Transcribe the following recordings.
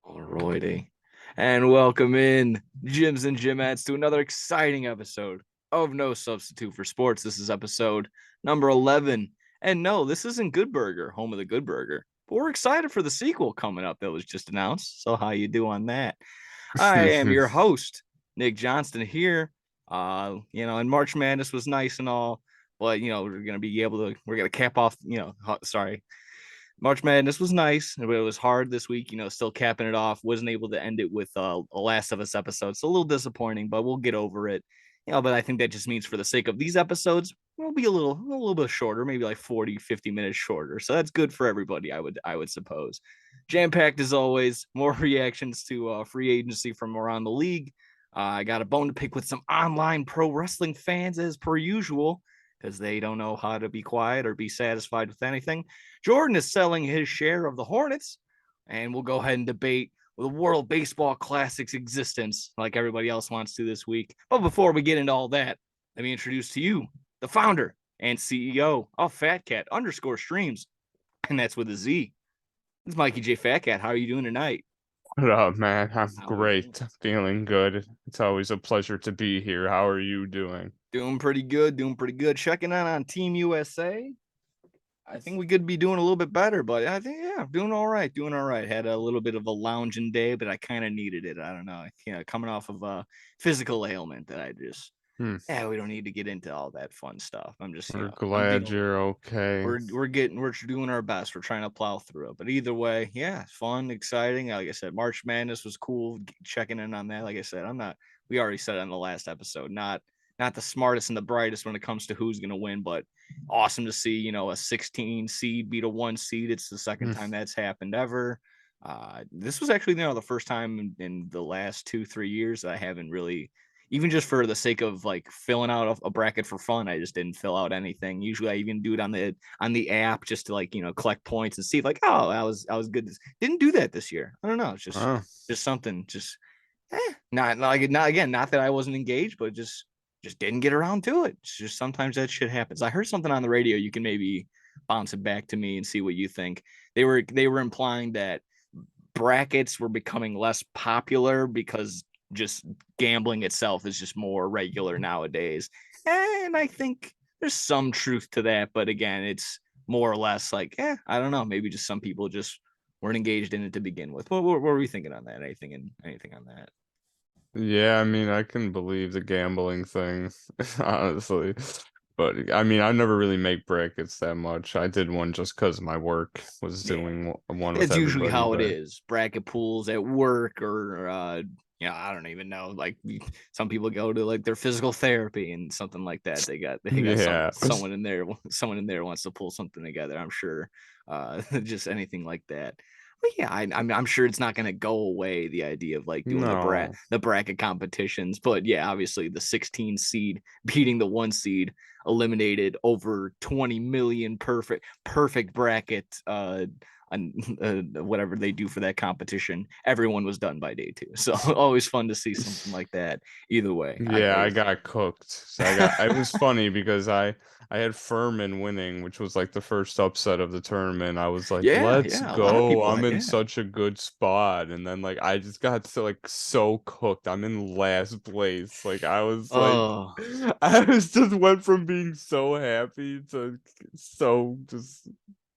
Alrighty. And welcome in, Gyms and Gymettes, to another exciting episode of No Substitute for Sports. This is episode number 11. And no, this isn't Good Burger, home of the Good Burger. But we're excited for the sequel coming up that was just announced. So how you do on that? I am your host, Nick Johnston here. And March Madness was nice and all, but we're gonna cap off, March Madness was nice, but it was hard this week, still capping it off. Wasn't able to end it with a Last of Us episode. So a little disappointing, but we'll get over it. But I think that just means for the sake of these episodes, we'll be a little bit shorter, maybe like 40, 50 minutes shorter. So that's good for everybody, I would suppose. Jam-packed as always, more reactions to free agency from around the league. I got a bone to pick with some online pro wrestling fans as per usual, because they don't know how to be quiet or be satisfied with anything. Jordan is selling his share of the Hornets, and we'll go ahead and debate the World Baseball Classic's existence like everybody else wants to this week. But before we get into all that, let me introduce to you the founder and CEO of Fat Cat _streams, and that's with a Z. It's Mikey J. Fat Cat. How are you doing tonight? What up, man? I'm great. Feeling good. It's always a pleasure to be here. How are you doing? Doing pretty good. Checking in on Team USA. I think we could be doing a little bit better, but I think, doing all right. Had a little bit of a lounging day, but I kind of needed it. I don't know. Coming off of a physical ailment that I just, we don't need to get into all that fun stuff. I'm just, We're glad you're okay. We're doing our best. We're trying to plow through it. But either way, fun, exciting. Like I said, March Madness was cool. Checking in on that. Like I said, we already said it on the last episode, not the smartest and the brightest when it comes to who's going to win, but awesome to see, a 16 seed beat a 1 seed. It's the second time that's happened ever. This was actually, the first time in the last 2-3 years that I haven't really, even just for the sake of like filling out a bracket for fun, I just didn't fill out anything. Usually I even do it on the app just to collect points and see like, oh, I was good. Didn't do that this year. I don't know. It's just something, not that I wasn't engaged, but just didn't get around to it. It's just sometimes that shit happens. I heard something on the radio. You can maybe bounce it back to me and see what you think. They were implying that brackets were becoming less popular because just gambling itself is just more regular nowadays. And I think there's some truth to that. But again, it's more or less like, I don't know. Maybe just some people just weren't engaged in it to begin with. What were we thinking on that? Anything on that? Yeah, I mean, I can believe the gambling thing, honestly. But I mean, I never really make brackets that much. I did one just because my work was doing one with It's usually everybody. how it is. Bracket pools at work or I don't even know. Like some people go to like their physical therapy and something like that. They got Yeah. someone in there. Someone in there wants to pull something together. I'm sure. Just anything like that. But yeah, I'm sure it's not going to go away. The idea of like doing No. the bracket competitions, but yeah, obviously the 16 seed beating the 1 seed eliminated over 20 million perfect bracket whatever they do for that competition. Everyone was done by day 2, so always fun to see something like that. Either way, Yeah, I got cooked. So it was funny because I had Furman winning, which was like the first upset of the tournament. I was like, let's a lot of go. people I'm in yeah. such a good spot. And then like I just got so cooked. I'm in last place. Like I was I was just went from being so happy to so just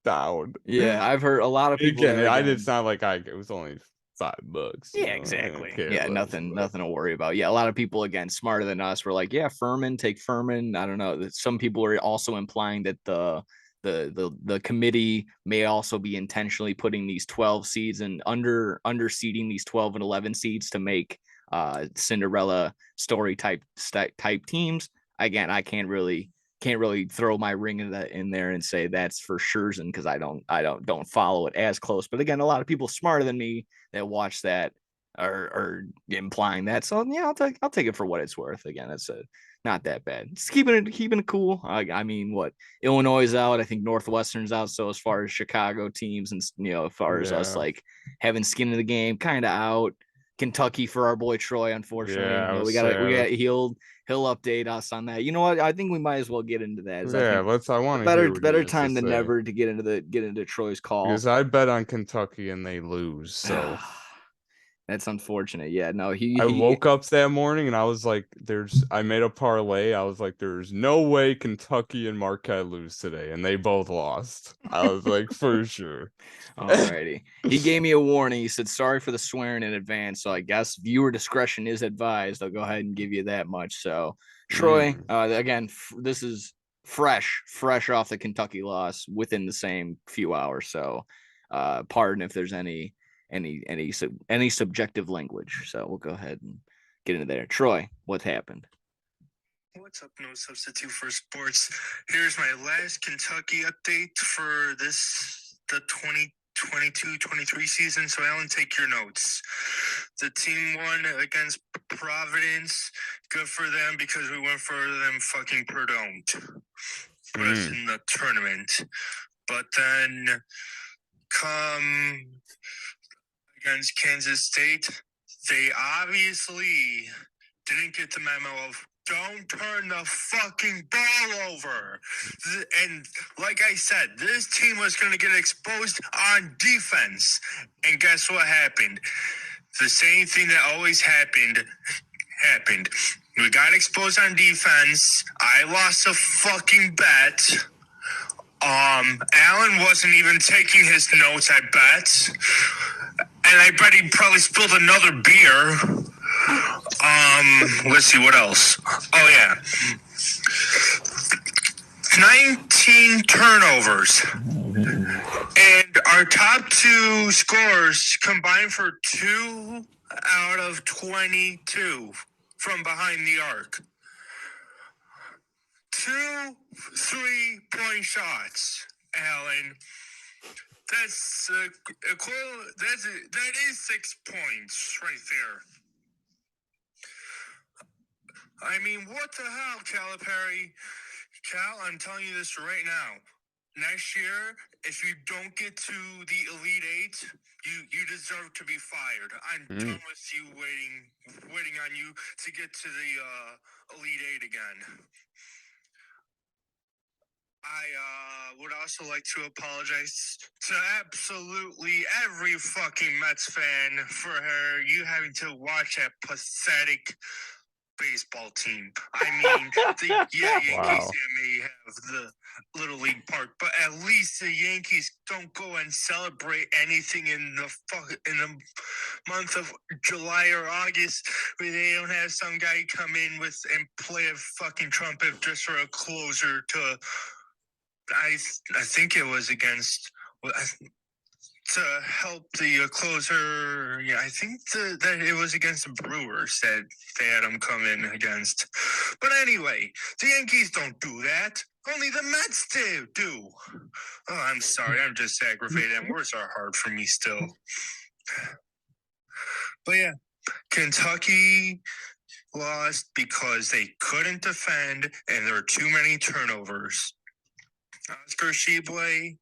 down. Yeah, I've heard a lot of people Again, there I again. did sound like it was only $5, Yeah, I don't exactly. care Yeah, less, nothing but to worry about. Yeah, a lot of people again smarter than us were like, yeah, take Furman. I don't know. Some people are also implying that the committee may also be intentionally putting these 12 seeds and underseeding these 12 and 11 seeds to make Cinderella story type teams. Again, I can't really throw my ring in there and say that's for sure because I don't follow it as close. But again, a lot of people smarter than me that watch that are implying that. So yeah, I'll take it for what it's worth. Again, it's not that bad. It's keeping it cool. I mean, what Illinois is out. I think Northwestern's out. So as far as Chicago teams and as far as us like having skin in the game, kind of out. Kentucky for our boy Troy, unfortunately. yeah, I was We got sad. he'll update us on that. You know what? I think we might as well get into that. I Yeah, think I the want to hear what he better has to time than say never to get into Troy's call. because I bet on Kentucky and they lose. So That's unfortunate. Yeah, no, I he woke up that morning and I was like, I made a parlay. I was like, there's no way Kentucky and Marquette lose today. And they both lost. I was like, for sure. Alrighty. He gave me a warning. He said, sorry for the swearing in advance. So I guess viewer discretion is advised. I'll go ahead and give you that much. So, Troy, again, this is fresh off the Kentucky loss within the same few hours. So, pardon if there's any subjective language. So we'll go ahead and get into there. Troy, what happened? What's up, No Substitute for Sports? Here's my last Kentucky update for the 2022-23 season. So Alan, take your notes. The team won against Providence. Good for them because we went for them fucking Perdon't. Put us in the tournament. But then come against Kansas State, they obviously didn't get the memo of don't turn the fucking ball over. And like I said, this team was going to get exposed on defense. And guess what happened? The same thing that always happened. We got exposed on defense. I lost a fucking bet. Alan wasn't even taking his notes, I bet. And I bet he probably spilled another beer. Let's see what else. Oh yeah. 19 turnovers. And our top two scores combined for 2 out of 22 from behind the arc. 2 3-point shots, Alan. That's equivalent. That is 6 points right there. I mean, what the hell, Calipari? Cal, I'm telling you this right now. Next year, if you don't get to the Elite Eight, you deserve to be fired. I'm done with you waiting on you to get to the Elite Eight again. I would also like to apologize to absolutely every fucking Mets fan for you having to watch that pathetic baseball team. I mean, Yankees may have the Little League Park, but at least the Yankees don't go and celebrate anything in the month of July or August where they don't have some guy come in and play a fucking trumpet just for a closer to. I think it was against to help the closer. Yeah, I think that it was against the Brewers that they had him come in against. But anyway, the Yankees don't do that. Only the Mets do. Oh, I'm sorry. I'm just aggravated. And words are hard for me still. But yeah, Kentucky lost because they couldn't defend and there were too many turnovers. Oscar Sheboy,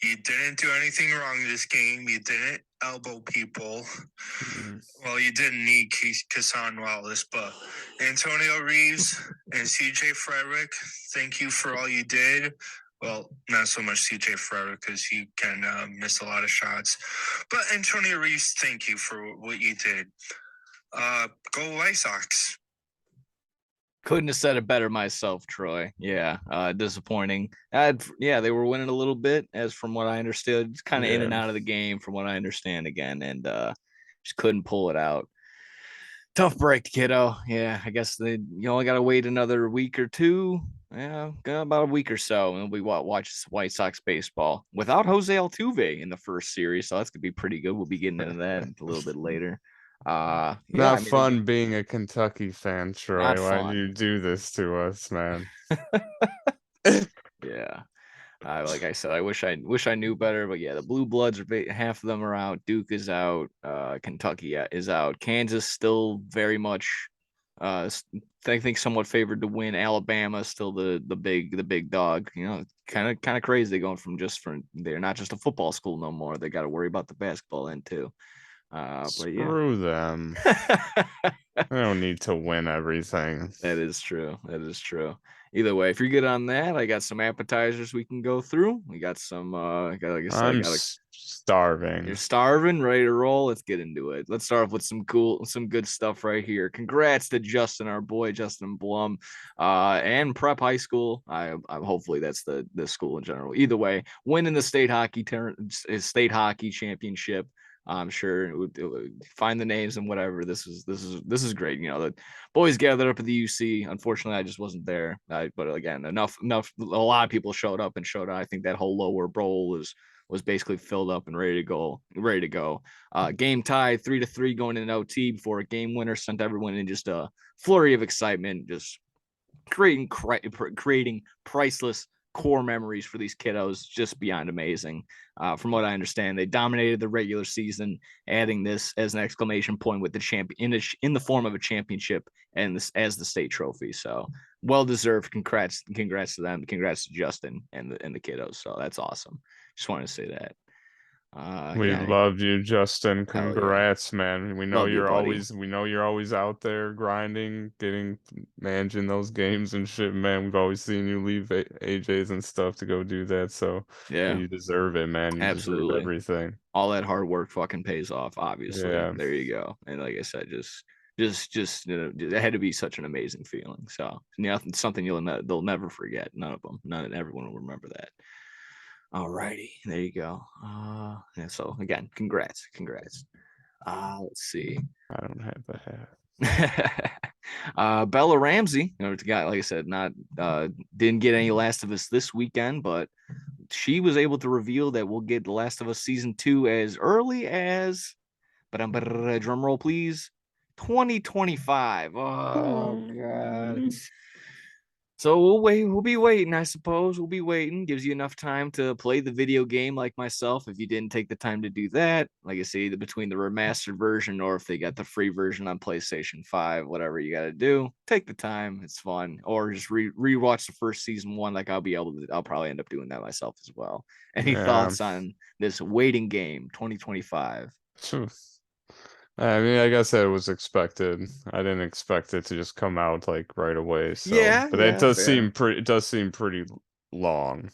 you didn't do anything wrong this game. You didn't elbow people. Well, you didn't need Kassan Wallace, but Antonio Reeves and CJ Frederick, thank you for all you did. Well, not so much CJ Frederick because he can miss a lot of shots. But Antonio Reeves, thank you for what you did. Go White Sox. Couldn't have said it better myself, Troy. Yeah, disappointing. They were winning a little bit, as from what I understood. It's kind of in and out of the game, from what I understand again, and just couldn't pull it out. Tough break, kiddo. Yeah, I guess you only got to wait another week or two. Yeah, about a week or so, and we watch White Sox baseball without Jose Altuve in the first series, so that's gonna be pretty good. We'll be getting into that a little bit later. Not fun being a Kentucky fan, Troy. Why do you do this to us, man? Yeah. Like I said, I wish I knew better, but yeah, the Blue Bloods are half of them are out. Duke is out. Kentucky is out. Kansas still very much, I think somewhat favored to win. Alabama still the big dog. You know, kind of crazy going from they're not just a football school no more. They got to worry about the basketball end too. Screw them. I don't need to win everything. That is true. either way, if you're good on that, I got some appetizers we can go through. We got some like I said, I'm you're starving. starving, ready to roll. Let's get into it. Let's start off with some good stuff right here. Congrats to Justin, our boy Justin Blum, and Prep High School. I hopefully that's the school in general. Either way, winning the state hockey championship. I'm sure it would find the names and whatever. This is great. You know, the boys gathered up at the UC. Unfortunately, I just wasn't there. But again, enough. A lot of people showed up and showed out. I think that whole lower bowl was basically filled up and ready to go. Game tied 3-3 going in OT before a game winner sent everyone in just a flurry of excitement, just creating priceless core memories for these kiddos, just beyond amazing. From what I understand, they dominated the regular season, adding this as an exclamation point with the champion in the form of a championship and this as the state trophy. So well deserved. Congrats to them. Congrats to Justin and the kiddos. So that's awesome. Just wanted to say that. We love you, Justin. Congrats, man. We know Love you're you, always out there grinding, managing those games and shit, man. We've always seen you leave AJ's and stuff to go do that. So yeah, you deserve it, man. You absolutely deserve everything. All that hard work fucking pays off, obviously. Yeah. There you go. And like I said, just it had to be such an amazing feeling. So something they'll never forget. None of them. Everyone will remember that. Alrighty, there you go. Yeah, so again, congrats. Let's see. I don't have a hat. Bella Ramsey, the guy, like I said, didn't get any Last of Us this weekend, but she was able to reveal that we'll get The Last of Us season 2 as early as, drum roll please, 2025. Oh god. So we'll be waiting, I suppose. We'll be waiting. Gives you enough time to play the video game like myself. If you didn't take the time to do that, like I say, either between the remastered version or if they got the free version on PlayStation 5, whatever you got to do, take the time. It's fun. Or just rewatch the first season 1. Like I'll probably end up doing that myself as well. Any thoughts on this waiting game 2025? I mean, I guess that was expected. I didn't expect it to just come out like right away. So, but it does seem pretty long.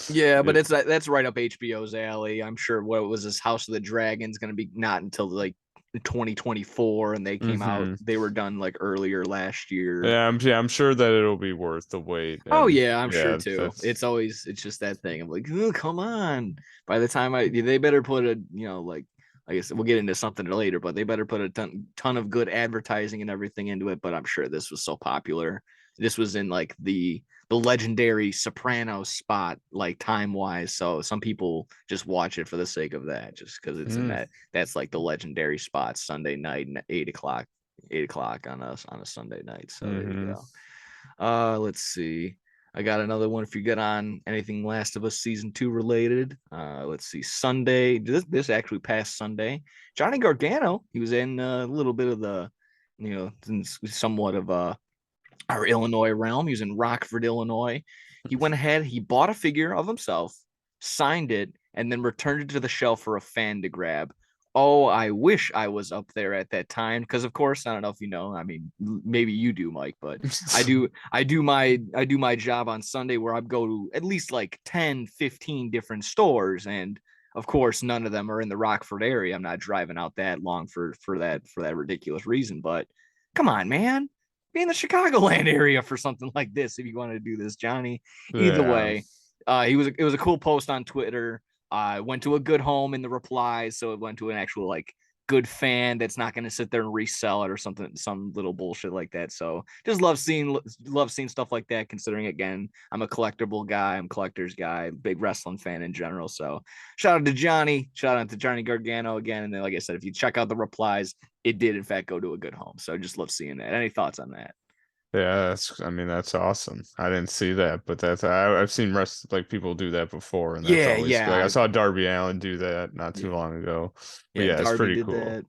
Yeah, but that's right up HBO's alley. I'm sure. What was this House of the Dragons going to be not until like 2024, and they came out. They were done like earlier last year. Yeah, I'm sure that it'll be worth the wait. Oh yeah, I'm sure too. It's just that thing. I'm like, oh, come on. By the time they better put a like. I guess we'll get into something later, but they better put a ton of good advertising and everything into it. But I'm sure this was so popular. This was in like the legendary Sopranos spot, like time wise. So some people just watch it for the sake of that, just because it's in that. That's like the legendary spot Sunday night, 8:00 on a Sunday night. So there you go. Let's see. I got another one if you get on anything Last of Us season 2 related. Let's see. Sunday. This actually passed Sunday. Johnny Gargano. He was in a little bit of the, somewhat of our Illinois realm. He was in Rockford, Illinois. He went ahead. He bought a figure of himself, signed it, and then returned it to the shelf for a fan to grab. Oh, I wish I was up there at that time because, of course, I don't know if you know. I mean, maybe you do, Mike, but I do my job on Sunday where I go to at least like 10, 15 different stores, and of course, none of them are in the Rockford area. I'm not driving out that long for that ridiculous reason. But come on, man, be in the Chicagoland area for something like this if you want to do this, Johnny. Either way, it was a cool post on Twitter. Went to a good home in the replies, so it went to an actual like good fan that's not going to sit there and resell it or something, some little bullshit like that. So just love seeing stuff like that. Considering again, I'm a collectible guy, I'm a collector's guy, big wrestling fan in general. So shout out to Johnny Gargano again. And then, like I said, if you check out the replies, it did in fact go to a good home. So just love seeing that. Any thoughts on that? Yeah, that's awesome. I didn't see that, but I've seen people do that before, and that's always like I saw Darby Allin do that not too long ago. But yeah, it's pretty cool.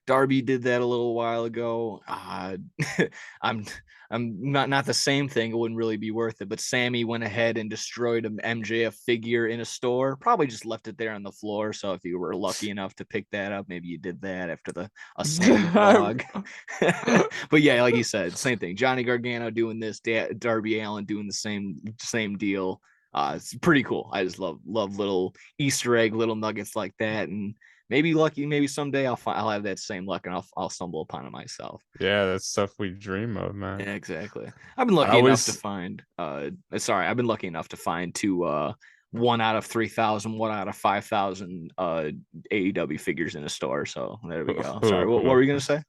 Darby did that a little while ago. I'm not the same thing. It wouldn't really be worth it. But Sammy went ahead and destroyed an MJF figure in a store. Probably just left it there on the floor. So if you were lucky enough to pick that up, maybe you did that after a Sammy vlog. But yeah, like you said, same thing. Johnny Gargano doing this, Darby Allin doing the same deal. It's pretty cool. I just love little Easter egg, little nuggets like that, and maybe someday I'll have that same luck and I'll stumble upon it myself. Yeah, that's stuff we dream of, man. Yeah, exactly. I've been lucky enough to find. I've been lucky enough to find 1 out of 3,000, 1 out of 5,000 AEW figures in a store. So there we go. Sorry, what were you gonna say?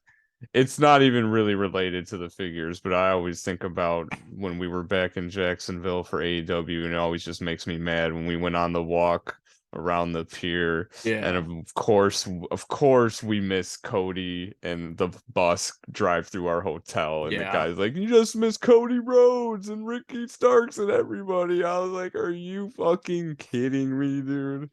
It's not even really related to the figures, but I always think about when we were back in Jacksonville for AEW, and it always just makes me mad when we went on the walk around the pier. Yeah. And of course we miss Cody and the bus drive through our hotel, and the guy's like, you just miss Cody Rhodes and Ricky Starks and everybody. I was like, are you fucking kidding me, dude?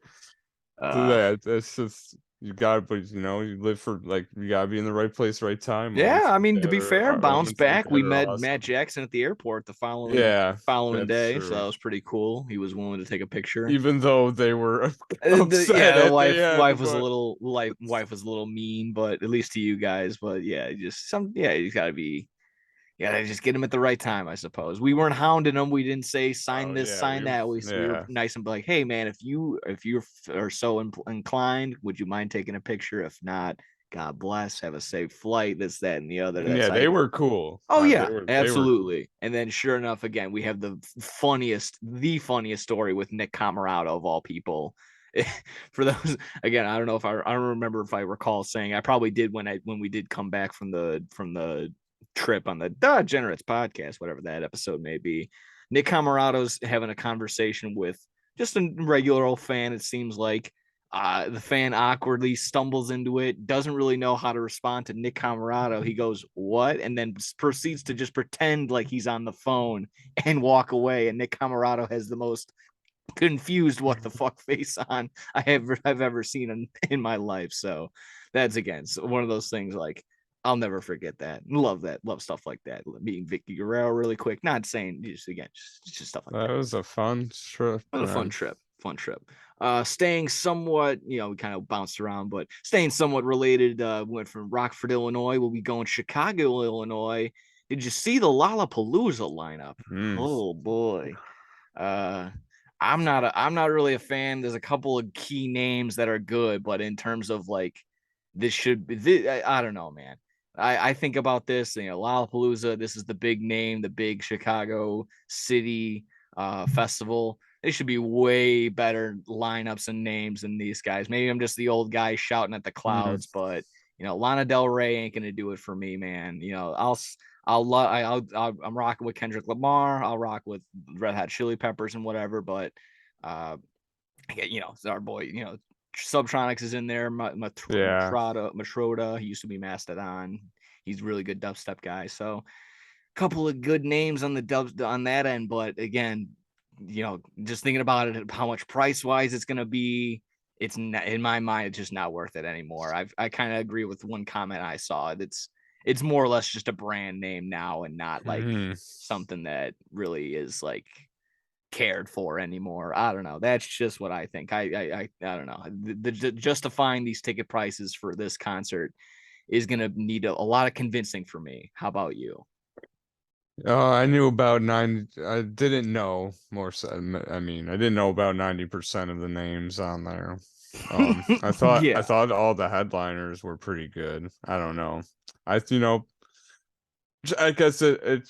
So that's just, you live for, like, you gotta be in the right place, right time. Yeah, I mean, to be fair, bounce back. We met Matt Jackson at the airport the following day, so that was pretty cool. He was willing to take a picture, even though they were upset. The wife was a little mean, but at least to you guys. But yeah, you gotta just get him at the right time, I suppose. We weren't hounding him. We didn't say sign this, sign that. We were nice and be like, hey man, if you are so inclined, would you mind taking a picture? If not, God bless, have a safe flight, this, that, and the other. They were cool. Oh yeah, absolutely. And then sure enough, again, we have the funniest story with Nick Camarado of all people. For those, again, I don't know if I don't remember if I recall saying, I probably did when we did come back from the trip on the Degenerates podcast, whatever that episode may be. Nick Camarado's having a conversation with just a regular old fan, it seems like. The fan awkwardly stumbles into it, doesn't really know how to respond to Nick Camarado. He goes, what? And then proceeds to just pretend like he's on the phone and walk away. And Nick Camarado has the most confused what the fuck face on I've ever seen in my life. So that's, again, one of those things, like, I'll never forget that. Love stuff like that. Meeting Vicky Guerrero really quick. Not saying just stuff like that. That was a fun trip. It was a fun trip. Staying somewhat, we kind of bounced around, but staying somewhat related. Went from Rockford, Illinois. We'll be going Chicago, Illinois. Did you see the Lollapalooza lineup? Oh boy. I'm not really a fan. There's a couple of key names that are good, but in terms of like, this should be, I don't know, man. I think about this, Lollapalooza, this is the big name, the big Chicago city festival. They should be way better lineups and names than these guys. Maybe I'm just the old guy shouting at the clouds, but Lana Del Rey ain't gonna do it for me, man. I'm rocking with Kendrick Lamar. I'll rock with Red Hot Chili Peppers and whatever, but it's our boy, Subtronics is in there. Matroda. He used to be Mastodon. He's a really good dubstep guy. So a couple of good names on the dubs on that end. But again, just thinking about it, how much price wise it's going to be, it's not, in my mind, it's just not worth it anymore. I kind of agree with one comment I saw. It's more or less just a brand name now and not like something that really is like cared for anymore. I don't know. That's just what I think. I don't know. Justifying these ticket prices for this concert is going to need a lot of convincing for me. How about you? I knew about 90. I didn't know more. I didn't know about 90% of the names on there. I thought all the headliners were pretty good. I don't know. I guess it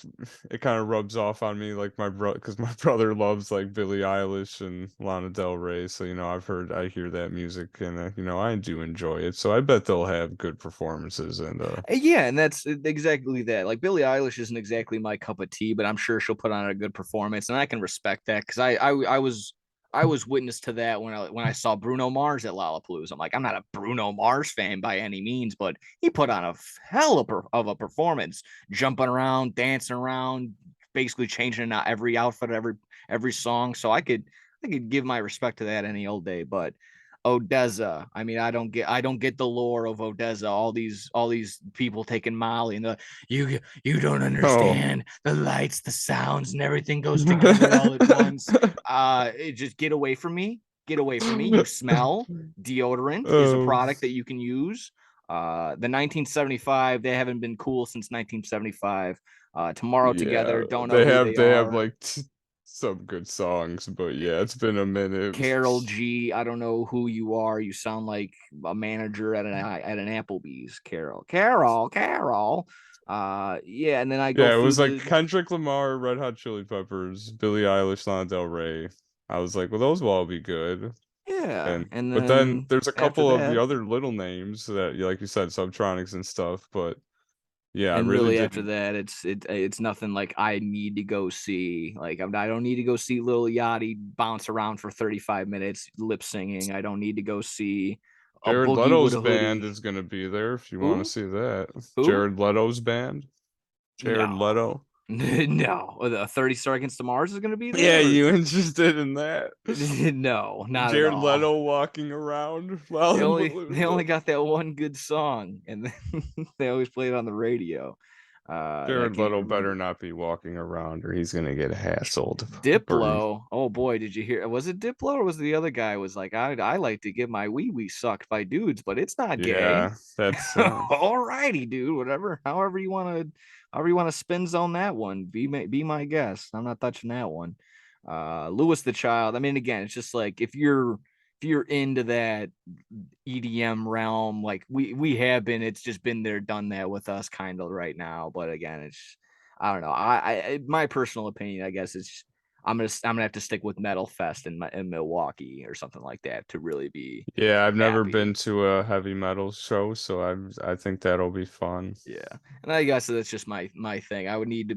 kind of rubs off on me, like because my brother loves like Billie Eilish and Lana Del Rey, so I hear that music, and I do enjoy it. So I bet they'll have good performances, and and that's exactly that. Like, Billie Eilish isn't exactly my cup of tea, but I'm sure she'll put on a good performance, and I can respect that because I was witness to that when I saw Bruno Mars at Lollapalooza. I'm like, I'm not a Bruno Mars fan by any means, but he put on a hell of a performance, jumping around, dancing around, basically changing out every outfit, every song. So I could give my respect to that any old day. But Odessa. I mean, I don't get the lore of Odessa. All these people taking Molly and you don't understand the lights, the sounds, and everything goes together all at once. Just get away from me. Get away from me. You smell. Deodorant is a product that you can use. The 1975, they haven't been cool since 1975. Tomorrow Together, don't know who they have are. like some good songs, but yeah, it's been a minute. Carol G, I don't know who you are. You sound like a manager at an Applebee's. Carol. Yeah, and then I go. Yeah, it was like Kendrick Lamar, Red Hot Chili Peppers, Billie Eilish, Lana Del Rey. I was like, well, those will all be good. Yeah, and but then there's a couple of the that, other little names that, like you said, Subtronics and stuff. But yeah, and really after that, it's nothing like I need to go see. Like I don't need to go see Lil Yachty bounce around for 35 minutes lip singing. I don't need to go see a Jared Boogie Leto's with a hoodie. band is going to be there if you want to see that. Who? Jared Leto's band. Jared Leto. No, the 30 Seconds to Mars is going to be there. Yeah, you interested in that? No, not Jared at all. Leto walking around. Well, they only got that one good song, and they always play it on the radio. Jared Leto better not be walking around, or he's gonna get hassled. Diplo. Oh boy, did you hear? Was it Diplo or was it the other guy? Was like, I like to get my wee sucked by dudes, but it's not gay. Yeah, that's all righty, dude. Whatever, however you want to spin zone that one. Be my guest. I'm not touching that one. Louis the Child. I mean, again, it's just like if you're into that EDM realm, like we have been, it's just been there, done that with us kind of right now. But again, it's, I don't know. I my personal opinion, I guess, is I'm gonna have to stick with Metal Fest in Milwaukee or something like that to really be. Yeah, I've never been to a heavy metal show, so I think that'll be fun. Yeah, and I guess that's just my thing. I would need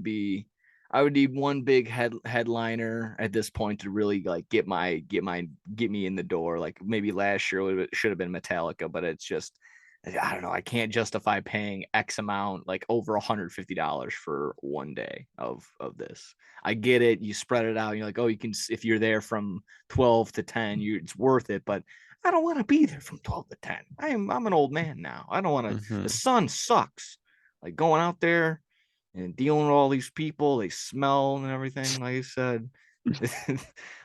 one big headliner at this point to really like get me in the door. Like maybe last year it should have been Metallica, but it's just, I don't know. I can't justify paying X amount, like over $150 for one day of this. I get it. You spread it out. You're like, oh, you can, if you're there from 12 to 10, it's worth it. But I don't want to be there from 12 to 10. I'm an old man now. I don't want to. The sun sucks. Like going out there and dealing with all these people, they smell and everything. Like I said,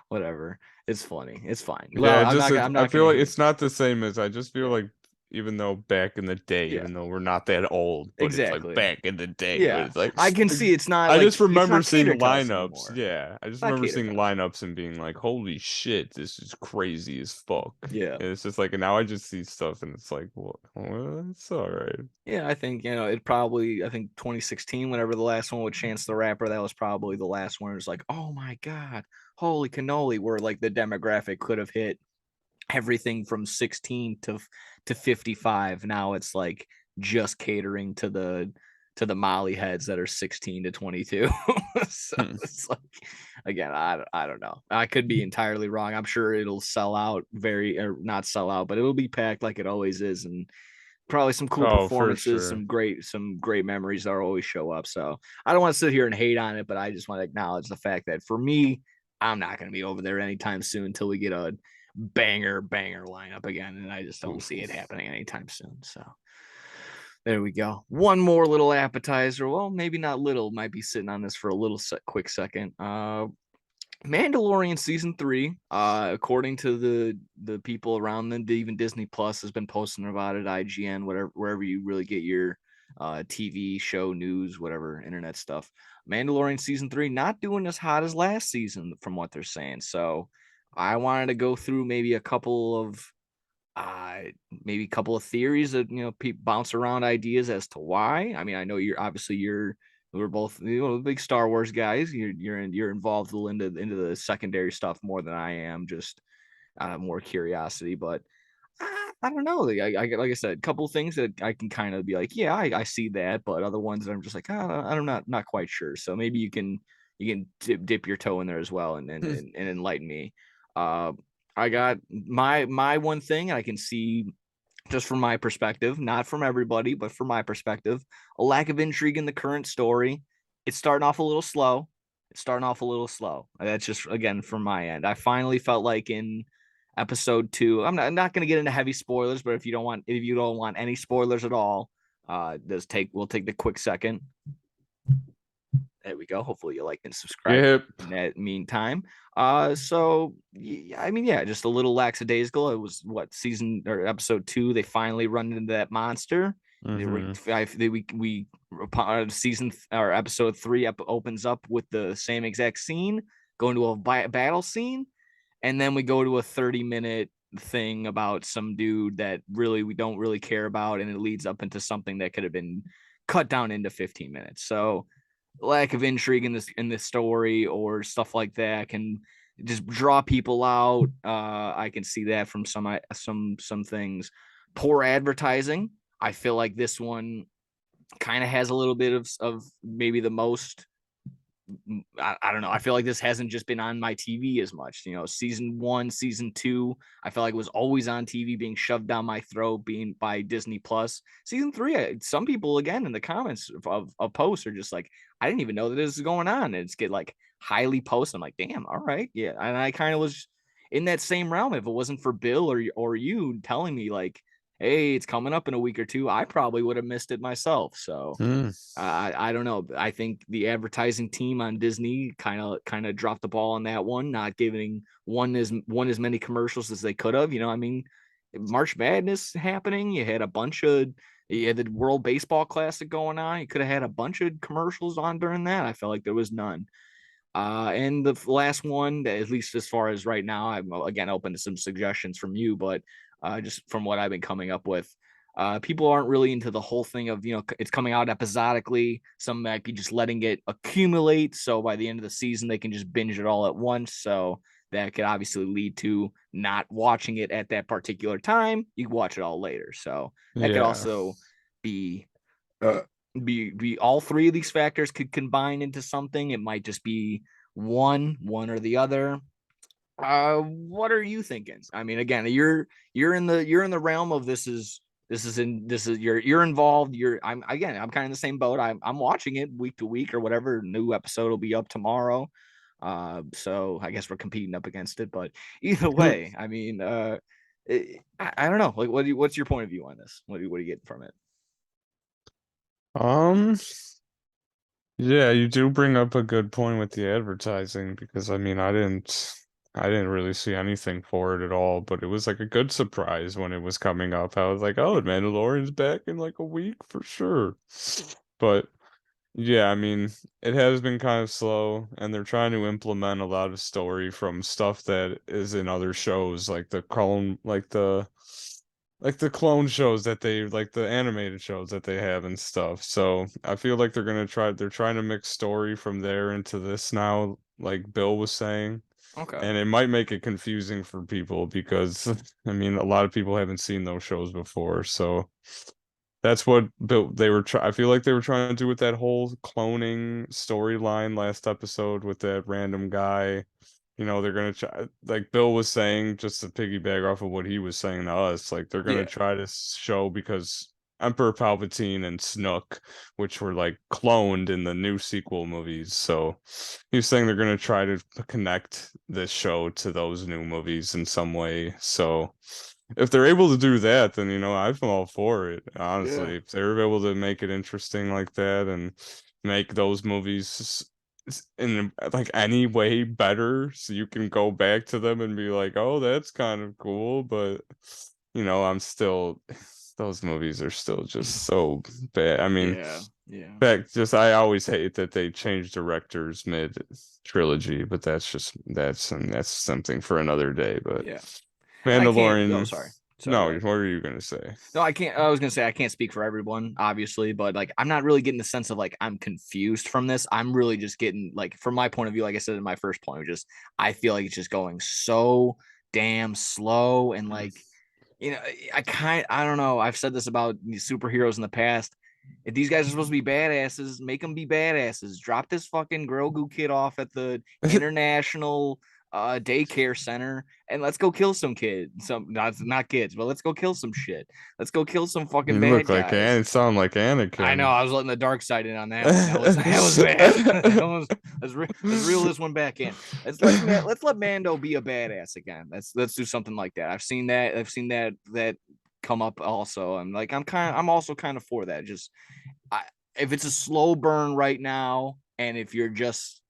whatever. It's funny. It's fine. Well, yeah, I feel like it's not the same as, I just feel like, even though back in the day, even though we're not that old, but exactly. It's like back in the day. Yeah, it's like, I can see it's not. I like, just remember seeing lineups. Yeah, I just remember seeing lineups and being like, "Holy shit, this is crazy as fuck." Yeah, and it's just like, and now I just see stuff and it's like, well, it's all right. Yeah, I think it probably. I think 2016, whenever the last one with Chance the Rapper, that was probably the last one. It was like, oh my god, holy cannoli, where like the demographic could have hit everything from 16 to 55. Now it's like just catering to the Molly heads that are 16 to 22. So it's like, again, I don't know. I could be entirely wrong. I'm sure it'll sell out or not sell out, but it'll be packed like it always is, and probably some cool performances, sure. some great memories that always show up. So I don't want to sit here and hate on it, but I just want to acknowledge the fact that for me, I'm not going to be over there anytime soon until we get a banger lineup again, and I just don't see it happening anytime soon. So there we go. One more little appetizer. Well, maybe not little. Might be sitting on this for a little quick second. Mandalorian season 3, according to the people around them, even Disney Plus has been posting about it, IGN, wherever you really get your TV show news, whatever internet stuff. Mandalorian season 3 not doing as hot as last season from what they're saying. So I wanted to go through maybe a couple of theories that people bounce around ideas as to why. I mean, I know we're both big Star Wars guys. You're involved into the secondary stuff more than I am. Just more curiosity, but I don't know. Like I said, a couple things that I can kind of be like, yeah, I see that, but other ones that I'm just like, I'm not quite sure. So maybe you can dip your toe in there as well and enlighten me. I got my one thing I can see, just from my perspective, not from everybody, but from my perspective, a lack of intrigue in the current story. It's starting off a little slow. That's just, again, from my end. I finally felt like in episode 2. I'm not going to get into heavy spoilers, but if you don't want any spoilers at all, we'll take the quick second. There we go. Hopefully you like and subscribe. Yep. In that meantime, so I mean, yeah, just a little lackadaisical. It was season or episode 2. They finally run into that monster. Season or episode 3 opens up with the same exact scene, going to a battle scene, and then we go to a 30-minute thing about some dude that really we don't really care about, and it leads up into something that could have been cut down into 15 minutes. So lack of intrigue in this story or stuff like that can just draw people out. I can see that from some things. Poor advertising. I feel like this one kind of has a little bit of maybe the most. I don't know. I feel like this hasn't just been on my TV as much. You know, season 1, season 2, I felt like it was always on TV, being shoved down my throat, being by Disney Plus. Season 3, some people again in the comments of posts are just like, I didn't even know that this is going on. And it's get like highly posted. I'm like, damn, all right, yeah. And I kind of was in that same realm. If it wasn't for Bill or you telling me like, hey, it's coming up in a week or two, I probably would have missed it myself. So I don't know. I think the advertising team on Disney kind of dropped the ball on that one, not giving one as many commercials as they could have. You know, I mean, March Madness happening. You had the World Baseball Classic going on. You could have had a bunch of commercials on during that. I felt like there was none. And the last one, at least as far as right now, I'm again open to some suggestions from you, but just from what I've been coming up with, people aren't really into the whole thing of, you know, it's coming out episodically. Some might be just letting it accumulate, so by the end of the season they can just binge it all at once. So that could obviously lead to not watching it at that particular time. You can watch it all later. So that could also be all three of these factors could combine into something. It might just be one or the other. What are you thinking? I mean, again, you're in the realm of you're involved. I'm kind of in the same boat. I'm watching it week to week or whatever. New episode will be up tomorrow. So I guess we're competing up against it, but either way, I mean, I don't know. Like, what's your point of view on this? What do you get from it? Yeah, you do bring up a good point with the advertising, because I mean, I didn't really see anything for it at all, but it was like a good surprise when it was coming up. I was like, oh, Mandalorian's back in like a week for sure. But yeah, I mean, it has been kind of slow, and they're trying to implement a lot of story from stuff that is in other shows, like the clone shows that they like, the animated shows that they have and stuff. So I feel like they're trying to mix story from there into this now, like Bill was saying. Okay. And it might make it confusing for people because I mean, a lot of people haven't seen those shows before. So that's what I feel like they were trying to do with that whole cloning storyline last episode with that random guy. You know, they're gonna try, like Bill was saying, just to piggyback off of what he was saying to us, like they're gonna try to show, because Emperor Palpatine and Snook, which were like cloned in the new sequel movies. So he's saying they're gonna try to connect this show to those new movies in some way. So if they're able to do that, then, you know, I'm all for it. Honestly, if they're able to make it interesting like that and make those movies in like any way better, so you can go back to them and be like, oh, that's kind of cool, but you know, those movies are still just so bad. I mean, I always hate that they change directors mid trilogy, but that's something for another day. But Mandalorian. Sorry. No, what were you gonna say? No, I can't. I was gonna say I can't speak for everyone, obviously, but like I'm not really getting the sense of like I'm confused from this. I'm really just getting, like, from my point of view, like I said in my first point, just I feel like it's just going so damn slow, and like, you know, I don't know. I've said this about these superheroes in the past. If these guys are supposed to be badasses, make them be badasses. Drop this fucking Grogu kid off at the international daycare center and let's go kill some kids. Some not kids, but let's go kill some shit. Let's go kill some fucking You bad look like guys. sound like Anakin. I know. I was letting the dark side in on that one. That was bad. Let's reel this one back in. Let's let Mando be a badass again. Let's do something like that. I've seen that come up also. I'm also kind of for that. Just if it's a slow burn right now, and if you're just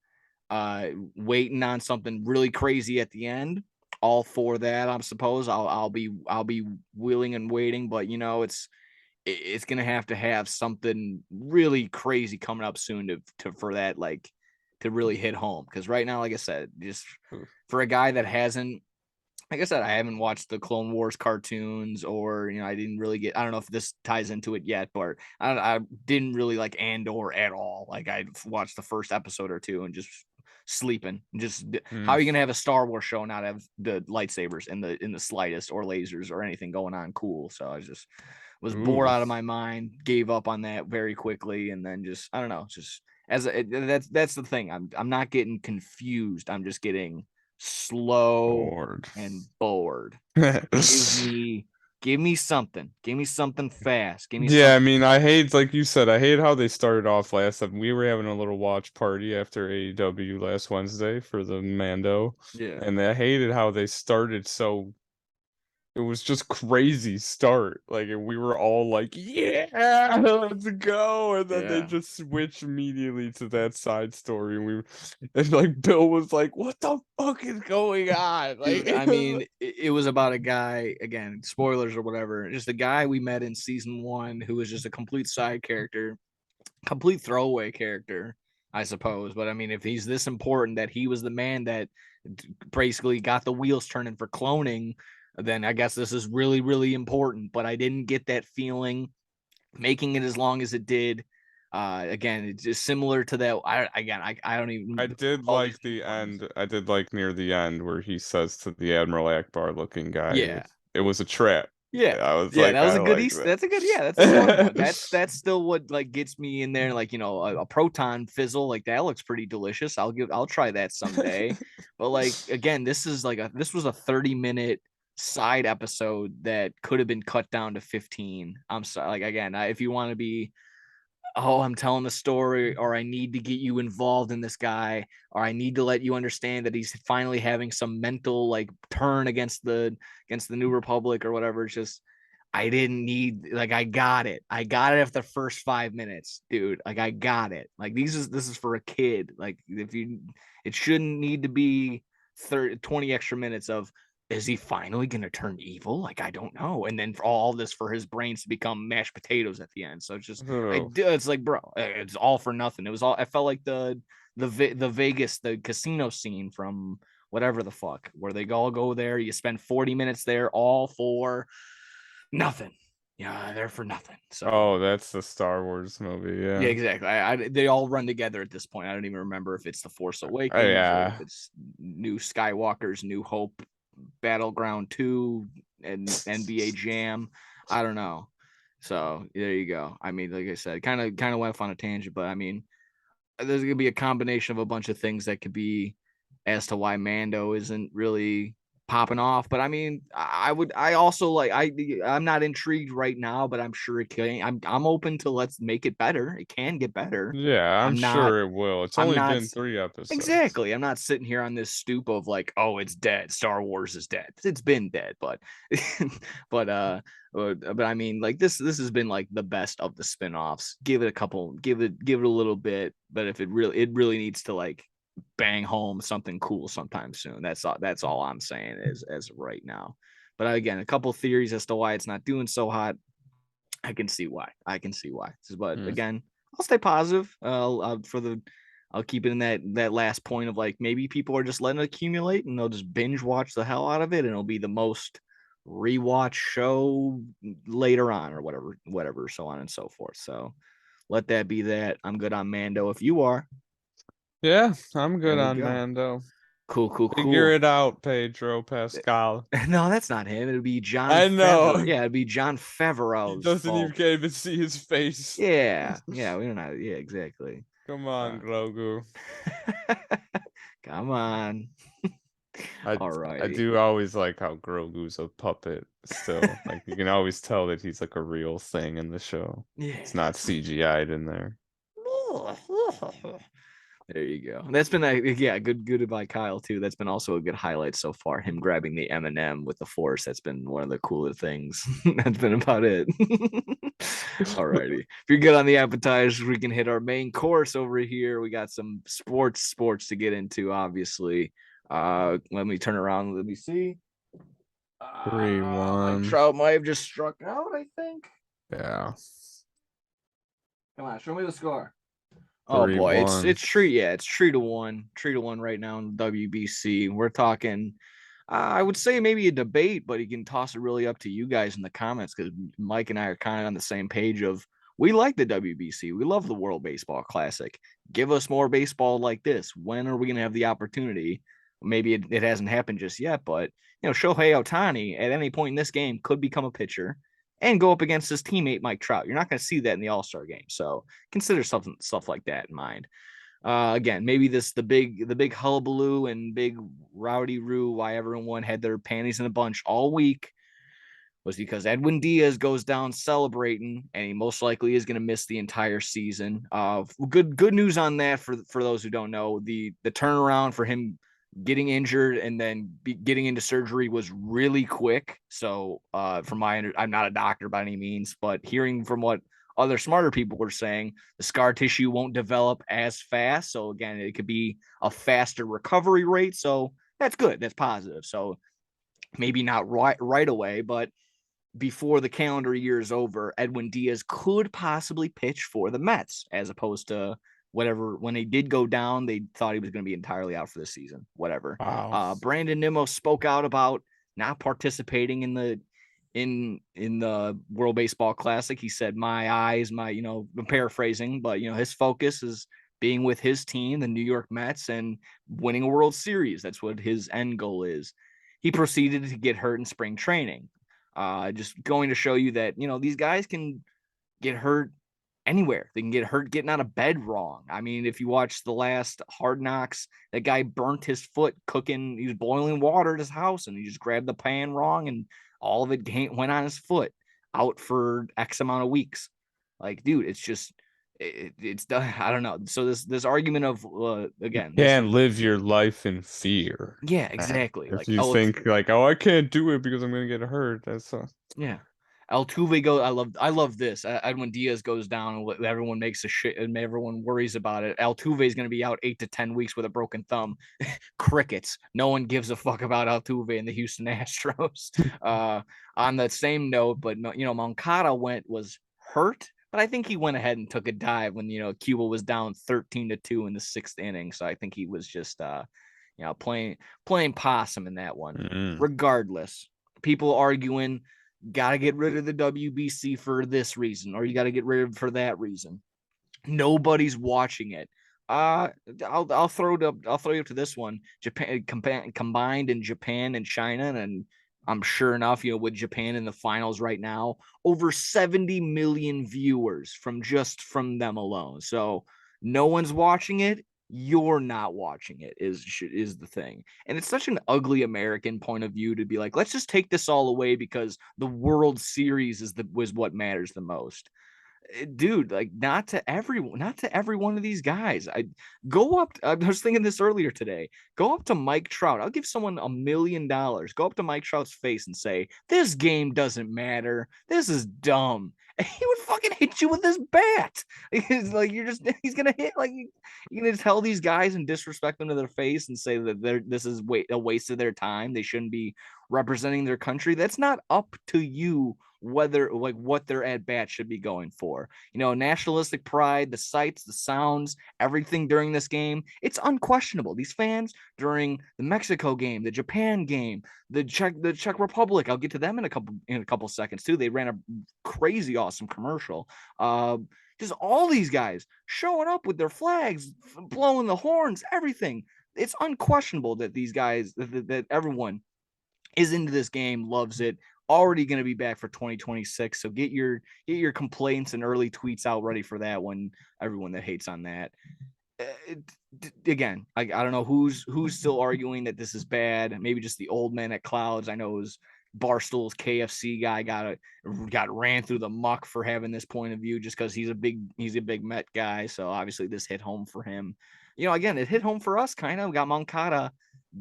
waiting on something really crazy at the end, all for that. I suppose I'll be willing and waiting, but it's gonna have to have something really crazy coming up soon to for that to really hit home. Because right now, like I said, just for a guy that hasn't, like I said, I haven't watched the Clone Wars cartoons, or I didn't really get. I don't know if this ties into it yet, but I didn't really like Andor at all. Like I watched the first episode or two and just sleeping. How are you gonna have a Star Wars show and not have the lightsabers in the slightest, or lasers or anything going on cool? So I just was bored out of my mind, gave up on that very quickly, and then just I don't know, just that's the thing. I'm not getting confused. I'm just getting slow and bored. Give me something. Give me something fast. Give me something. I mean, I hate, like you said, I hate how they started off last time. We were having a little watch party after AEW last Wednesday for the Mando. Yeah. And I hated how they started so it was just crazy start. Like, and we were all like, yeah, let's go. And then they just switch immediately to that side story. And like Bill was like, what the fuck is going on? Like, dude, I mean, it was about a guy, again, spoilers or whatever, just a guy we met in season 1 who was just a complete side character, complete throwaway character, I suppose. But I mean, if he's this important that he was the man that basically got the wheels turning for cloning, then I guess this is really, really important. But I didn't get that feeling making it as long as it did. Again, it's just similar to that. I don't even. I did like the end. I did like near the end where he says to the Admiral Akbar looking guy, it was a trap. Yeah, I was that was a good Easter. That's a good, that's a smart one. That's still what like gets me in there. Like, a proton fizzle, like that looks pretty delicious. I'll try that someday. But like, again, this was a 30-minute side episode that could have been cut down to 15. I'm sorry. Like, again, if you want to be, I'm telling the story, or I need to get you involved in this guy, or I need to let you understand that he's finally having some mental like turn against the New Republic or whatever. It's just, I didn't need, like, I got it after the first 5 minutes, dude. Like, I got it. Like, this is for a kid. Like, it shouldn't need to be 20 extra minutes of, is he finally going to turn evil? Like, I don't know. And then for all this for his brains to become mashed potatoes at the end. So it's just, it's like, bro, it's all for nothing. It was all, I felt like the Vegas, the casino scene from whatever the fuck, where they all go there. You spend 40 minutes there, all for nothing. Yeah, they're for nothing. So that's the Star Wars movie. Yeah, exactly. They all run together at this point. I don't even remember if it's the Force Awakens, or if it's New Skywalker's New Hope, Battleground 2, and NBA Jam. I don't know. So there you go. I mean, like I said, kind of went off on a tangent, but I mean, there's gonna be a combination of a bunch of things that could be as to why Mando isn't really popping off. But I mean, I'm not intrigued right now, but I'm sure it can. I'm open to, let's make it better. It can get better. Yeah, I'm sure it will. It's only been 3 episodes. Exactly. I'm not sitting here on this stoop of like, oh, it's dead. Star Wars is dead. It's been dead, but but I mean, like, this has been like the best of the spinoffs. Give it a little bit, but if it really needs to like bang home something cool sometime soon. That's all I'm saying is as of right now. But again, a couple theories as to why it's not doing so hot. I can see why. But again, I'll stay positive. I'll keep it in that last point of like, maybe people are just letting it accumulate and they'll just binge watch the hell out of it, and it'll be the most rewatch show later on, or whatever, so on and so forth. So let that be that. I'm good on Mando if you are. Yeah, I'm good on Mando. Cool. Figure it out, Pedro Pascal. No, that's not him. It'll be John. I know. Yeah, it'd be John Favreau. You can't even see his face. Yeah, we don't know. Yeah, exactly. Come on, Grogu. Come on. All I right. do always like how Grogu's a puppet still. Like you can always tell that he's like a real thing in the show. Yeah. It's not CGI'd in there. There you go. That's been good by Kyle too. That's been also a good highlight so far. Him grabbing the M&M with the Force. That's been one of the cooler things. That's been about it. Alrighty. If you're good on the appetizers, we can hit our main course over here. We got some sports to get into, obviously. Let me turn around. Let me see. 3-1. Trout might have just struck out, I think. Yeah. Come on, show me the score. Oh boy, 3-1. it's 3-1, 3-1 right now in WBC. We're talking, I would say maybe a debate, but you can toss it really up to you guys in the comments because Mike and I are kind of on the same page of we like the WBC, we love the World Baseball Classic. Give us more baseball like this. When are we going to have the opportunity? Maybe it hasn't happened just yet, but Shohei Ohtani at any point in this game could become a pitcher and go up against his teammate Mike Trout. You're not going to see that in the All-Star game, so consider stuff like that in mind. Again, maybe the big hullabaloo and big rowdy roo why everyone had their panties in a bunch all week was because Edwin Diaz goes down celebrating, and he most likely is going to miss the entire season. Good news on that for those who don't know. The turnaround for him getting injured and then getting into surgery was really quick. So from I'm not a doctor by any means, but hearing from what other smarter people were saying, the scar tissue won't develop as fast. So again, it could be a faster recovery rate. So that's good. That's positive. So maybe not right away, but before the calendar year is over, Edwin Diaz could possibly pitch for the Mets as opposed to whatever. When they did go down, they thought he was going to be entirely out for the season. Whatever. Wow. Brandon Nimmo spoke out about not participating in the World Baseball Classic. He said, I'm paraphrasing, but his focus is being with his team, the New York Mets, and winning a World Series. That's what his end goal is. He proceeded to get hurt in spring training. Just going to show you that, these guys can get hurt anywhere. They can get hurt getting out of bed wrong. I mean, if you watch the last Hard Knocks, that guy burnt his foot cooking. He was boiling water at his house and he just grabbed the pan wrong and all of it went on his foot, out for X amount of weeks. Like, dude, it's just, it's done. I don't know. So this argument of, again, You can't live your life in fear. Yeah, exactly. If you think like, oh, I can't do it because I'm gonna get hurt. That's yeah. Altuve goes. I love this. When Diaz goes down, everyone makes a shit and everyone worries about it. Altuve is going to be out 8 to 10 weeks with a broken thumb. Crickets. No one gives a fuck about Altuve and the Houston Astros. On that same note, but Moncada was hurt, but I think he went ahead and took a dive when Cuba was down 13-2 in the 6th inning. So I think he was just playing possum in that one. Mm-hmm. Regardless, people arguing. Got to get rid of the WBC for this reason, or you got to get rid of it for that reason. Nobody's watching it. I'll throw it up. I'll throw you up to this one. Japan combined in Japan and China, and I'm sure enough, with Japan in the finals right now, over 70 million viewers from them alone. So no one's watching it. You're not watching it is the thing. And it's such an ugly American point of view to be like, let's just take this all away because the World Series was what matters the most. Dude, like not to every one of these guys. I was thinking this earlier today. Go up to Mike Trout. I'll give someone $1 million. Go up to Mike Trout's face and say, this game doesn't matter. This is dumb. And he would fucking hit you with his bat. He's like, he's gonna hit, like, you're gonna tell these guys and disrespect them to their face and say that this is a waste of their time. They shouldn't be representing their country. That's not up to you whether, like, what their at bat should be going for. Nationalistic pride, the sights, the sounds, everything during this game, it's unquestionable. These fans during the Mexico game, the Japan game, the Czech Republic, I'll get to them in a couple seconds too. They ran a crazy awesome commercial. Just all these guys showing up with their flags, blowing the horns, everything. It's unquestionable that these guys, that everyone is into this game, loves it. Already going to be back for 2026. So get your complaints and early tweets out ready for that one. Everyone that hates on that. again, I don't know who's still arguing that this is bad. Maybe just the old man at Clouds. I know it was Barstool's KFC guy got ran through the muck for having this point of view just because he's a big Met guy. So obviously this hit home for him. Again, it hit home for us kind of. We got Moncada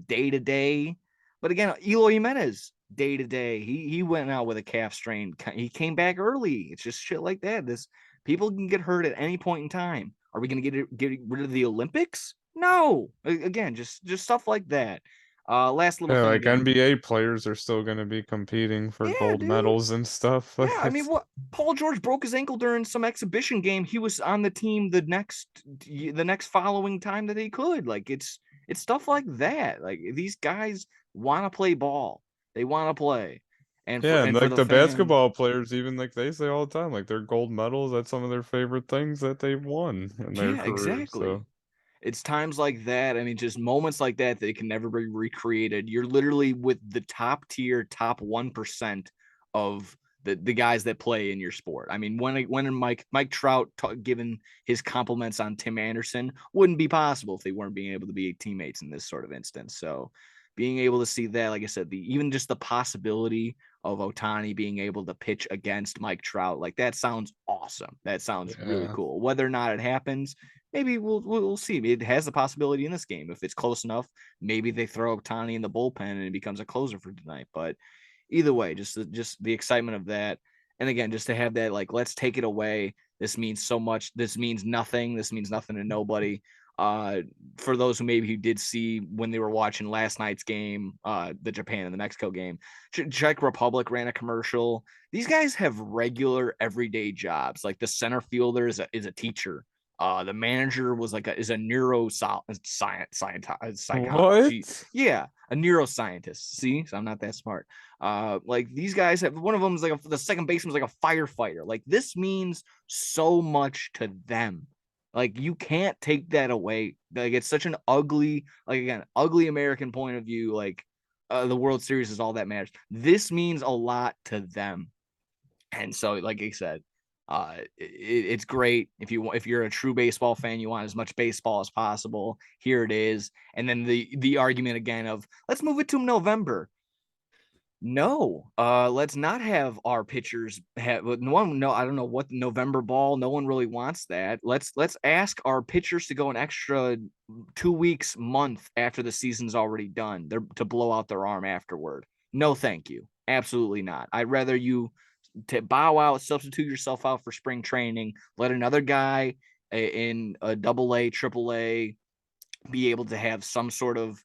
day to day, but again, Eloy Jimenez day to day. He went out with a calf strain. He came back early. It's just shit like that. People can get hurt at any point in time. Are we going to get rid of the Olympics? No. Again, just stuff like that. Last little thing. Like Again. NBA players are still going to be competing for gold medals and stuff. Yeah, I mean, what Paul George broke his ankle during some exhibition game. He was on the team the next following time that he could. Like it's stuff like that. Like these guys want to play ball. They want to play. And like for the fans, basketball players, even like they say all the time, like their gold medals, that's some of their favorite things that they've won in their career. Exactly. So it's times like that. I mean, just moments like that can never be recreated. You're literally with the top 1% of the guys that play in your sport. I mean, when Mike Trout given his compliments on Tim Anderson wouldn't be possible if they weren't being able to be teammates in this sort of instance. So being able to see that, like I said, even just the possibility of Ohtani being able to pitch against Mike Trout, like that sounds awesome. That sounds really cool. Whether or not it happens, maybe we'll see. It has the possibility in this game. If it's close enough, maybe they throw Ohtani in the bullpen and it becomes a closer for tonight. But either way, just the excitement of that. And again, just to have that, like, let's take it away. This means so much. This means nothing. This means nothing to nobody. For those who did see when they were watching last night's game, the Japan and the Mexico game, Czech Republic ran a commercial. These guys have regular everyday jobs. Like the center fielder is a teacher. The manager was is a neuroscientist. what? Yeah, a neuroscientist. See, so I'm not that smart. Like these guys have, one of them is like the second baseman is like a firefighter. Like this means so much to them. Like you can't take that away. Like it's such an ugly, like again, ugly American point of view. Like the World Series is all that matters. This means a lot to them, and so like I said, it's great if you're a true baseball fan, you want as much baseball as possible. Here it is, and then the argument again of let's move it to November. No, let's not have our pitchers have one. No, I don't know what November ball. No one really wants that. Let's ask our pitchers to go an extra 2 weeks, month after the season's already done. They're to blow out their arm afterward. No, thank you. Absolutely not. I'd rather you to bow out, substitute yourself out for spring training. Let another guy in a AA, AAA be able to have some sort of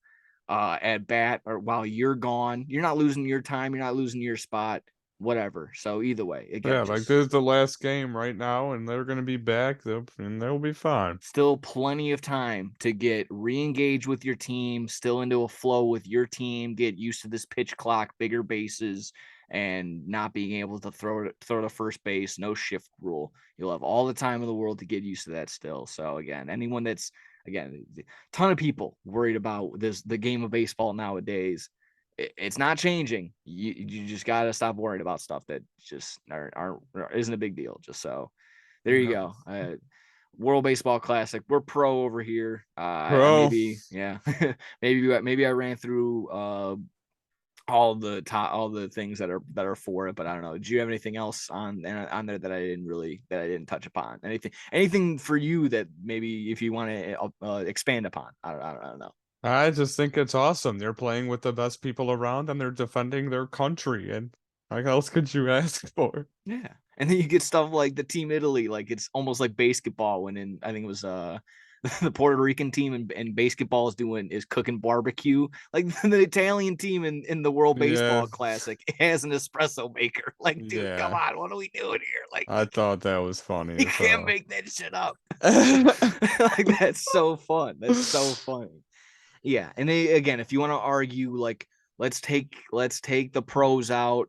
at bat, or while you're gone, you're not losing your time, you're not losing your spot, whatever. So either way, again, like this is the last game right now, and they're gonna be back, and they'll be fine. Still plenty of time to get re-engaged with your team, still into a flow with your team, get used to this pitch clock, bigger bases, and not being able to throw to first base, no shift rule. You'll have all the time in the world to get used to that still. So again, anyone that's a ton of people worried about the game of baseball nowadays. It's not changing. You just got to stop worrying about stuff that just isn't a big deal. Just so there you go. World Baseball Classic. We're pro over here. Maybe maybe I ran through all the things that are for it, but I don't know. Do you have anything else on there that I didn't touch upon? Anything for you that maybe if you want to expand upon? I don't know. I just think it's awesome. They're playing with the best people around, and they're defending their country. And what else could you ask for? Yeah, and then you get stuff like the Team Italy, like it's almost like basketball. When I think it was the Puerto Rican team in basketball is cooking barbecue. Like the Italian team in the World Baseball Classic has an espresso maker. Like, dude, come on, what are we doing here? Like, I thought that was funny. You can't make that shit up. Like that's so fun. That's so funny. Yeah, and again, if you want to argue, like, let's take the pros out.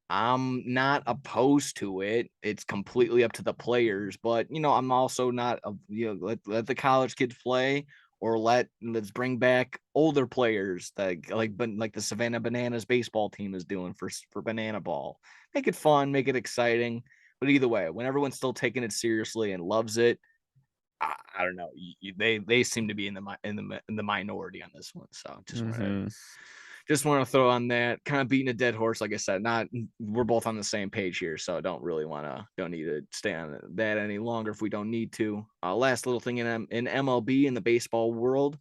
I'm not opposed to it. It's completely up to the players, but I'm also not let the college kids play, or let's bring back older players like the Savannah Bananas baseball team is doing for Banana Ball. Make it fun, make it exciting. But either way, when everyone's still taking it seriously and loves it, I don't know. They seem to be in the minority on this one. So just want to throw on that, kind of beating a dead horse. Like I said, we're both on the same page here, so don't need to stay on that any longer if we don't need to. Last little thing in MLB in the baseball world,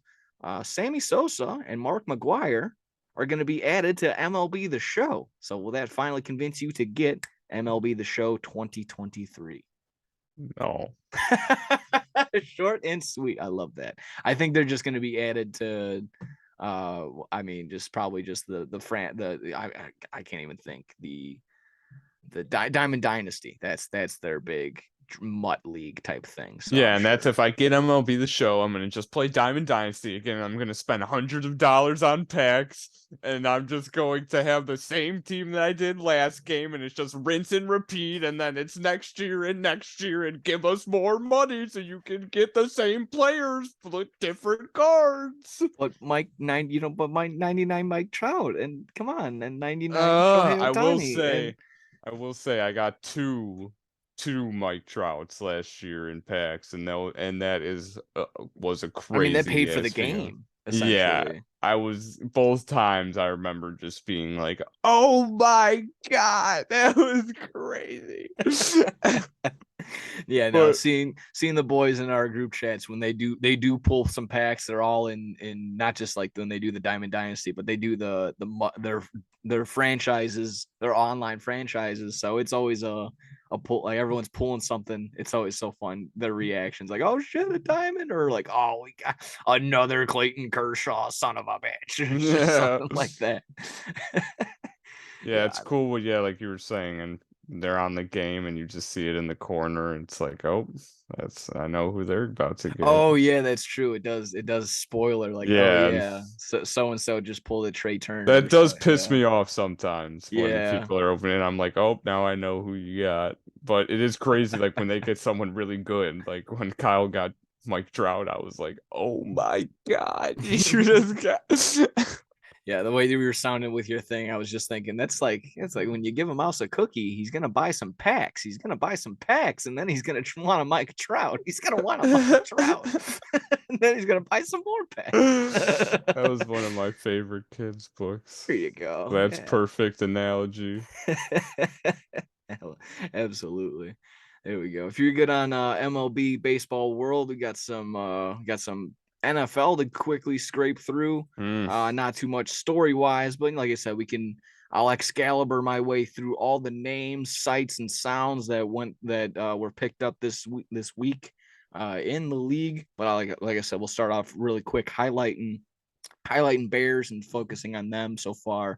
Sammy Sosa and Mark McGuire are going to be added to MLB The Show. So will that finally convince you to get MLB The Show 2023? No. Short and sweet. I love that. I think they're just going to be added to I mean, just probably just I can't even think, the Diamond Dynasty. That's their big mutt league type thing. So yeah, and that's if I get MLB The Show, I'm gonna just play Diamond Dynasty again. I'm gonna spend hundreds of dollars on packs, and I'm just going to have the same team that I did last game, and it's just rinse and repeat, and then it's next year, and give us more money so you can get the same players with different cards. But Mike 99 Mike Trout, and come on, and 99 Shohei Ohtani. I will say I got two Mike Trouts last year in packs, and that was a crazy. I mean, that paid for the game. Essentially. Yeah, I was both times. I remember just being like, "Oh my god, that was crazy." Yeah, no, seeing the boys in our group chats when they do pull some packs. They're all in not just like when they do the Diamond Dynasty, but they do their franchises, their online franchises. So it's always a pull, like everyone's pulling something. It's always so fun. Their reactions, like, "Oh shit, a diamond," or like, "Oh, we got another Clayton Kershaw, son of a bitch," something like that. Yeah, it's cool. Yeah, like you were saying, and they're on the game, and you just see it in the corner. And it's like, oh, I know who they're about to get. Oh yeah, that's true. It does spoiler, like, oh yeah, so and so just pulled a Trey Turner. That does piss me off sometimes when people are opening. I'm like, oh, now I know who you got. But it is crazy, like when they get someone really good. Like when Kyle got Mike Trout, I was like, oh my god, you just got. Yeah, the way that we were sounding with your thing, I was just thinking it's like when you give a mouse a cookie, he's gonna buy some packs. He's gonna buy some packs, and then he's gonna want a Mike Trout. He's gonna want a Mike Trout, and then he's gonna buy some more packs. That was one of my favorite kids' books. There you go. That's perfect analogy. Absolutely. There we go. If you're good on MLB baseball world, we got some NFL to quickly scrape through. Not too much story wise, but like I said, I'll Excalibur my way through all the names, sights, and sounds that were picked up this week in the league. But like I said, we'll start off really quick highlighting Bears and focusing on them so far.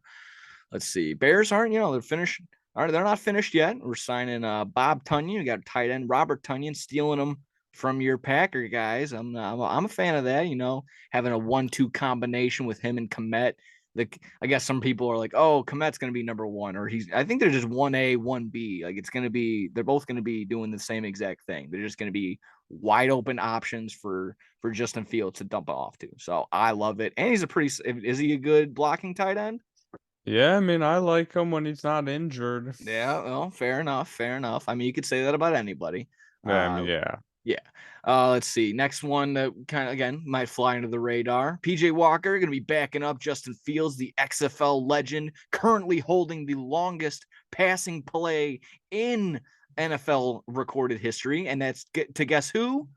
Let's see. Bears aren't, they're finished. They're not finished yet. We're signing Bob Tunyon. We got tight end Robert Tunyon, stealing them from your Packer guys. I'm a fan of that, having a 1-2 combination with him and Kmet. I guess some people are like, oh, Kmet's going to be number one, or I think they're just 1A, 1B. Like they're both going to be doing the same exact thing. They're just going to be wide open options for Justin Fields to dump off to. So I love it. And is he a good blocking tight end? Yeah, I mean, I like him when he's not injured. Yeah, well, fair enough. I mean, you could say that about anybody. Yeah. Let's see. Next one that kind of, again, might fly under the radar. PJ Walker going to be backing up Justin Fields, the XFL legend, currently holding the longest passing play in NFL recorded history. And that's to guess who?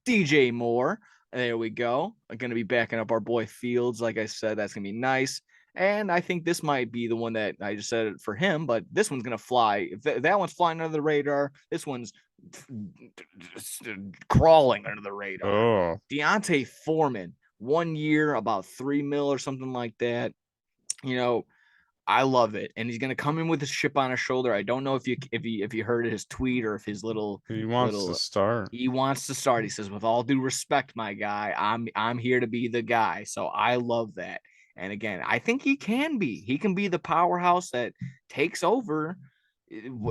DJ Moore. There we go. Going to be backing up our boy Fields. Like I said, that's going to be nice. And I think this might be the one that I just said it for him, but this one's going to fly. If that one's flying under the radar, this one's crawling under the radar. Oh. Deontay Foreman, 1 year, about $3 million or something like that. I love it, and he's gonna come in with his chip on his shoulder. I don't know if you heard his tweet or if his he wants to start. He wants to start. He says, "With all due respect, my guy, I'm here to be the guy." So I love that. And again, I think he can be. He can be the powerhouse that takes over.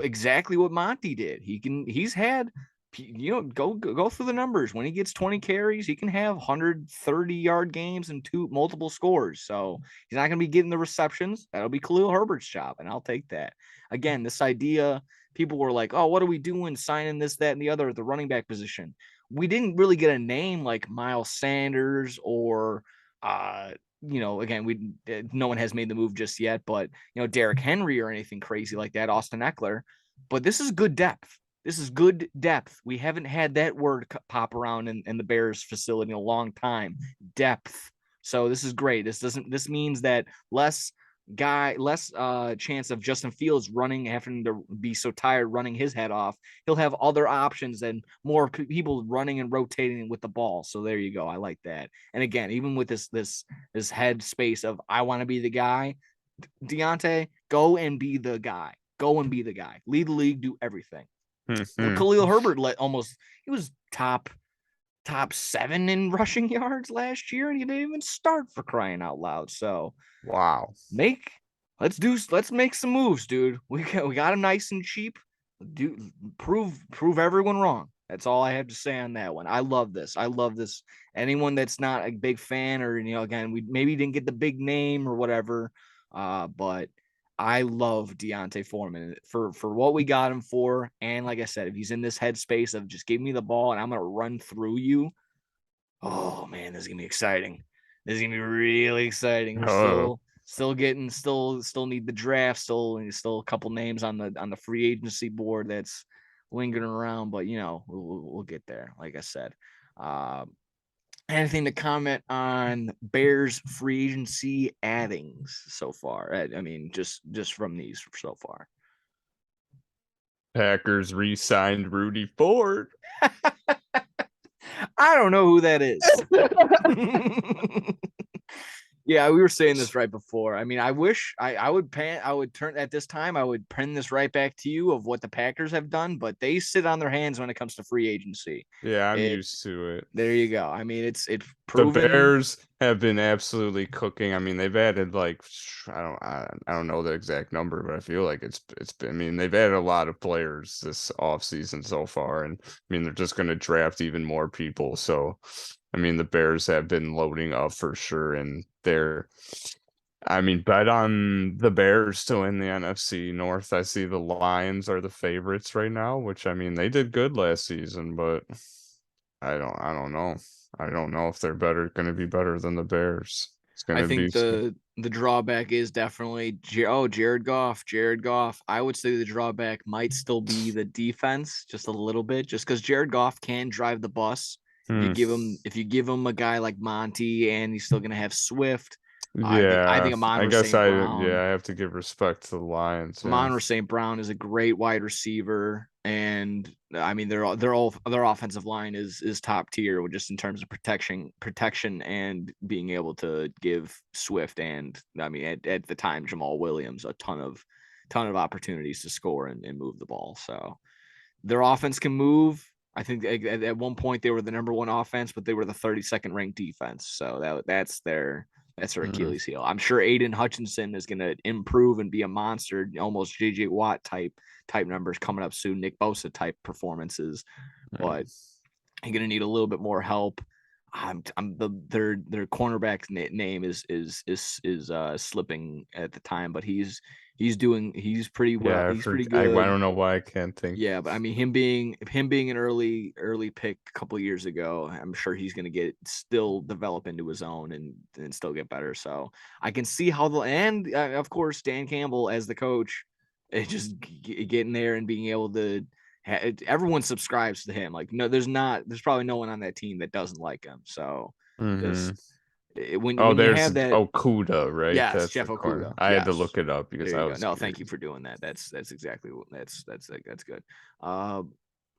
Exactly what Monty did. He's had, go through the numbers. When he gets 20 carries, he can have 130-yard games and multiple scores. So he's not going to be getting the receptions. That'll be Khalil Herbert's job, and I'll take that. Again, this idea, people were like, oh, what are we doing signing this, that, and the other at the running back position? we didn't really get a name like Miles Sanders or again, no one has made the move just yet, but Derrick Henry or anything crazy like that, Austin Eckler. But this is good depth. This is good depth. We haven't had that word pop around in the Bears facility in a long time. Depth. So this is great. This means that less chance of Justin Fields having to be so tired running his head off. He'll have other options and more people running and rotating with the ball. So there you go. I like that. And again, even with this head space of I want to be the guy, Deontay, go and be the guy. Go and be the guy. Lead the league, do everything. Khalil Herbert he was top 7 in rushing yards last year, and he didn't even start, for crying out loud. So wow. Let's make some moves, dude. We got him nice and cheap. Prove everyone wrong. That's all I have to say on that one. I love this. Anyone that's not a big fan, or again, we maybe didn't get the big name or whatever, but I love Deontay Foreman for what we got him for. And like I said, if he's in this headspace of just give me the ball and I'm gonna run through you, oh man, this is gonna be exciting. This is gonna be really exciting. We're still need the draft, still a couple names on the free agency board that's lingering around, but we'll get there. Like I said, anything to comment on Bears free agency addings so far? I mean, just from these so far. Packers re-signed Rudy Ford. I don't know who that is. Yeah, we were saying this right before. I mean, I wish I would turn at this time. I would pin this right back to you of what the Packers have done, but they sit on their hands when it comes to free agency. Yeah, I'm used to it. There you go. I mean, it's proven. The Bears have been absolutely cooking. I mean, they've added I don't know the exact number, but I feel like it's been. I mean, they've added a lot of players this offseason so far, and I mean they're just going to draft even more people. So, I mean, the Bears have been loading up for sure, and bet on the Bears to win the NFC North. I see the Lions are the favorites right now, which I mean they did good last season, but I don't know. I don't know if they're going to be better than the Bears. I think the drawback is definitely Jared Goff. Jared Goff. I would say the drawback might still be the defense, just a little bit, just because Jared Goff can drive the bus. If you give him a guy like Monty, and he's still going to have Swift. Yeah, I think I have to give respect to the Lions. Amon St. Brown is a great wide receiver, and I mean their offensive line is top tier, just in terms of protection and being able to give Swift and I mean at the time Jamal Williams a ton of opportunities to score and move the ball. So their offense can move. I think at one point they were the number 1 offense, but they were the 32nd ranked defense. So that's their Achilles heel. I'm sure Aiden Hutchinson is going to improve and be a monster, almost JJ Watt type numbers coming up soon, Nick Bosa type performances, but you're going to need a little bit more help. Their cornerback name is slipping at the time, but he's pretty well. Yeah, he's pretty good. I don't know why I can't think. Yeah, but I mean him being an early pick a couple of years ago, I'm sure he's going to still develop into his own and still get better. So I can see how of course Dan Campbell as the coach, just getting there and being able to. Everyone subscribes to him. Like there's probably no one on that team that doesn't like him. So when you have that Okuda, right? Yes, that's Jeff Okuda. I had to look it up because I was curious. Thank you for doing that. That's exactly what that's good.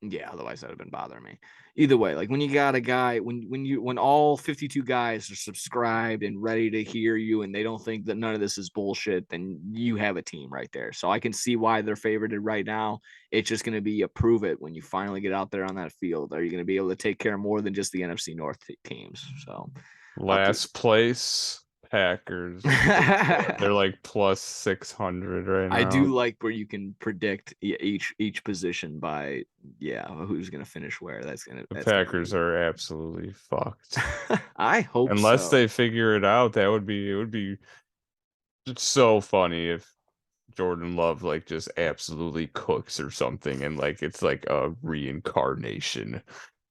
Yeah, otherwise that would have been bothering me. Either way, like when you got a guy, when all 52 guys are subscribed and ready to hear you, and they don't think that none of this is bullshit, then you have a team right there. So I can see why they're favorited right now. It's just going to be a prove it when you finally get out there on that field. Are you going to be able to take care of more than just the NFC North teams? So last place. Packers. They're like plus 600 right now. I do like where you can predict each position by who's gonna finish where. The Packers are absolutely fucked. I hope unless they figure it out, it would be so funny if Jordan Love like just absolutely cooks or something, and like it's like a reincarnation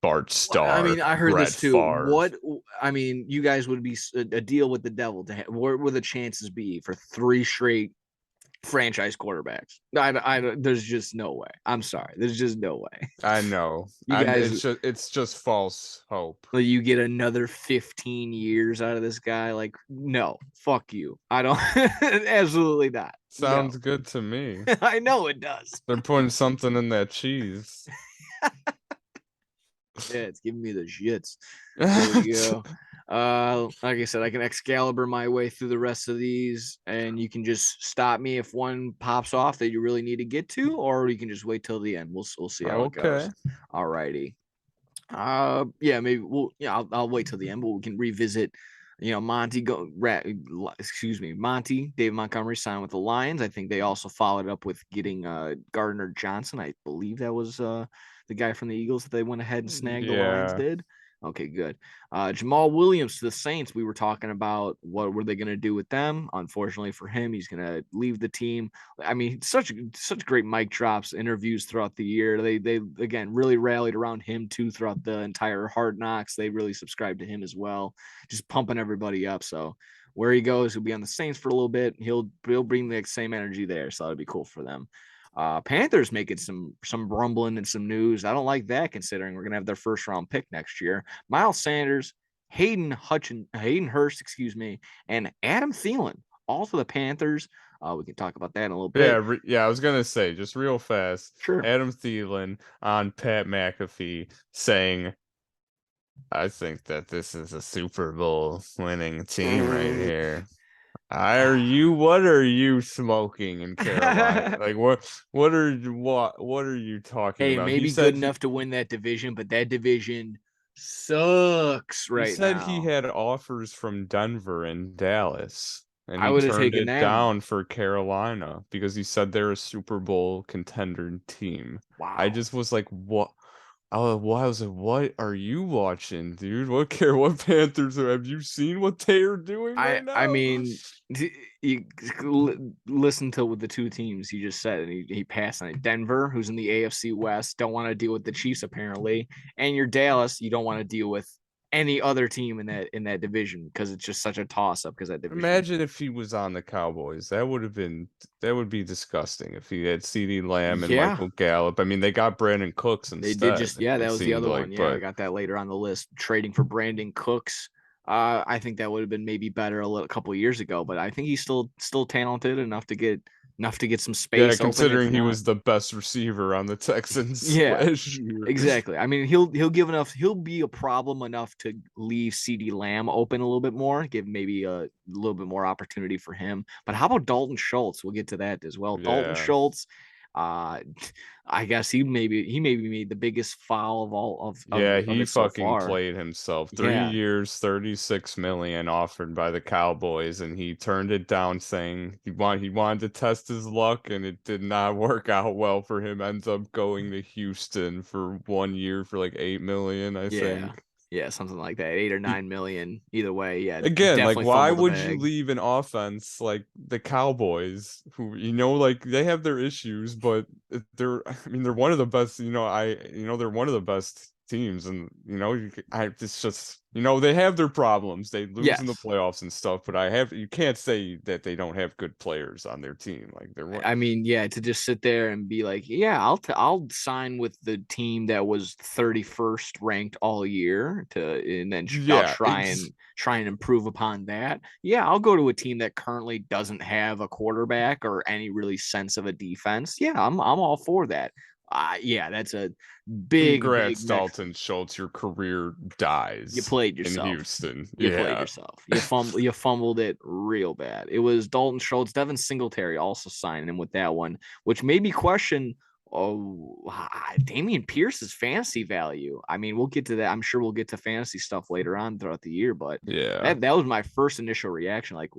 Bart Starr. I mean, I heard Brett this too. Favre. You guys would be a deal with the devil to what would the chances be for 3 straight franchise quarterbacks? There's just no way. I'm sorry. There's just no way. I know. You guys, it's just false hope. you get another 15 years out of this guy. Like, no, fuck you. I don't. Absolutely not. Sounds good to me. I know it does. They're putting something in that cheese. Yeah, it's giving me the shits. There we go. Like I said, I can Excalibur my way through the rest of these, and you can just stop me if one pops off that you really need to get to, or you can just wait till the end. We'll see how it goes. All righty. Yeah, maybe I'll wait till the end, but we can revisit. Monty, David Montgomery signed with the Lions. I think they also followed up with getting Gardner Johnson. I believe that was the guy from the Eagles that they went ahead and snagged. The Lions did. Okay, good. Jamal Williams to the Saints. We were talking about what were they going to do with them. Unfortunately for him, he's going to leave the team. I mean, such great mic drops, interviews throughout the year. They again really rallied around him too throughout the entire Hard Knocks. They really subscribed to him as well, just pumping everybody up. So where he goes, he'll be on the Saints for a little bit. He'll bring the same energy there, so that'll be cool for them. Panthers making some rumbling and some news. I don't like that considering we're gonna have their first round pick next year. Miles Sanders, Hayden Hurst, and Adam Thielen, all for the Panthers. We can talk about that in a little bit. Yeah. I was gonna say just real fast. Sure. Adam Thielen on Pat McAfee saying, "I think that this is a Super Bowl winning team right here." What are you smoking in Carolina? Like what are you talking about? Maybe good enough to win that division, but that division sucks right now. He said he had offers from Denver and Dallas, and I would have turned taken it them down for Carolina because he said they're a Super Bowl contender team. Wow. I just was like, what? I was like, what are you watching, dude? What Panthers have you seen what they are doing right now? I mean, you listen to the two teams he just said, and he passed on it. Denver, who's in the AFC West, don't want to deal with the Chiefs apparently, and your Dallas, you don't want to deal with any other team in that division because it's just such a toss up. Because that division. Imagine if he was on the Cowboys. That would be disgusting if he had CeeDee Lamb and Michael Gallup. I mean, they got Brandon Cooks instead. They did just that was the other one. Yeah, I got that later on the list. Trading for Brandon Cooks. I think that would have been maybe better a couple of years ago, but I think he's still talented enough to get some space. Yeah, considering he was the best receiver on the Texans. Yeah, exactly. I mean, he'll give enough. He'll be a problem enough to leave CeeDee Lamb open a little bit more, give maybe a little bit more opportunity for him. But how about Dalton Schultz? We'll get to that as well. Yeah. Dalton Schultz. I guess he maybe made the biggest foul of all of he fucking played himself. 3 years, $36 million offered by the Cowboys, and he turned it down saying he wanted to test his luck, and it did not work out well for him. Ends up going to Houston for 1 year for like $8 million, I think. Yeah, something like that. 8 or 9 million. Either way, yeah. Again, like why would you leave an offense like the Cowboys, who like they have their issues, but they're one of the best. They're one of the best teams, and it's just they have their problems. They lose in the playoffs and stuff, but you can't say that they don't have good players on their team. Like to just sit there and be like, I'll sign with the team that was 31st ranked all year and then I'll try and improve upon that. Yeah, I'll go to a team that currently doesn't have a quarterback or any really sense of a defense. Yeah, I'm all for that. That's a big. Congrats, Dalton Schultz. Your career dies. You played yourself in Houston. You played yourself. You fumbled it real bad. It was Dalton Schultz. Devin Singletary also signed him with that one, which made me question Dameon Pierce's fantasy value. I mean, we'll get to that. I'm sure we'll get to fantasy stuff later on throughout the year, but that was my first initial reaction. Like,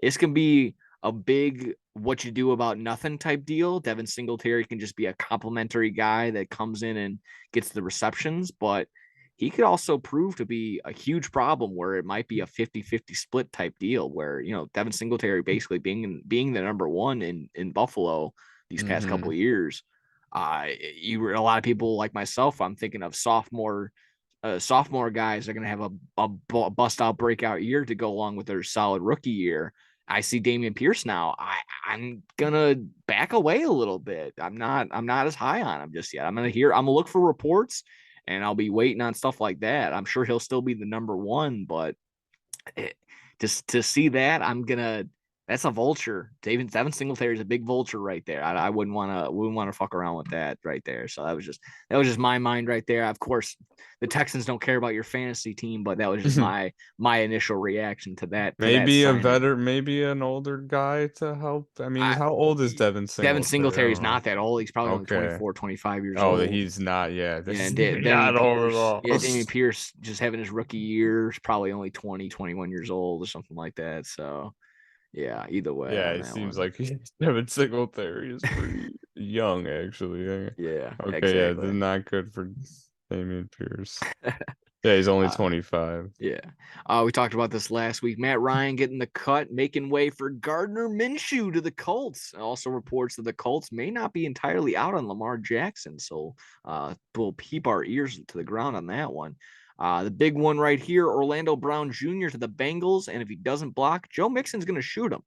it's gonna be a big what you do about nothing type deal. Devin Singletary can just be a complimentary guy that comes in and gets the receptions, but he could also prove to be a huge problem where it might be a 50-50 split type deal where, Devin Singletary basically being the number one in Buffalo these past couple of years. A lot of people like myself, I'm thinking of sophomore sophomore guys are going to have a bust out breakout year to go along with their solid rookie year. I see Damian Pierce now. I'm gonna back away a little bit. I'm not as high on him just yet. I'm gonna look for reports, and I'll be waiting on stuff like that. I'm sure he'll still be the number one, but just to see that, that's a vulture. Devin Singletary is a big vulture right there. I wouldn't want to fuck around with that right there. So that was just my mind right there. Of course, the Texans don't care about your fantasy team, but that was just my initial reaction to that. Maybe maybe an older guy to help. I mean, how old is Devin Singletary? Devin Singletary is not that old. He's probably only 24, 25 years old. Oh, he's not. Yeah, not old at all. Yeah, Damian Pierce just having his rookie year, probably only 20, 21 years old or something like that. So. Yeah, either way. Yeah, it seems like Devin Singletary is pretty young, actually. Yeah. Okay, exactly. yeah, not good for Damian Pierce. Yeah, he's only 25. Yeah. We talked about this last week. Matt Ryan getting the cut, making way for Gardner Minshew to the Colts. Also reports that the Colts may not be entirely out on Lamar Jackson. So we'll keep our ears to the ground on that one. The big one right here, Orlando Brown Jr. to the Bengals. And if he doesn't block, Joe Mixon's going to shoot him.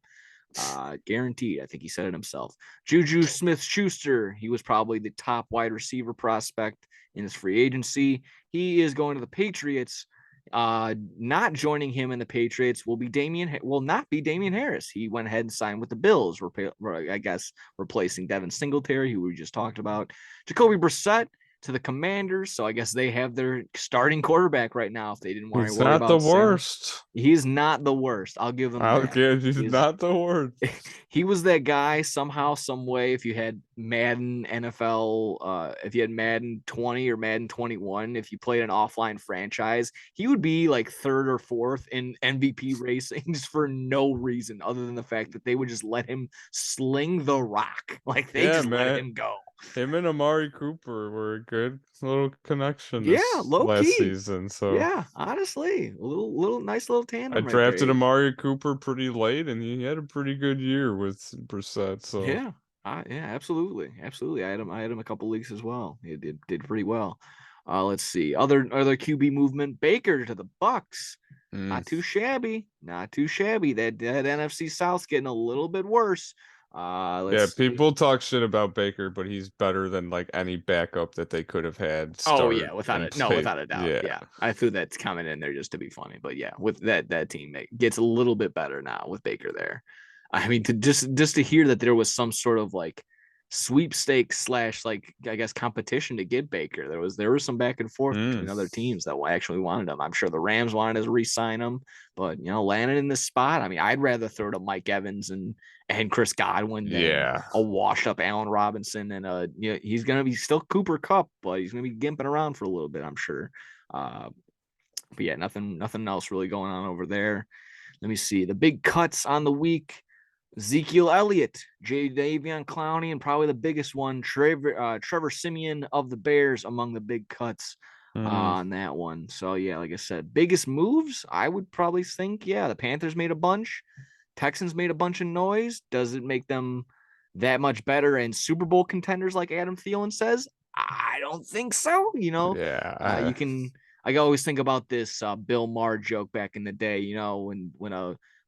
Guaranteed. I think he said it himself. Juju Smith-Schuster, he was probably the top wide receiver prospect in his free agency. He is going to the Patriots. Not joining him in the Patriots will not be Damian Harris. He went ahead and signed with the Bills, I guess replacing Devin Singletary, who we just talked about. Jacoby Brissett to the Commanders, so I guess they have their starting quarterback right now. If they didn't worry about, not the worst. He's not the worst. I'll give him. He's not the worst. He was that guy somehow, some way. If you had Madden NFL, if you had Madden 20 or Madden 21, if you played an offline franchise, he would be like third or fourth in MVP racings for no reason other than the fact that they would just let him sling the rock. Like they let him go. Him and Amari Cooper were a good little connection last season. So yeah, honestly, a little nice little tandem. I drafted Amari Cooper pretty late, and he had a pretty good year with Brissett. So yeah, absolutely. I had him a couple leagues as well. He did pretty well. Let's see other QB movement. Baker to the Bucks. Not too shabby. That NFC South's getting a little bit worse. People talk shit about Baker, but he's better than like any backup that they could have had. Without a doubt. Yeah. I threw that comment in there just to be funny, but yeah, with that team, it gets a little bit better now with Baker there. I mean, to just to hear that there was some sort of like sweepstakes / like I guess competition to get Baker. There was some back and forth between other teams that actually wanted him. I'm sure the Rams wanted to re-sign him, but landing in this spot. I mean, I'd rather throw to Mike Evans and Chris Godwin than a washed up Allen Robinson, and he's gonna be still Cooper Kupp, but he's gonna be gimping around for a little bit, I'm sure. But yeah, nothing else really going on over there. Let me see the big cuts on the week. Ezekiel Elliott, Jadeveon Clowney, and probably the biggest one, Trevor Siemian of the Bears among the big cuts on that one. So yeah, like I said, biggest moves, I would probably think, the Panthers made a bunch. Texans made a bunch of noise. Does it make them that much better and Super Bowl contenders like Adam Thielen says? I don't think so. I always think about this Bill Maher joke back in the day,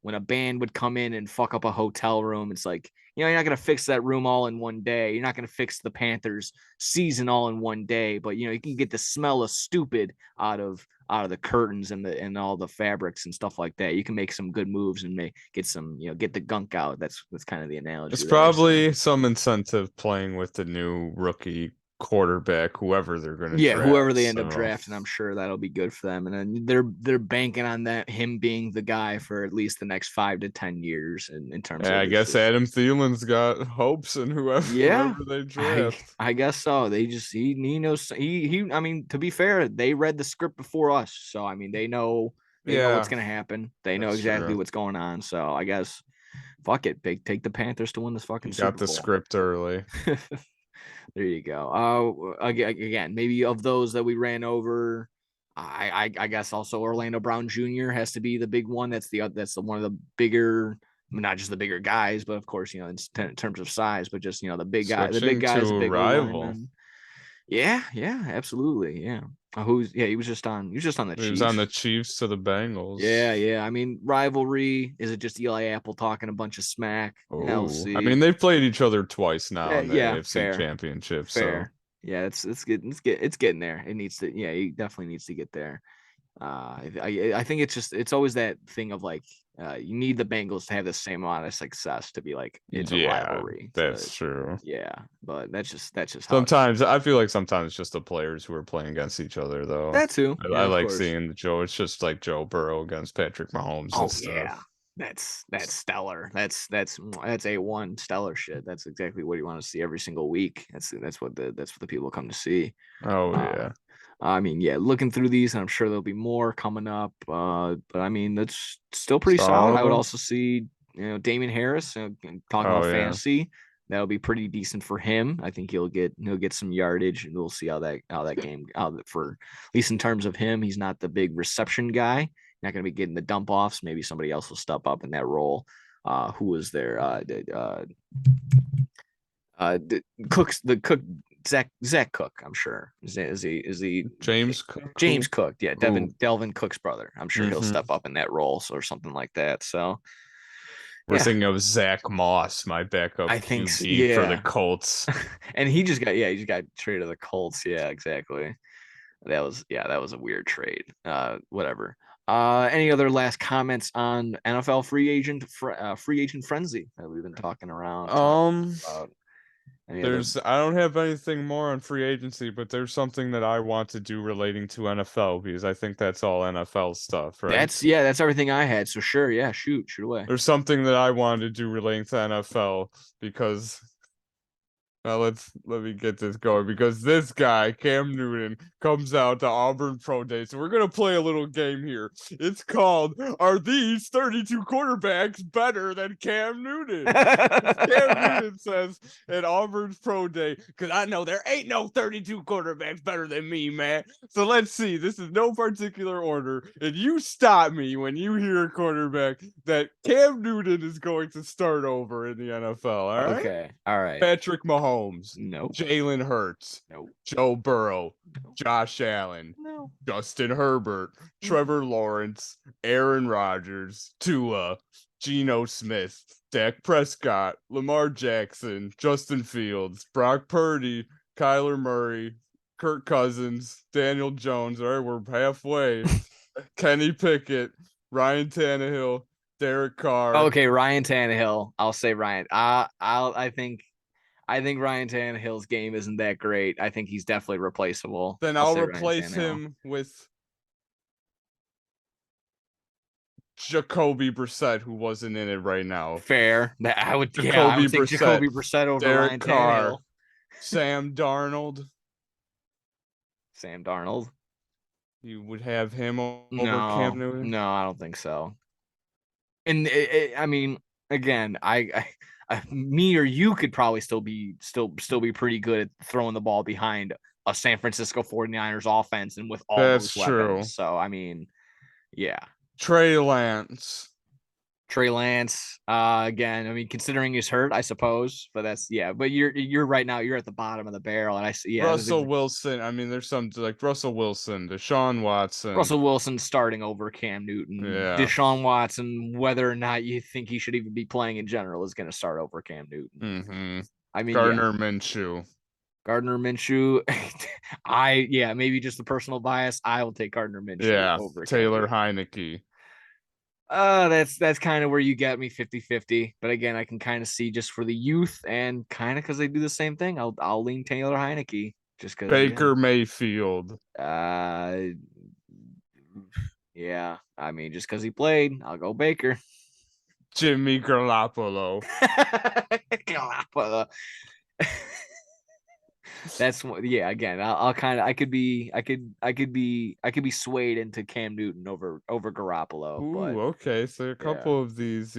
when a band would come in and fuck up a hotel room. It's like, you're not going to fix that room all in one day. You're not going to fix the Panthers season all in one day, but you can get the smell of stupid out of the curtains and all the fabrics and stuff like that. You can make some good moves and get some, get the gunk out. That's kind of the analogy. It's probably some incentive playing with the new rookie quarterback, whoever they're going to draft. Whoever they end up drafting, I'm sure that'll be good for them. And then they're banking on him being the guy for at least the next 5 to 10 years in terms of I guess Adam Thielen's got hopes in whoever they draft. I guess so. They just he knows he I mean, to be fair, they read the script before us. So I mean they know what's gonna happen. They know exactly what's going on. So I guess fuck it. Take the Panthers to win this fucking Super Bowl. Got the script early. There you go. Again, maybe of those that we ran over, I guess also Orlando Brown Jr. has to be the big one. That's one of the bigger, not just the bigger guys, but of course, in terms of size, but just the big guy, the big guys, the big rival. Yeah, absolutely, yeah. He was just on the Chiefs. He was on the Chiefs to the Bengals. Yeah. I mean, rivalry. Is it just Eli Apple talking a bunch of smack? Oh, I mean, they've played each other twice now in the AFC fair. Championship. Fair. So yeah, it's getting there. It needs to. Yeah, he definitely needs to get there. I think it's always that thing of like you need the Bengals to have the same amount of success to be like it's a rivalry. That's true. Yeah, but that's just how sometimes I feel like sometimes it's just the players who are playing against each other though. That too. I like seeing Joe. It's just like Joe Burrow against Patrick Mahomes and stuff. Yeah. That's stellar. That's A1 stellar shit. That's exactly what you want to see every single week. That's what the people come to see. Oh yeah. I mean, yeah, looking through these, and I'm sure there'll be more coming up. But I mean, that's still pretty solid. I would also see, Damian Harris talking about fantasy. That'll be pretty decent for him. I think he'll get some yardage, and we'll see how that game for at least in terms of him. He's not the big reception guy. Not going to be getting the dump offs. Maybe somebody else will step up in that role. Who was there? Zach Cook, I'm sure. Is he James Cook? James Cook, yeah, Delvin Cook's brother. I'm sure he'll step up in that role or something like that. So we're thinking of Zach Moss, my backup QB for the Colts. And he just got traded to the Colts. Yeah, exactly. That was a weird trade. Whatever. Any other last comments on NFL free agent frenzy that we've been talking around? About? I don't have anything more on free agency, but there's something that I want to do relating to NFL because I think that's all NFL stuff, right? That's everything I had. So sure, yeah, shoot away. There's something that I wanted to do relating to NFL because let me get this going because this guy, Cam Newton, comes out to Auburn Pro Day. So we're going to play a little game here. It's called, Are These 32 Quarterbacks Better Than Cam Newton? Cam Newton says at Auburn's Pro Day, because I know there ain't no 32 quarterbacks better than me, man. So let's see. This is no particular order. And you stop me when you hear a quarterback that Cam Newton is going to start over in the NFL. All right? Okay. All right. Patrick Mahomes. No. Jalen Hurts. No. Joe Burrow. No. Josh Allen. No. Justin Herbert. Trevor Lawrence. Aaron Rodgers. Tua. Geno Smith. Dak Prescott. Lamar Jackson. Justin Fields. Brock Purdy. Kyler Murray. Kirk Cousins. Daniel Jones. All right, we're halfway. Kenny Pickett. Ryan Tannehill. Derek Carr. Okay, Ryan Tannehill. I'll say Ryan. I think Ryan Tannehill's game isn't that great. I think he's definitely replaceable. Then I'll replace him with Jacoby Brissett, who wasn't in it right now. Fair. I would take Jacoby Brissett over Derek Ryan Carr, Tannehill. Sam Darnold. You would have him over Cam Newton? No, I don't think so. And I mean, again, me or you could probably still be pretty good at throwing the ball behind a San Francisco 49ers offense and with all those weapons. True. So I mean, yeah. Trey Lance. Again, I mean, considering he's hurt, I suppose, but but you're right now, you're at the bottom of the barrel, and I see. Yeah, Russell Wilson. I mean, there's some like Russell Wilson, Deshaun Watson. Russell Wilson starting over Cam Newton. Yeah. Deshaun Watson, whether or not you think he should even be playing in general, is going to start over Cam Newton. Mm-hmm. I mean, Gardner Minshew. Maybe just the personal bias. I will take Gardner Minshew over Taylor Heineke. That's kind of where you get me 50-50, but again, I can kind of see just for the youth and kind of because they do the same thing. I'll lean Taylor Heineke just because Baker Mayfield. I mean, just because he played, I'll go Baker. Jimmy Garoppolo. That's again, I could be swayed into Cam Newton over Garoppolo. Ooh, okay. So a couple of these.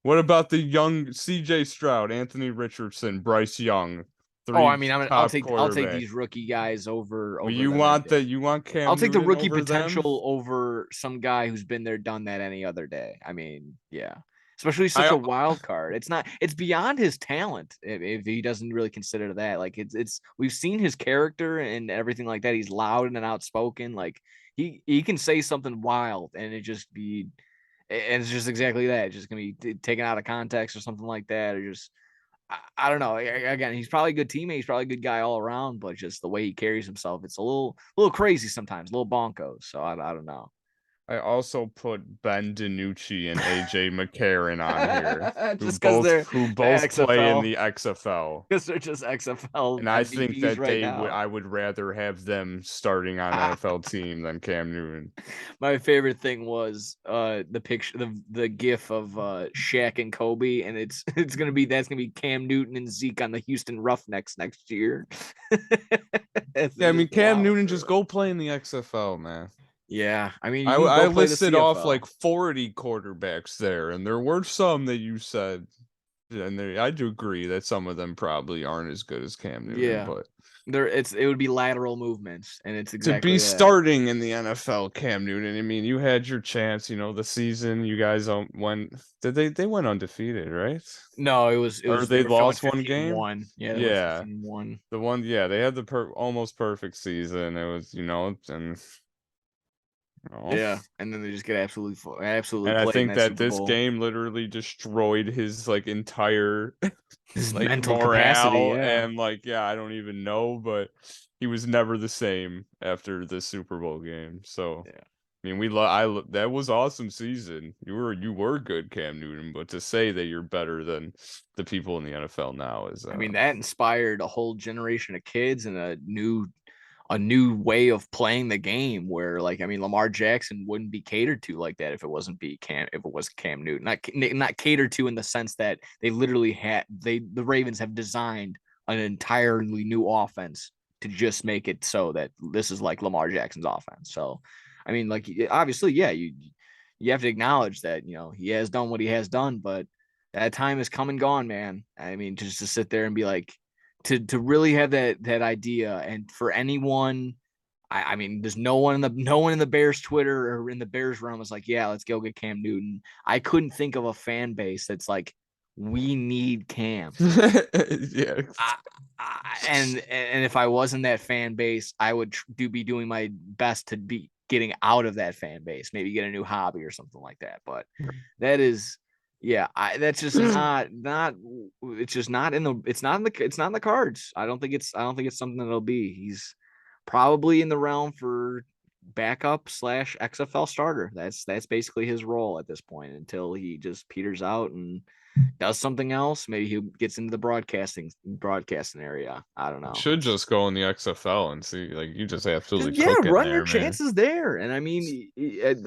What about the young CJ Stroud, Anthony Richardson, Bryce Young? I mean, I'll take these rookie guys over. You want Cam? I'll take the rookie potential over some guy who's been there, done that any other day. I mean, yeah. especially such a wild card. It's beyond his talent if he doesn't really consider that. Like it's we've seen his character and everything like that. He's loud and outspoken. Like he can say something wild and and it's just exactly that. It's just gonna be taken out of context or something like that, or just I don't know. Again, he's probably a good teammate. He's probably a good guy all around, but just the way he carries himself, it's a little crazy sometimes, a little bonkos. So I don't know. I also put Ben DiNucci and AJ McCarron on here, just because they're who both play in the XFL. Because they're just XFL. And I think that right I would rather have them starting on an NFL team than Cam Newton. My favorite thing was the picture, the GIF of Shaq and Kobe, and that's gonna be Cam Newton and Zeke on the Houston Roughnecks next year. Yeah, I mean Cam Newton just go play in the XFL, man. Yeah, I mean, I listed off like 40 quarterbacks there, and there were some that you said, and I do agree that some of them probably aren't as good as Cam Newton. Yeah, but it would be lateral movements, and it's exactly to be that. starting in the NFL, Cam Newton. I mean, you had your chance. The season you guys went. They went undefeated, right? No, it was they lost one game. Yeah, the one. Yeah, they had the almost perfect season. It was and. Oh. Yeah, and then they just get absolutely. And I think that this game literally destroyed his entire his mental capacity, and I don't even know, but he was never the same after the Super Bowl game. So yeah. I mean, that was awesome season. You were good, Cam Newton, but to say that you're better than the people in the NFL now is. I mean, that inspired a whole generation of kids and a new way of playing the game where Lamar Jackson wouldn't be catered to like that if it was Cam Newton, not catered to in the sense that they literally the Ravens have designed an entirely new offense to just make it so that this is like Lamar Jackson's offense. So, I mean, obviously, yeah, you have to acknowledge that, he has done what he has done, but that time is come and gone, man. I mean, just to sit there and be like, to really have that idea, and for anyone, I mean, there's no one in the Bears Twitter or in the Bears realm is like, yeah, let's go get Cam Newton. I couldn't think of a fan base that's like, we need Cam. Yeah. And if I wasn't that fan base, I would be doing my best to be getting out of that fan base, maybe get a new hobby or something like that. But that is. Yeah, that's just not. It's just not in the cards. I don't think it's something that'll be. He's probably in the realm for backup / XFL starter. That's basically his role at this point until he just peters out and does something else. Maybe he gets into the broadcasting area. I don't know. Should just go in the XFL and see. You just absolutely run your chances there. And I mean,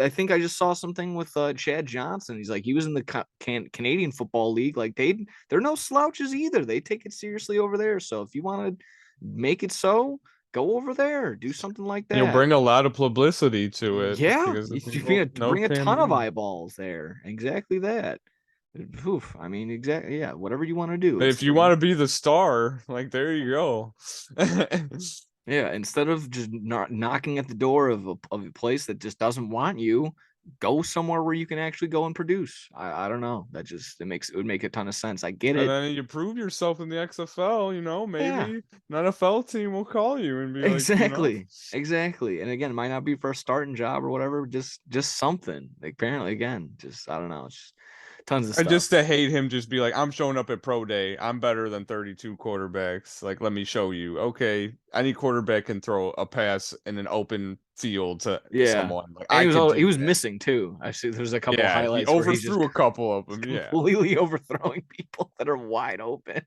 I think I just saw something with Chad Johnson. He's like, he was in the Canadian Football League. Like they're no slouches either. They take it seriously over there. So if you want to make it so, go over there, do something like that. You'll bring a lot of publicity to it. Yeah, you bring a ton of eyeballs there. Exactly that. Oof, I mean, exactly. Yeah, whatever you want to do. If you want to be the star, there you go. Yeah, instead of just knocking at the door of a place that just doesn't want you, go somewhere where you can actually go and produce. I don't know. It would make a ton of sense. I get it. And then you prove yourself in the XFL. Maybe an NFL team will call you and be exactly. And again, it might not be for a starting job or whatever. Just something. Apparently, again, just I don't know. It's just tons of stuff. Just to hate him, just be like, I'm showing up at pro day. I'm better than 32 quarterbacks. Let me show you. Okay, any quarterback can throw a pass in an open field to someone. He was missing too. I see. There's a couple of highlights. He overthrew a couple of them. Completely overthrowing people that are wide open.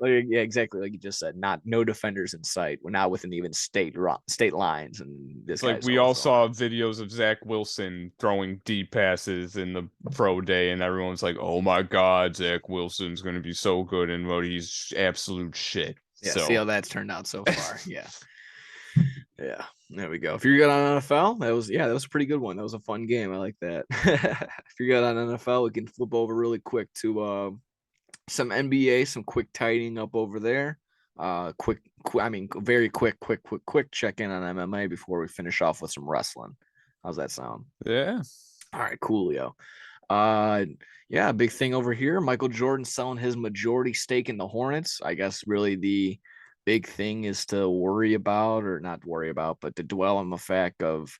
Yeah, exactly. Like you just said, no defenders in sight. We're not within even state lines, and this. We all saw videos of Zach Wilson throwing deep passes in the pro day, and everyone's like, "Oh my God, Zach Wilson's going to be so good," and he's absolute shit. Yeah, see how that's turned out so far. Yeah. There we go. If you're good on NFL, that was a pretty good one. That was a fun game. I like that. If you're good on NFL, we can flip over really quick to some NBA, some quick tidying up over there. Very quick check in on MMA before we finish off with some wrestling. How's that sound? Yeah. All right, coolio. Yeah, big thing over here. Michael Jordan selling his majority stake in the Hornets. I guess really the big thing is to worry about, or not worry about, but to dwell on the fact of,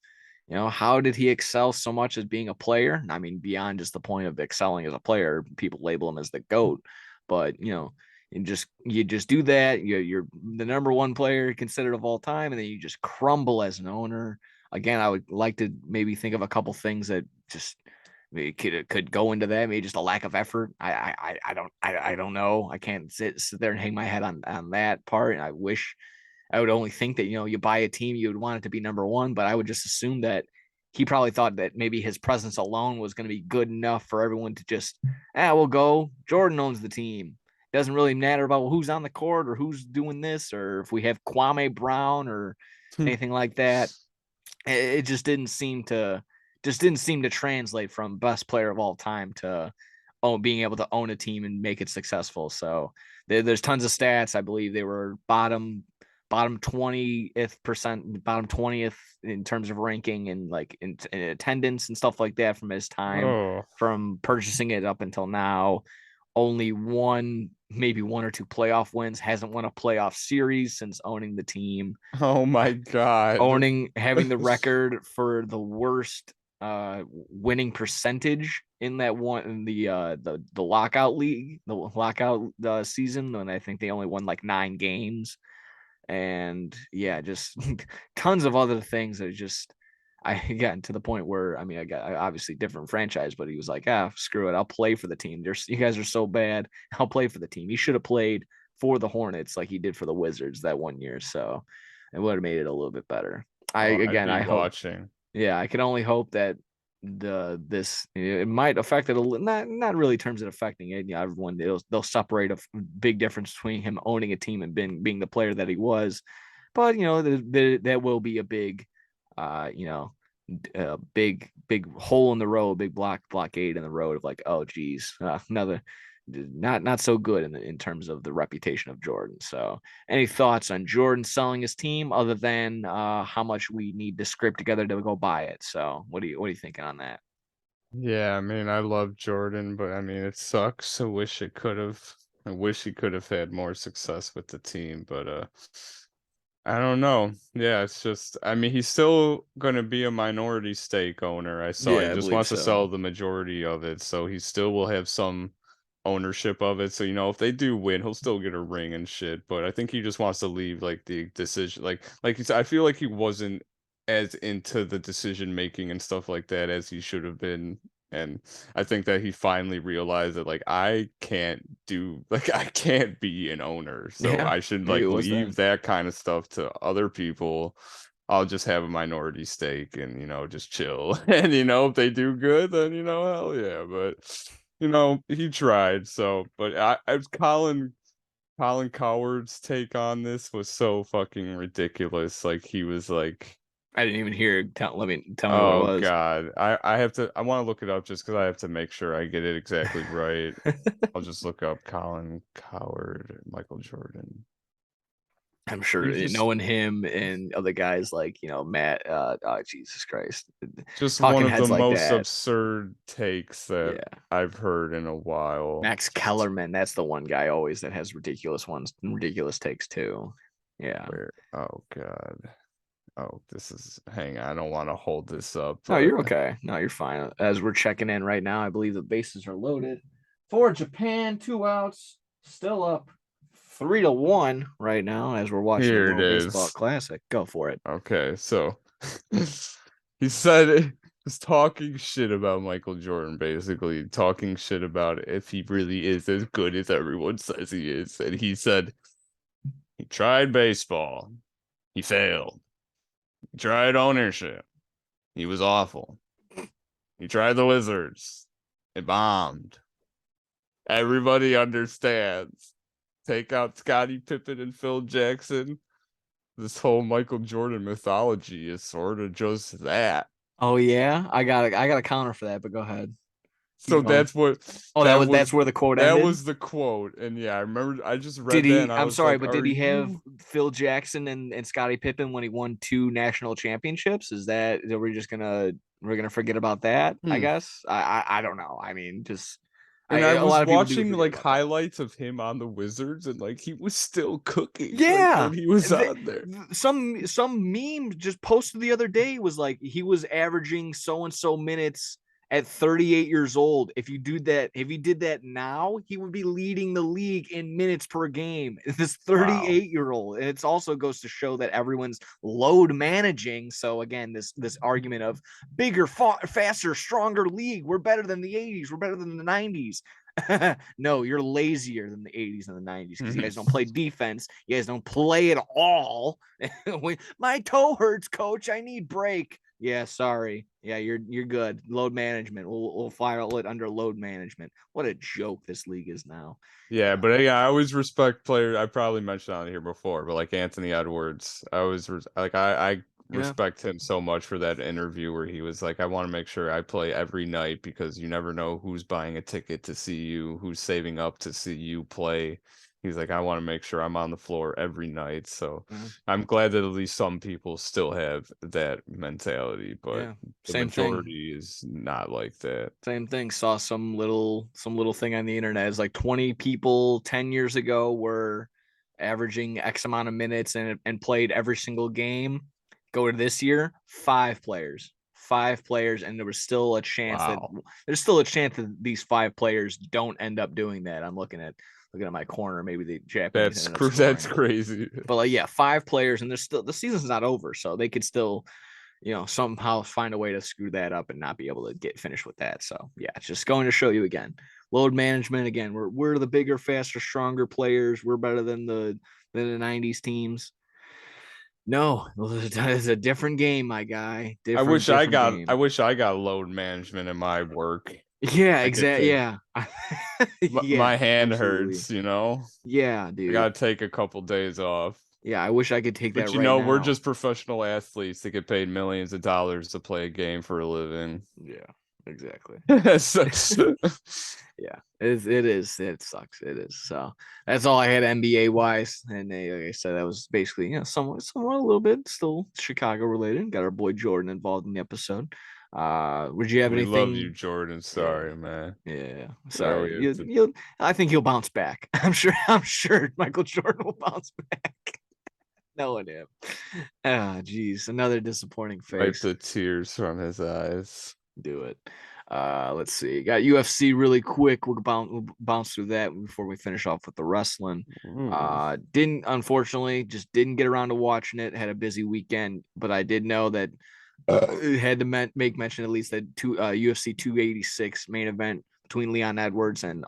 how did he excel so much as being a player? I mean, beyond just the point of excelling as a player, people label him as the GOAT, but you just do that. You're the number one player considered of all time, and then you just crumble as an owner. Again, I would like to maybe think of a couple things that just could go into that. Maybe just a lack of effort. I don't know. I can't sit there and hang my head on that part. And I would only think that you buy a team, you would want it to be number one, but I would just assume that he probably thought that maybe his presence alone was going to be good enough for everyone to just we'll go. Jordan owns the team. It doesn't really matter about who's on the court or who's doing this or if we have Kwame Brown or anything like that. It just didn't seem to translate from best player of all time to being able to own a team and make it successful. So there's tons of stats. I believe they were bottom 20th bottom 20th in terms of ranking and like in attendance and stuff like that from his time from purchasing it up until now. Only maybe one or two playoff wins. Hasn't won a playoff series since owning the team. Oh my God. Having the record for the worst winning percentage in that one in the lockout league, the lockout season, when I think they only won like 9 games. And yeah, just tons of other things that just I got to the point where I got obviously different franchise, but he was like, screw it, I'll play for the team. You guys are so bad, I'll play for the team. He should have played for the Hornets like he did for the Wizards that one year, so it would have made it a little bit better. I hope. Yeah, I can only hope that it might affect it a little. Not really in terms of affecting it. Everyone they'll separate a big difference between him owning a team and being the player that he was, but that will be a big, big hole in the road, big blockade in the road of like, oh geez, another not so good in terms of the reputation of Jordan. So any thoughts on Jordan selling his team other than how much we need to scrape together to go buy it? So what are you thinking on that? Yeah, I mean, I love Jordan, but I mean, it sucks. I wish he could have had more success with the team, but I don't know. Yeah, it's just, I mean, he's still going to be a minority stake owner. I saw he just wants to sell the majority of it, so he still will have some ownership of it. So, if they do win, he'll still get a ring and shit, but I think he just wants to leave like the decision like you said, I feel like he wasn't as into the decision making and stuff like that as he should have been. And I think that he finally realized that like I can't be an owner. So I should like leave that kind of stuff to other people. I'll just have a minority stake and just chill. And if they do good, then hell yeah. But he tried. So but I was Colin Coward's take on this was so fucking ridiculous. Like he was like, I didn't even hear. Tell me what it was. Oh God, I want to look it up just because I have to make sure I get it exactly right. I'll just look up Colin Coward, Michael Jordan. I'm sure knowing him and other guys like Matt. Jesus Christ, just one of the most absurd takes that I've heard in a while. Max Kellerman, that's the one guy always that has ridiculous takes too. Yeah. Oh God. Oh, hang on, I don't want to hold this up. No, you're okay. No, you're fine. As we're checking in right now, I believe the bases are loaded for Japan. 2 outs, still up 3-1 right now as we're watching the World Baseball Classic. Go for it. Okay, so he said was talking shit about Michael Jordan, basically talking shit about if he really is as good as everyone says he is. And he said he tried baseball, he failed. He tried ownership. He was awful. He tried the Wizards. It bombed. Everybody understands. Take out Scottie Pippen and Phil Jackson. This whole Michael Jordan mythology is sort of just that. Oh yeah, I got a counter for that, but go ahead. So that's what. Oh, that's where the quote ended. That was the quote, and yeah, I remember. I just read that. And I'm sorry, but did he have Phil Jackson and Scottie Pippen when he won 2 national championships? Are we just gonna We're gonna forget about that, I Hmm. guess. I don't know. I mean, just And I a was lot of people do watching forget like about that. highlights of him on the Wizards, and like he was still cooking like Yeah, when he was on there. some meme just posted the other day was like he was averaging so and so minutes at 38 years old. If you did that now, he would be leading the league in minutes per game. This Wow. 38-year-old, and it also goes to show that everyone's load managing. So again, this argument of bigger, faster, stronger league. We're better than the 80s. We're better than the 90s. No, you're lazier than the 80s and the 90s because you guys don't play defense. You guys don't play at all. My toe hurts, coach. I need break. Yeah, sorry. Yeah, you're good. Load management. We'll file it under load management. What a joke this league is now. Yeah, but I always respect players. I probably mentioned on here before, but like Anthony Edwards, I always I respect him so much for that interview where he was like, I want to make sure I play every night because you never know who's buying a ticket to see you, who's saving up to see you play. He's like, I want to make sure I'm on the floor every night. So I'm glad that at least some people still have that mentality, but the same thing. majority is not like that. Same thing. Saw some little thing on the internet. It's like 20 people 10 years ago were averaging X amount of minutes and played every single game. Go to this year, 5 players. 5 players, and there was still a chance that these 5 players don't end up doing that. I'm looking at my corner. Maybe the Japanese. That's crazy. But like, yeah, 5 players, and there's still the season's not over, so they could still somehow find a way to screw that up and not be able to get finished with that. So yeah, it's just going to show you again. Load management again. We're the bigger, faster, stronger players. We're better than the 90s teams. No, it's a different game, my guy. I wish I game. got load management in my work. Yeah, exactly. Yeah. My hand hurts, Yeah, dude. I gotta take a couple days off. Yeah, I wish I could take that but right now. We're just professional athletes that get paid millions of dollars to play a game for a living. Yeah, exactly. Yeah, it is. It sucks. It is. So that's all I had NBA wise. And like I said, that was basically, somewhat a little bit still Chicago related. Got our boy Jordan involved in the episode. Would you have anything? We love you, Jordan. Sorry, man. Yeah. Sorry. I think he'll bounce back. I'm sure Michael Jordan will bounce back. Knowing him. Ah, geez. Another disappointing face. Wipe the tears from his eyes. Do it. Let's see. Got UFC really quick. We'll bounce through that before we finish off with the wrestling. Unfortunately, just didn't get around to watching it. Had a busy weekend, but I did know that had to make mention at least that UFC 286 main event between Leon Edwards and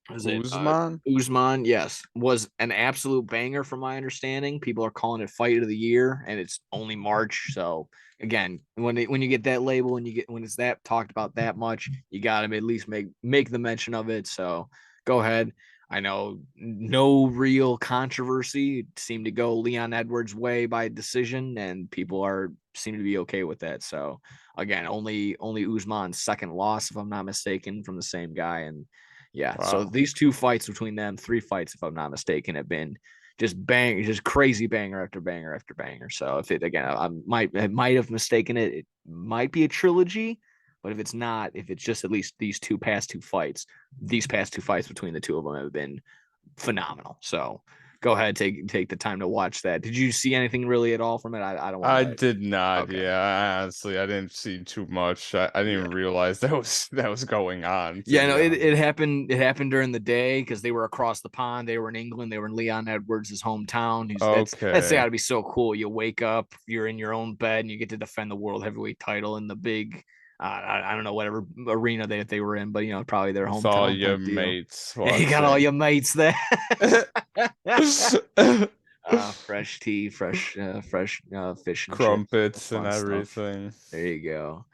Usman, yes, was an absolute banger from my understanding. People are calling it fight of the year, and it's only March. So again, when you get that label, when it's that talked about that much, you got to at least make the mention of it. So go ahead. I know no real controversy. It seemed to go Leon Edwards' way by decision, and people seem to be okay with that. So again, only Usman's second loss, if I'm not mistaken, from the same guy. And yeah, wow. So these 2 fights between them, 3 fights, if I'm not mistaken, have been just crazy banger after banger after banger. So if I might have mistaken it. It might be a trilogy, but if it's not, if it's just at least these past two fights between the 2 of them have been phenomenal. So go ahead, take the time to watch that. Did you see anything really at all from it? I did not. Okay. Yeah, honestly, I didn't see too much. I didn't even realize that was going on. Yeah, no, it happened. It happened during the day because they were across the pond. They were in England. They were in Leon Edwards' hometown. That's got to be so cool. You wake up, you're in your own bed, and you get to defend the world heavyweight title in the big. I don't know whatever arena they were in, but probably their hometown. All your mates. You got all your mates there. Fresh tea, fresh fish, crumpets and everything. Stuff. There you go.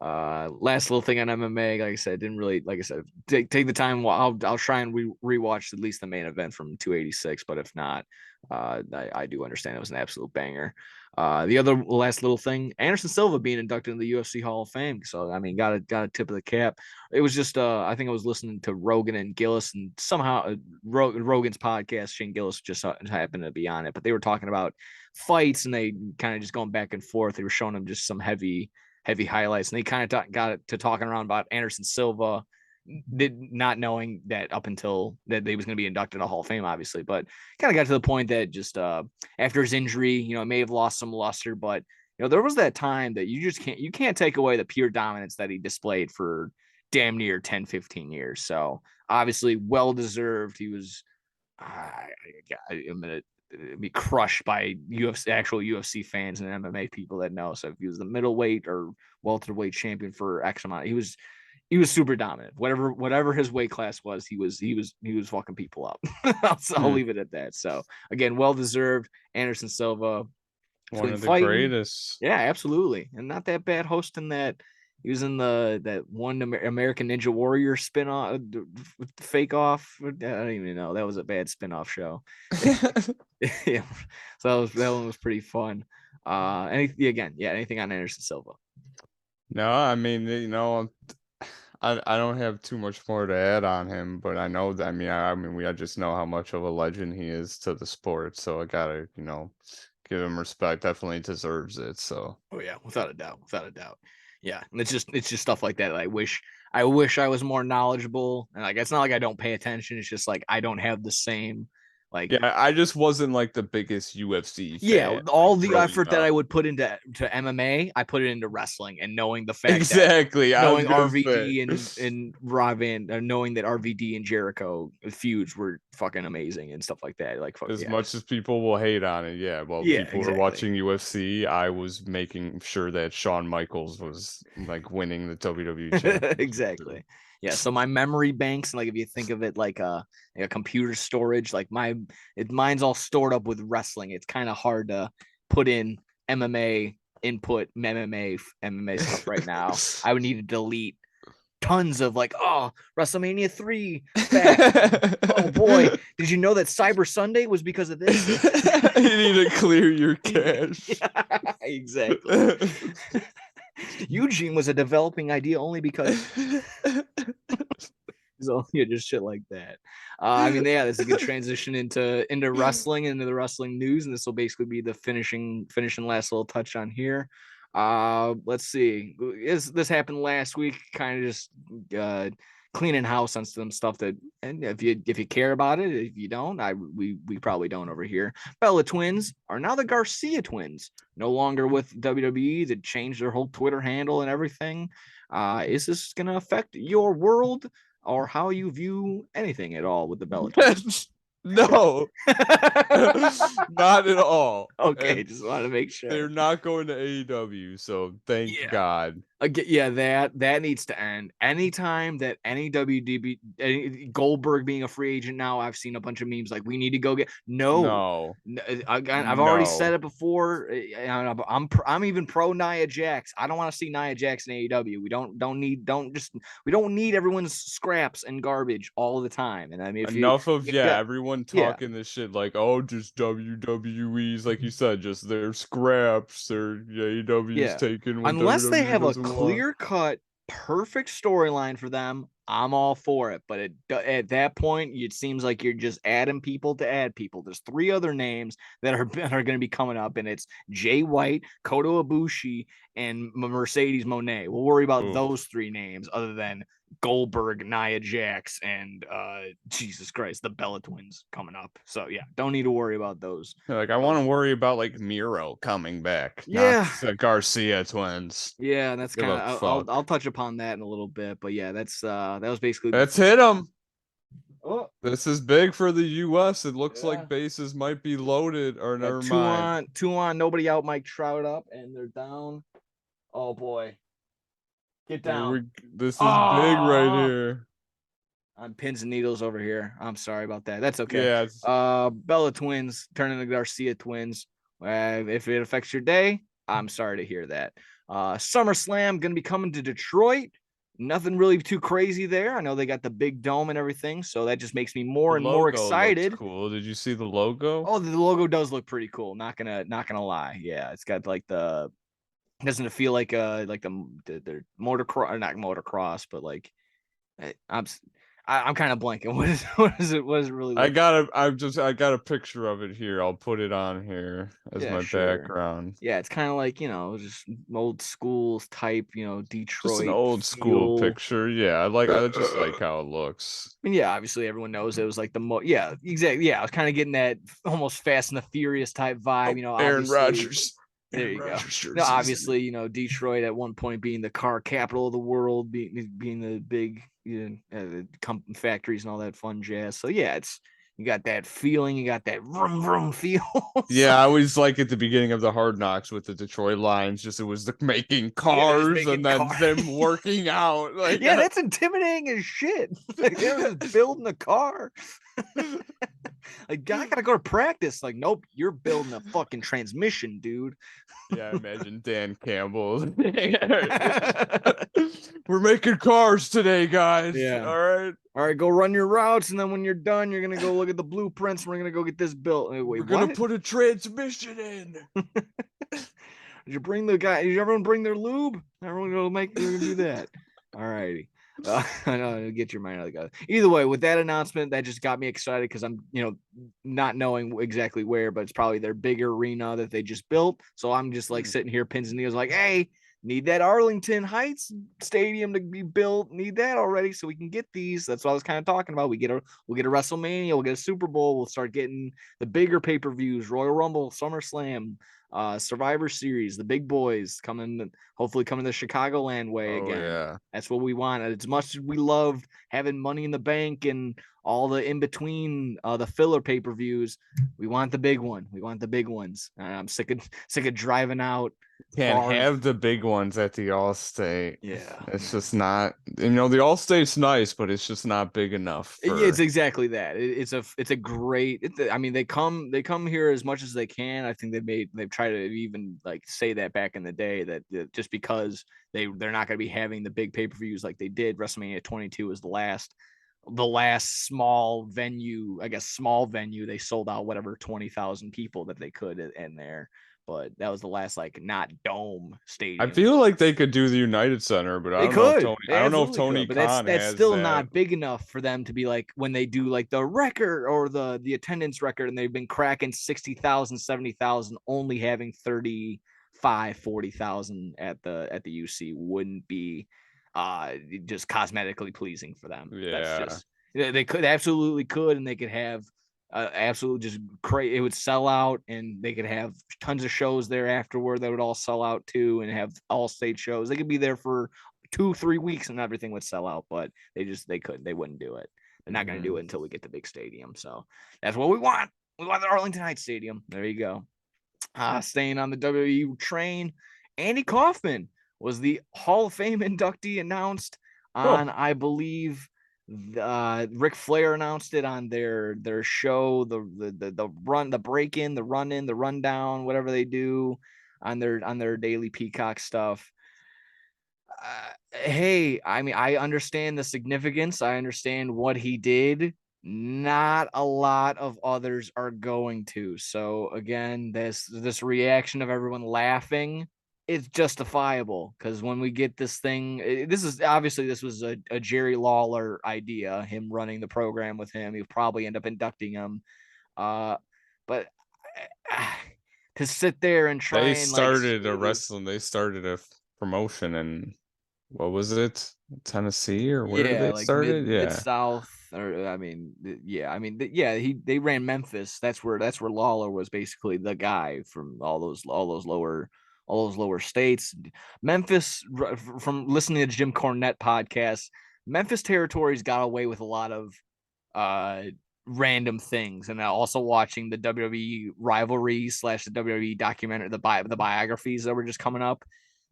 Last little thing on MMA, like I said, didn't really, like I said, take the time. I'll try and rewatch at least the main event from 286, but if not, I do understand it was an absolute banger. The other last little thing, Anderson Silva being inducted in the UFC Hall of Fame. So I mean, got a tip of the cap. It was just I think I was listening to Rogan and Gillis, and somehow Rogan's podcast, Shane Gillis just happened to be on it, but they were talking about fights and they kind of just going back and forth. They were showing them just some heavy highlights, and they kind of got to talking around about Anderson Silva, not knowing that up until that they was going to be inducted to Hall of Fame, obviously, but kind of got to the point that just after his injury, it may have lost some luster, but there was that time that you can't take away the pure dominance that he displayed for damn near 10-15 years. So obviously well deserved. He was I'm gonna be crushed by actual UFC fans and MMA people that know. So if he was the middleweight or welterweight champion for X amount, he was super dominant. Whatever his weight class was, he was fucking people up. I'll leave it at that. So again, well deserved. Anderson Silva, one of the greatest. Yeah, absolutely, and not that bad hosting that. He was in that one American Ninja Warrior spin-off, fake off. I don't even know. That was a bad spin-off show. Yeah, so that one was pretty fun. Anything on Anderson Silva? No, I mean, I don't have too much more to add on him, but I know that I just know how much of a legend he is to the sport. So I gotta, give him respect. Definitely deserves it. So. Oh yeah, without a doubt. Yeah, and it's just stuff like that. I wish I was more knowledgeable, and it's not like I don't pay attention. It's just I don't have the same I just wasn't the biggest UFC fan. Yeah, all the effort that I would put into MMA, I put it into wrestling, and knowing the fact exactly that knowing RVD and Rob Van, knowing that RVD and Jericho feuds were fucking amazing and stuff like that. Much as people will hate on it, people were watching UFC. I was making sure that Shawn Michaels was winning the WWE championship. Exactly. Yeah, so my memory banks, and if you think of it like a computer storage, mine's all stored up with wrestling. It's kind of hard to put in MMA MMA stuff right now. I would need to delete tons of WrestleMania 3 back. Oh boy, did you know that Cyber Sunday was because of this? You need to clear your cache. Yeah, exactly. Eugene was a developing idea only because so just shit like that. That's a good transition into wrestling, into the wrestling news, and this will basically be the finishing last little touch on here. Let's see. This happened last week, kind of just cleaning house on some stuff that, and if you care about it, if you don't, we probably don't over here. Bella Twins are now the Garcia Twins, no longer with WWE. That changed their whole Twitter handle and everything. Is this going to affect your world or how you view anything at all with the Bella Twins? No, not at all. Okay, just wanted to make sure. They're not going to AEW, so thank God. That needs to end. Anytime that any Goldberg being a free agent now, I've seen a bunch of memes we need to go get I've already said it before. I'm even pro Nia Jax. I don't want to see Nia Jax in AEW. We don't need everyone's scraps and garbage all the time. And everyone talking this shit just WWE's like you said, just their scraps or AEW's taking unless WWE they have a clear-cut perfect storyline for them. I'm all for it, but at that point, it seems like you're just adding people to add people. There's 3 other names that are going to be coming up, and it's Jay White, Kota Ibushi, and Mercedes Moné. We'll worry about those 3 names, other than Goldberg, Nia Jax, and Jesus Christ, the Bella Twins coming up. So yeah, don't need to worry about those. I want to worry about Miro coming back. Yeah, not the Garcia Twins. Yeah, that's kind of. I'll touch upon that in a little bit, but yeah, that was basically. Let's hit them. Oh, this is big for the U.S. It looks like bases might be loaded, or never mind. Two on, nobody out. Mike Trout up, and they're down. Oh boy. Get down. This is big right here. I'm pins and needles over here. I'm sorry about that. That's okay. Yeah. Bella Twins turning to Garcia Twins. If it affects your day, I'm sorry to hear that. SummerSlam going to be coming to Detroit. Nothing really too crazy there. I know they got the big dome and everything, so that just makes me more and more excited. Looks cool. Did you see the logo? Oh, the logo does look pretty cool. Not gonna lie. Yeah, it's got like the. Doesn't it feel like the motocross, or not motocross, but like I'm kind of blanking. What is it really? I got a picture of it here. I'll put it on here as my background. Yeah, it's kind of like, just old school type, Detroit. Just an old school picture. Yeah, I just like how it looks. I mean, yeah, obviously everyone knows it was like yeah, exactly. Yeah, I was kind of getting that almost Fast and the Furious type vibe, Aaron Rodgers. There you go. No, obviously, Detroit at one point being the car capital of the world, being the big factories and all that fun jazz. So yeah, you got that feeling, you got that vroom vroom feel. Yeah, I was like at the beginning of the Hard Knocks with the Detroit Lions, just it was making cars and then them working out. Like, yeah, that's intimidating as shit. Like they were just building a car. Like, I gotta go to practice. Like, nope, you're building a fucking transmission, dude. Yeah, I imagine Dan Campbell. We're making cars today, guys. Yeah. All right, go run your routes, and then when you're done, you're gonna go look at the blueprints, and we're gonna go get this built. Wait, we're gonna put a transmission in. Did everyone bring their lube? Everyone we're gonna do that. All righty. I know, get your mind out of the guy. Either way, with that announcement, that just got me excited because I'm, not knowing exactly where, but it's probably their big arena that they just built. So I'm just like sitting here, pins and needles, like, hey, need that Arlington Heights stadium to be built. Need that already so we can get these. That's what I was kind of talking about. We'll get a WrestleMania, we'll get a Super Bowl, we'll start getting the bigger pay-per-views, Royal Rumble, SummerSlam, Survivor Series, the big boys hopefully coming the Chicagoland way again. Yeah. That's what we want. As much as we loved having Money in the Bank and all the in between the filler pay-per-views, we want the big one. We want the big ones. I'm sick of driving out. Can't have the big ones at the Allstate. Yeah, it's just not. The Allstate's nice, but it's just not big enough. It's exactly that. It's a great. I mean, they come here as much as they can. I think they've tried to even like say that back in the day that just because they're not going to be having the big pay-per-views like they did. WrestleMania 22 was the last small venue. I guess small venue. They sold out whatever 20,000 people that they could in there. But that was the last not dome stadium. I feel like they could do the United Center, but I don't know if Tony but Khan that's has still that. Not big enough for them to be like when they do like the record or the attendance record, and they've been cracking 60,000, 70,000, only having 35, 40,000 at the UC wouldn't be just cosmetically pleasing for them. Yeah, that's just, they absolutely could, and they could have. Absolutely just crazy. It would sell out, and they could have tons of shows there afterward that would all sell out too, and have all state shows. They could be there for 2-3 weeks and everything would sell out, but they wouldn't do it. They're not going to do it until we get the big stadium. So that's what we want. We want the Arlington Heights Stadium. There you go. Staying on the WWE train, Andy Kaufman was the Hall of Fame inductee announced on, I believe, Ric Flair announced it on their show, the run, the break-in, the run-in, the rundown, whatever they do on their daily Peacock stuff. Hey, I mean, I understand the significance. I understand what he did. Not a lot of others are going to. So again, this reaction of everyone laughing, it's justifiable because when we get this thing, this was a Jerry Lawler idea, him running the program with him. He'll probably end up inducting him. But to sit there and try they started a promotion in, what was it, Tennessee or where did they started? Mid-South, or they ran Memphis. That's where Lawler was basically the guy from all those lower states. Memphis, from listening to Jim Cornette podcast, Memphis territories got away with a lot of random things, and also watching the WWE rivalries / the WWE documentary, the biographies that were just coming up.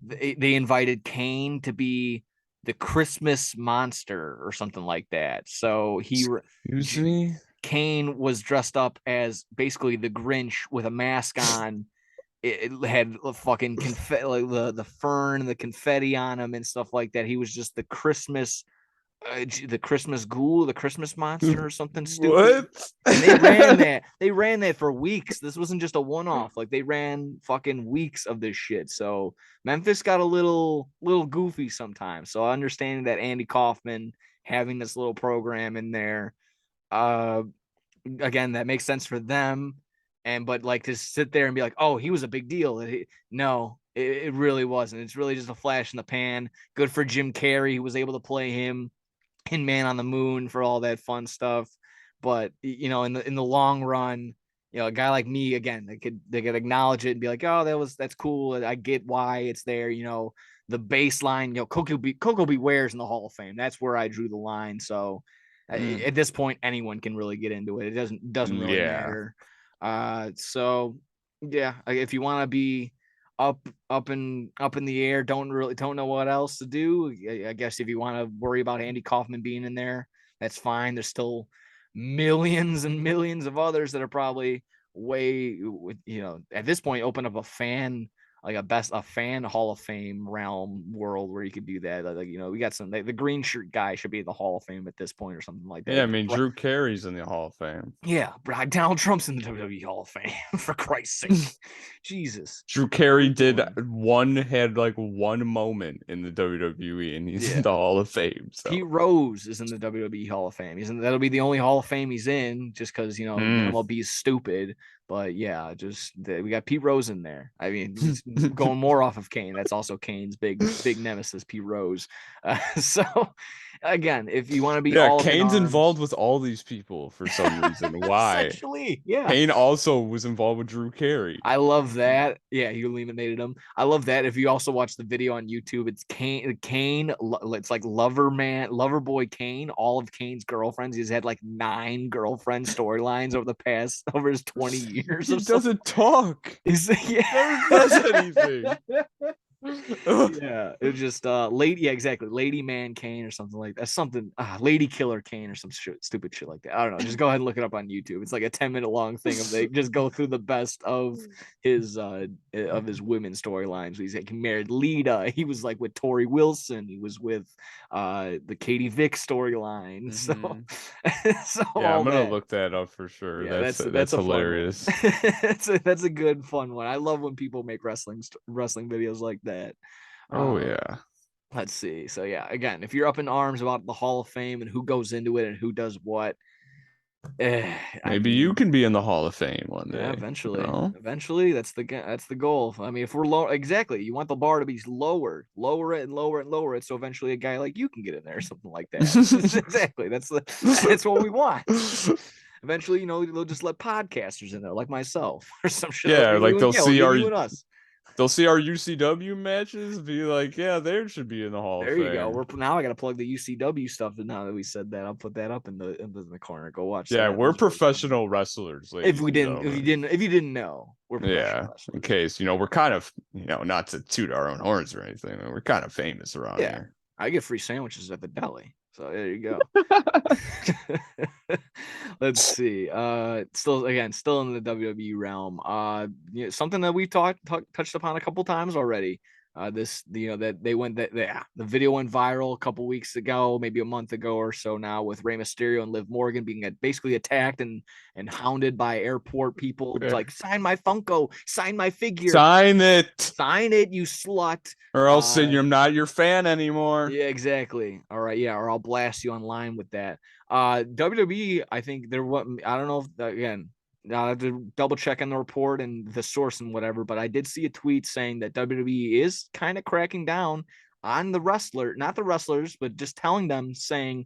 They invited Kane to be the Christmas monster or something like that. So Kane was dressed up as basically the Grinch with a mask on, it had fucking confetti, like the fern and the confetti on him and stuff like that. He was just the Christmas ghoul, the Christmas monster or something stupid. What? And they ran that. They ran that for weeks. This wasn't just a one-off. Like, they ran fucking weeks of this shit. So Memphis got a little goofy sometimes. So understanding that Andy Kaufman having this little program in there, again, that makes sense for them. But like, to sit there and be like, oh, he was a big deal. No, it really wasn't. It's really just a flash in the pan. Good for Jim Carrey, who was able to play him in Man on the Moon for all that fun stuff. But in the long run, a guy like me, again, they could acknowledge it and be like, oh, that's cool. I get why it's there. The baseline, Coco Beware's in the Hall of Fame. That's where I drew the line. So at this point, anyone can really get into it. It doesn't really matter. So yeah, if you want to be up in the air, don't know what else to do. I guess if you want to worry about Andy Kaufman being in there, that's fine. There's still millions and millions of others that are probably at this point open up a fan, like a fan Hall of Fame realm world where you could do that. Like, we got the green shirt guy should be in the Hall of Fame at this point or something like that. Yeah, I mean, Drew Carey's in the Hall of Fame. Yeah, Donald Trump's in the WWE Hall of Fame, for Christ's sake. Jesus. Drew Carey had like one moment in the WWE, and he's in the Hall of Fame. So. Pete Rose is in the WWE Hall of Fame. That'll be the only Hall of Fame he's in, just because MLB is stupid. But yeah, we got Pete Rose in there. I mean, going more off of Kane. That's also Kane's big nemesis, Pete Rose. So again, if you want to be, Kane's involved with all these people for some reason. Why? Essentially, yeah. Kane also was involved with Drew Carey. I love that. Yeah, he eliminated him. I love that. If you also watch the video on YouTube, it's Kane. It's like lover boy Kane. All of Kane's girlfriends. He's had like 9 girlfriend storylines over his 20 years. He doesn't talk. He never does anything. Yeah, it's just exactly, Lady Man Kane or something like that. Lady Killer Kane or some stupid shit like that. I don't know. Just go ahead and look it up on YouTube. It's like a 10-minute long thing of they just go through the best of his women storylines. He married Lita. He was like with Tori Wilson. He was with the Katie Vick storyline. So yeah, I'm gonna look that up for sure. Yeah, that's hilarious. That's a good fun one. I love when people make wrestling videos like that. Yeah. Let's see. So yeah, again, if you're up in arms about the Hall of Fame and who goes into it and who does what, maybe you can be in the Hall of Fame one day. Yeah, eventually, that's the goal. I mean, if we're low, exactly, you want the bar to be lower it and lower it and lower it, so eventually a guy like you can get in there or something like that. Exactly, that's what we want. Eventually, they'll just let podcasters in there like myself or some shit. Yeah, like they'll see They'll see our UCW matches, be like, yeah, they should be in the Hall of Fame. There you go. Now I got to plug the UCW stuff. And now that we said that, I'll put that up in the corner. Go watch. Yeah, we're professional wrestlers. If you didn't know, we're professional wrestlers. In case we're kind of not to toot our own horns or anything. We're kind of famous around here. I get free sandwiches at the deli. So there you go. Let's see. Still in the WWE realm. Something that we touched upon a couple times already. The video went viral a couple weeks ago, maybe a month ago or so now, with Rey Mysterio and Liv Morgan being basically attacked and hounded by airport people. It's like, sign my Funko, sign my figure, sign it, you slut, or else I'm not your fan anymore. Yeah, exactly. All right, yeah, or I'll blast you online with that. WWE, I think I don't know if, again, I have to double check on the report and the source and whatever, but I did see a tweet saying that WWE is kind of cracking down on the not the wrestlers, but just telling them, saying,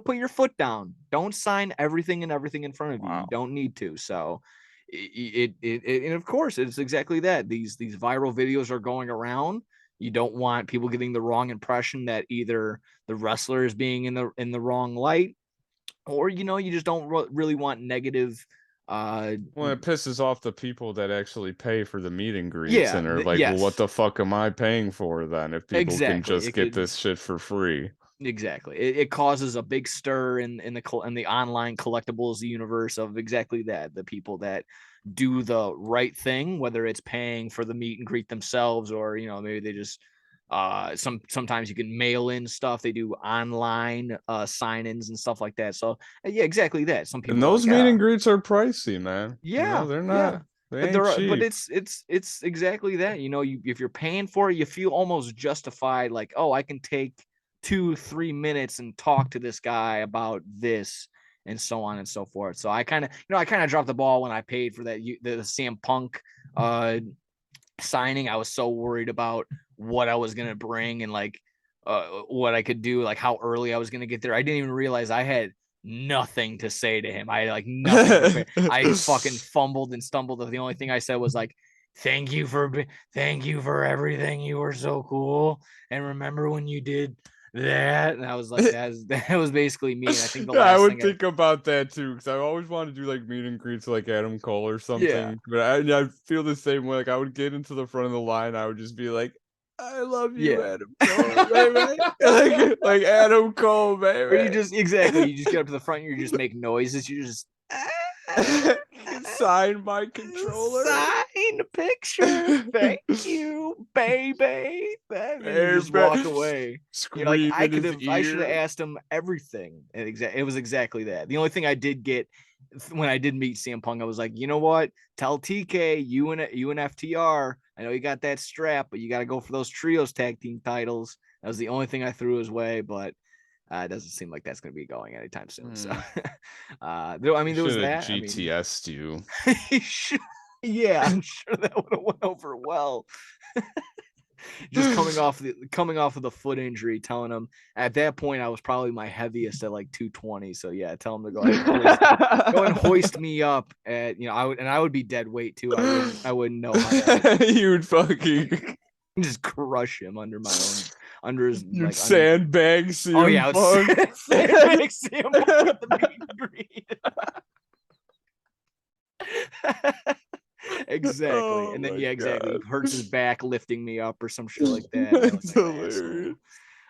put your foot down. Don't sign everything in front of you. You don't need to. So and of course, it's exactly that. These viral videos are going around. You don't want people getting the wrong impression that either the wrestler is being in the wrong light, or, you just don't really want negative. Well, it pisses off the people that actually pay for the meet and greets and are like, well, what the fuck am I paying for then if people can just get this shit for free? Exactly. It causes a big stir in the online collectibles universe of exactly that. The people that do the right thing, whether it's paying for the meet and greet themselves, or maybe they just sometimes you can mail in stuff. They do online sign-ins and stuff like that. So yeah, exactly that. Some people And those like, meet and greets are pricey, man. yeah, They're yeah. not. They ain't cheap. But it's exactly that. If you're paying for it, you feel almost justified. Like, oh, I can take 2-3 minutes and talk to this guy about this, and so on and so forth. So I kind of dropped the ball when I paid for that the CM Punk signing. I was so worried about what I was gonna bring and like what I could do, like how early I was gonna get there. I didn't even realize I had nothing to say to him. I had like nothing prepared. I fucking fumbled and stumbled. The only thing I said was like, thank you for everything. You were so cool. And remember when you did that? And I was like, that was basically me. And I think the last I would thing think about that too, because I always wanted to do like meet and greets like Adam Cole or something. Yeah. But I feel the same way. Like I would get into the front of the line, I would just be like, I love you, Adam Cole, baby. like Adam Cole, baby. Or you just get up to the front, you just make noises, you just sign my controller, sign the picture, thank you, baby. And you just walk away. Like I should have asked him everything. And it was exactly that. The only thing I did get when I did meet CM Punk, I was like, you know what? Tell TK, you and FTR. I know you got that strap, but you got to go for those trios tag team titles. That was the only thing I threw his way, but it doesn't seem like that's going to be going anytime soon. So, there was that. GTS you. Yeah, I'm sure that would have went over well. Just coming off of the foot injury, telling him at that point I was probably my heaviest at like 220. So yeah, tell him to go and hoist me up at I would be dead weight too. I wouldn't know how you'd fucking just crush him under his like sandbag CM Oh yeah, sandbag CM Punk with the meet and greet. Exactly. Oh, and then God. hurts his back lifting me up or some shit like that. That's hilarious.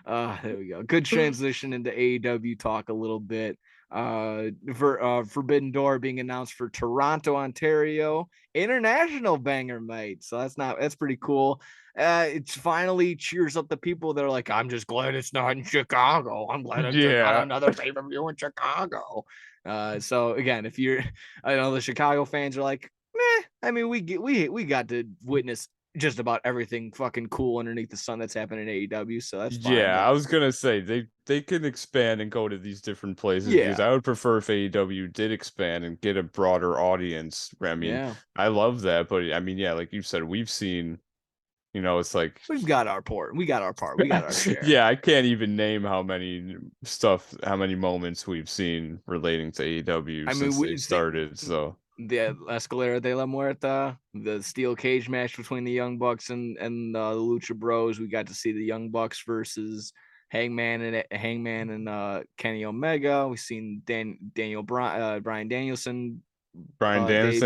There we go. Good transition into AEW talk a little bit. Forbidden Door being announced for Toronto, Ontario. International banger, mate. So that's pretty cool. It finally cheers up the people that are like, I'm just glad it's not in Chicago. I'm glad it's not another pay-per-view in Chicago. So again, I know the Chicago fans are like, I mean, we got to witness just about everything fucking cool underneath the sun that's happening in AEW, so that's fine. Yeah, I was gonna say they can expand and go to these different places because I would prefer if AEW did expand and get a broader audience. I mean, I love that, but I mean, yeah, like you said, we've seen, it's like we've got our part, we got our share. Yeah, I can't even name how many moments we've seen relating to AEW since they started. So the Escalera de la Muerta, the steel cage match between the Young Bucks and the Lucha Bros. We got to see the Young Bucks versus Hangman and Kenny Omega. We've seen Bryan Danielson,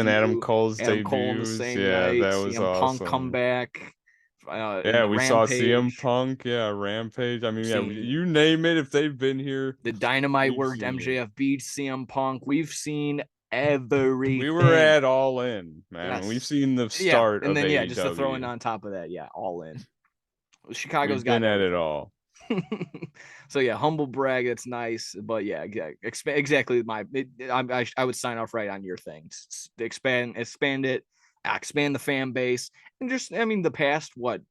Adam Cole's Adam debuts. Cole the same night. That was CM awesome. Punk come back. We Rampage. saw CM Punk. Yeah, Rampage. I mean, you name it. If they've been here, the Dynamite worked. MJF beat CM Punk. We've seen everything. We were at All In, man. Yes. We've seen the start and of then AEW. Just to throw in on top of that, All In. Chicago's got at it all. So yeah, humble brag. That's nice, but yeah, exactly. I would sign off right on your things. Expand it, expand the fan base, and just the past was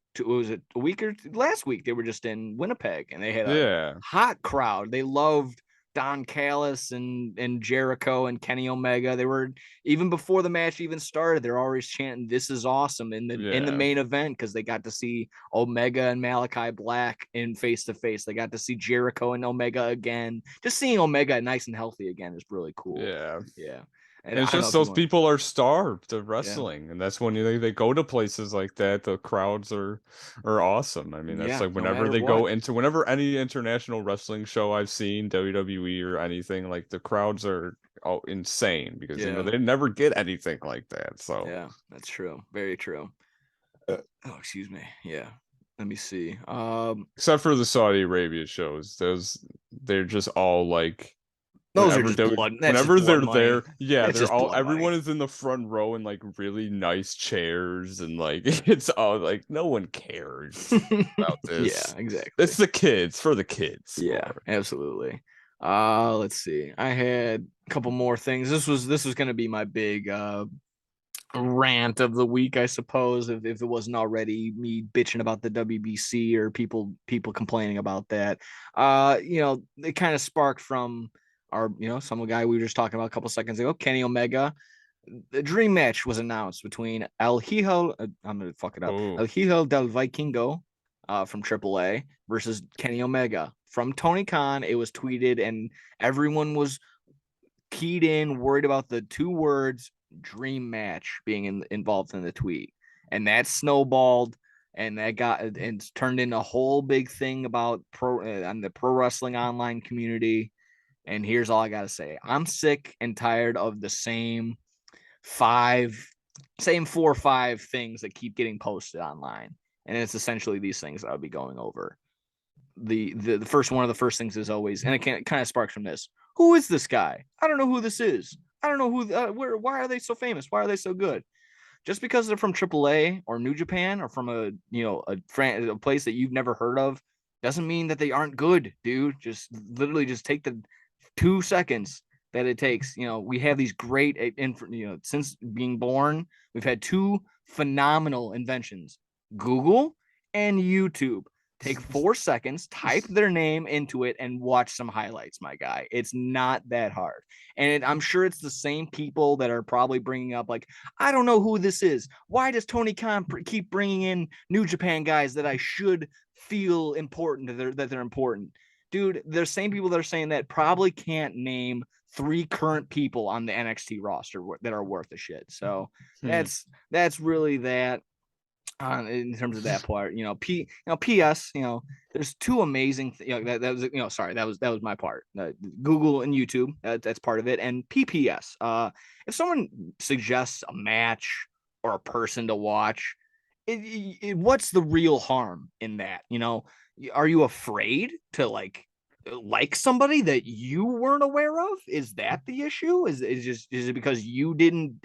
it a week or last week they were just in Winnipeg and they had a hot crowd. They loved Don Callis and Jericho and Kenny Omega. They were, even before the match even started, they're always chanting, "This is awesome" in the main event, because they got to see Omega and Malachi Black in face to face. They got to see Jericho and Omega again. Just seeing Omega nice and healthy again is really cool. Yeah. And it's just those people are starved of wrestling, and that's when they go to places like that. The crowds are awesome. I mean, that's like whenever they go into any international wrestling show I've seen, WWE or anything, like the crowds are insane because they never get anything like that. So yeah, that's true. Very true. Excuse me. Yeah. Let me see. Except for the Saudi Arabia shows, they're just all like Those are just blood. That's Whenever just they're blood money. there, yeah, That's they're just all. blood Everyone money. is in the front row in like really nice chairs, and like it's all like no one cares about this. Yeah, exactly. It's the kids for the kids. Yeah, absolutely. Let's see. I had a couple more things. This was going to be my big rant of the week, I suppose, if it wasn't already me bitching about the WBC or people complaining about that. It kind of sparked from our, some guy we were just talking about a couple seconds ago, Kenny Omega. The dream match was announced between El Hijo, I'm gonna fuck it up, El Hijo del Vikingo from AAA versus Kenny Omega from Tony Khan. It was tweeted and everyone was keyed in, worried about the two words dream match being involved in the tweet, and that snowballed, and that got and turned into a whole big thing about on the pro wrestling online community. And here's all I gotta say: I'm sick and tired of the same 4 or 5 things that keep getting posted online, and it's essentially these things that I'll be going over. The first one of the first things is always, and it kind of sparks from this: who is this guy? I don't know who this is. I don't know who. Why are they so famous? Why are they so good? Just because they're from AAA or New Japan or from a place that you've never heard of doesn't mean that they aren't good, dude. Just literally just take the 2 seconds that it takes. We have these great, since being born, we've had 2 phenomenal inventions: Google and YouTube. Take 4 seconds, type their name into it, and watch some highlights, my guy. It's not that hard. And I'm sure it's the same people that are probably bringing up, like, I don't know who this is. Why does Tony Khan keep bringing in New Japan guys that I should feel important, that they're important? Dude, there's same people that are saying that probably can't name 3 current people on the NXT roster that are worth a shit. So that's really that. In terms of that part, P.S. There's 2 amazing. That was sorry, that was my part. Google and YouTube, that's part of it, and P.P.S. If someone suggests a match or a person to watch, what's the real harm in that? Are you afraid to like somebody that you weren't aware of? Is that the issue? Is it because you didn't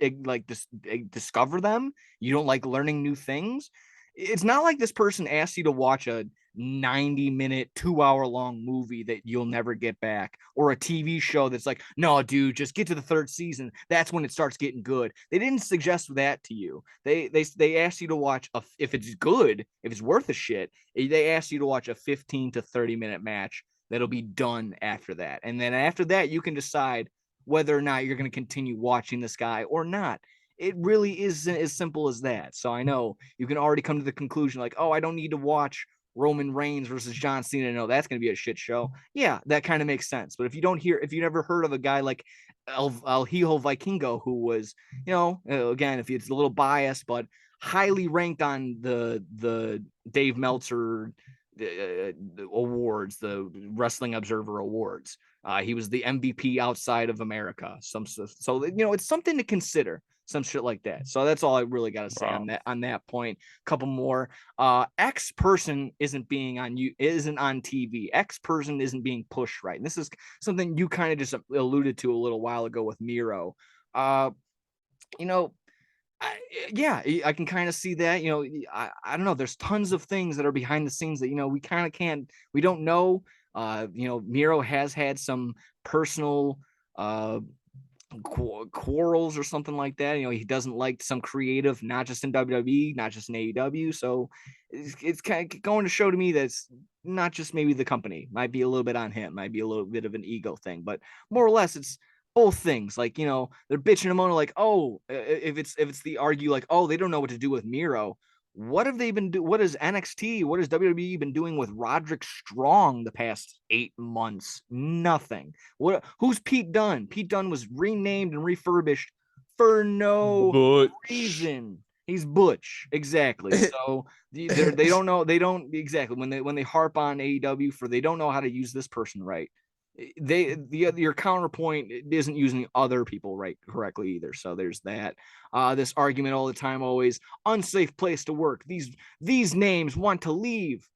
discover them? You don't like learning new things? It's not like this person asked you to watch a 90-minute 2-hour-long movie that you'll never get back, or a TV show that's like, no, dude, just get to the 3rd season. That's when it starts getting good. They didn't suggest that to you. They asked you to watch if it's good, if it's worth a shit. They asked you to watch a 15 to 30-minute match that'll be done after that. And then after that, you can decide whether or not you're going to continue watching this guy or not. It really isn't as simple as that. So I know you can already come to the conclusion like, oh, I don't need to watch Roman Reigns versus John Cena. No, that's going to be a shit show. Yeah, that kind of makes sense. But if you never heard of a guy like El Hijo Vikingo, who was, again, if it's a little biased, but highly ranked on the Dave Meltzer awards, the Wrestling Observer Awards. He was the MVP outside of America. So it's something to consider. Some shit like that. So that's all I really got to say on that point. A couple more. X person isn't on TV. X person isn't being pushed right. And this is something you kind of just alluded to a little while ago with Miro. I can kind of see that. I don't know. There's tons of things that are behind the scenes that we kind of we don't know. Miro has had some personal quarrels or something like that. He doesn't like some creative, not just in WWE, not just in AEW. So it's kind of going to show to me that's not just maybe the company, might be a little bit on him, might be a little bit of an ego thing, but more or less it's both things. Like, they're bitching and moaning like, oh, if it's the argue like, oh, they don't know what to do with Miro. What have they been doing? What is NXT? What has WWE been doing with Roderick Strong the past 8 months? Nothing. Who's Pete Dunne? Pete Dunne was renamed and refurbished for no reason. He's Butch, exactly. So they don't know. They don't exactly when they harp on AEW for they don't know how to use this person right. Your counterpoint isn't using other people correctly either. So there's that. This argument all the time, always unsafe place to work. These names want to leave,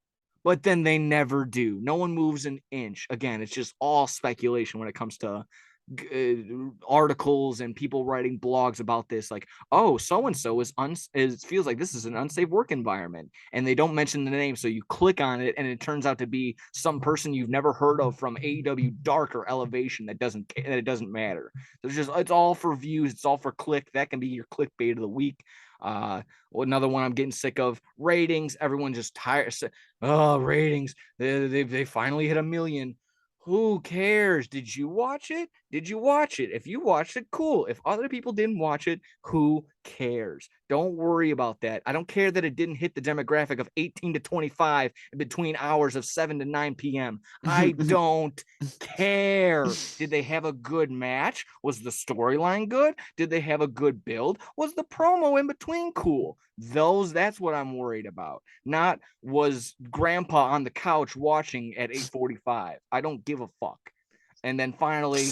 but then they never do. No one moves an inch. Again, it's just all speculation when it comes to articles and people writing blogs about this, like, oh, so and so feels like this is an unsafe work environment, and they don't mention the name, so you click on it and it turns out to be some person you've never heard of from AEW Dark or Elevation that it doesn't matter. It's all for views, it's all for click. That can be your clickbait of the week. Another one I'm getting sick of: ratings. Everyone's just tired. Oh, ratings. They finally hit 1 million. Who cares? Did you watch it? Did you watch it? If you watched it, cool. If other people didn't watch it, who cares? Don't worry about that. I don't care that it didn't hit the demographic of 18 to 25 between hours of 7 to 9 p.m. I don't care. Did they have a good match? Was the storyline good? Did they have a good build? Was the promo in between cool? That's what I'm worried about. Not was grandpa on the couch watching at 8:45. I don't give a fuck. And then finally,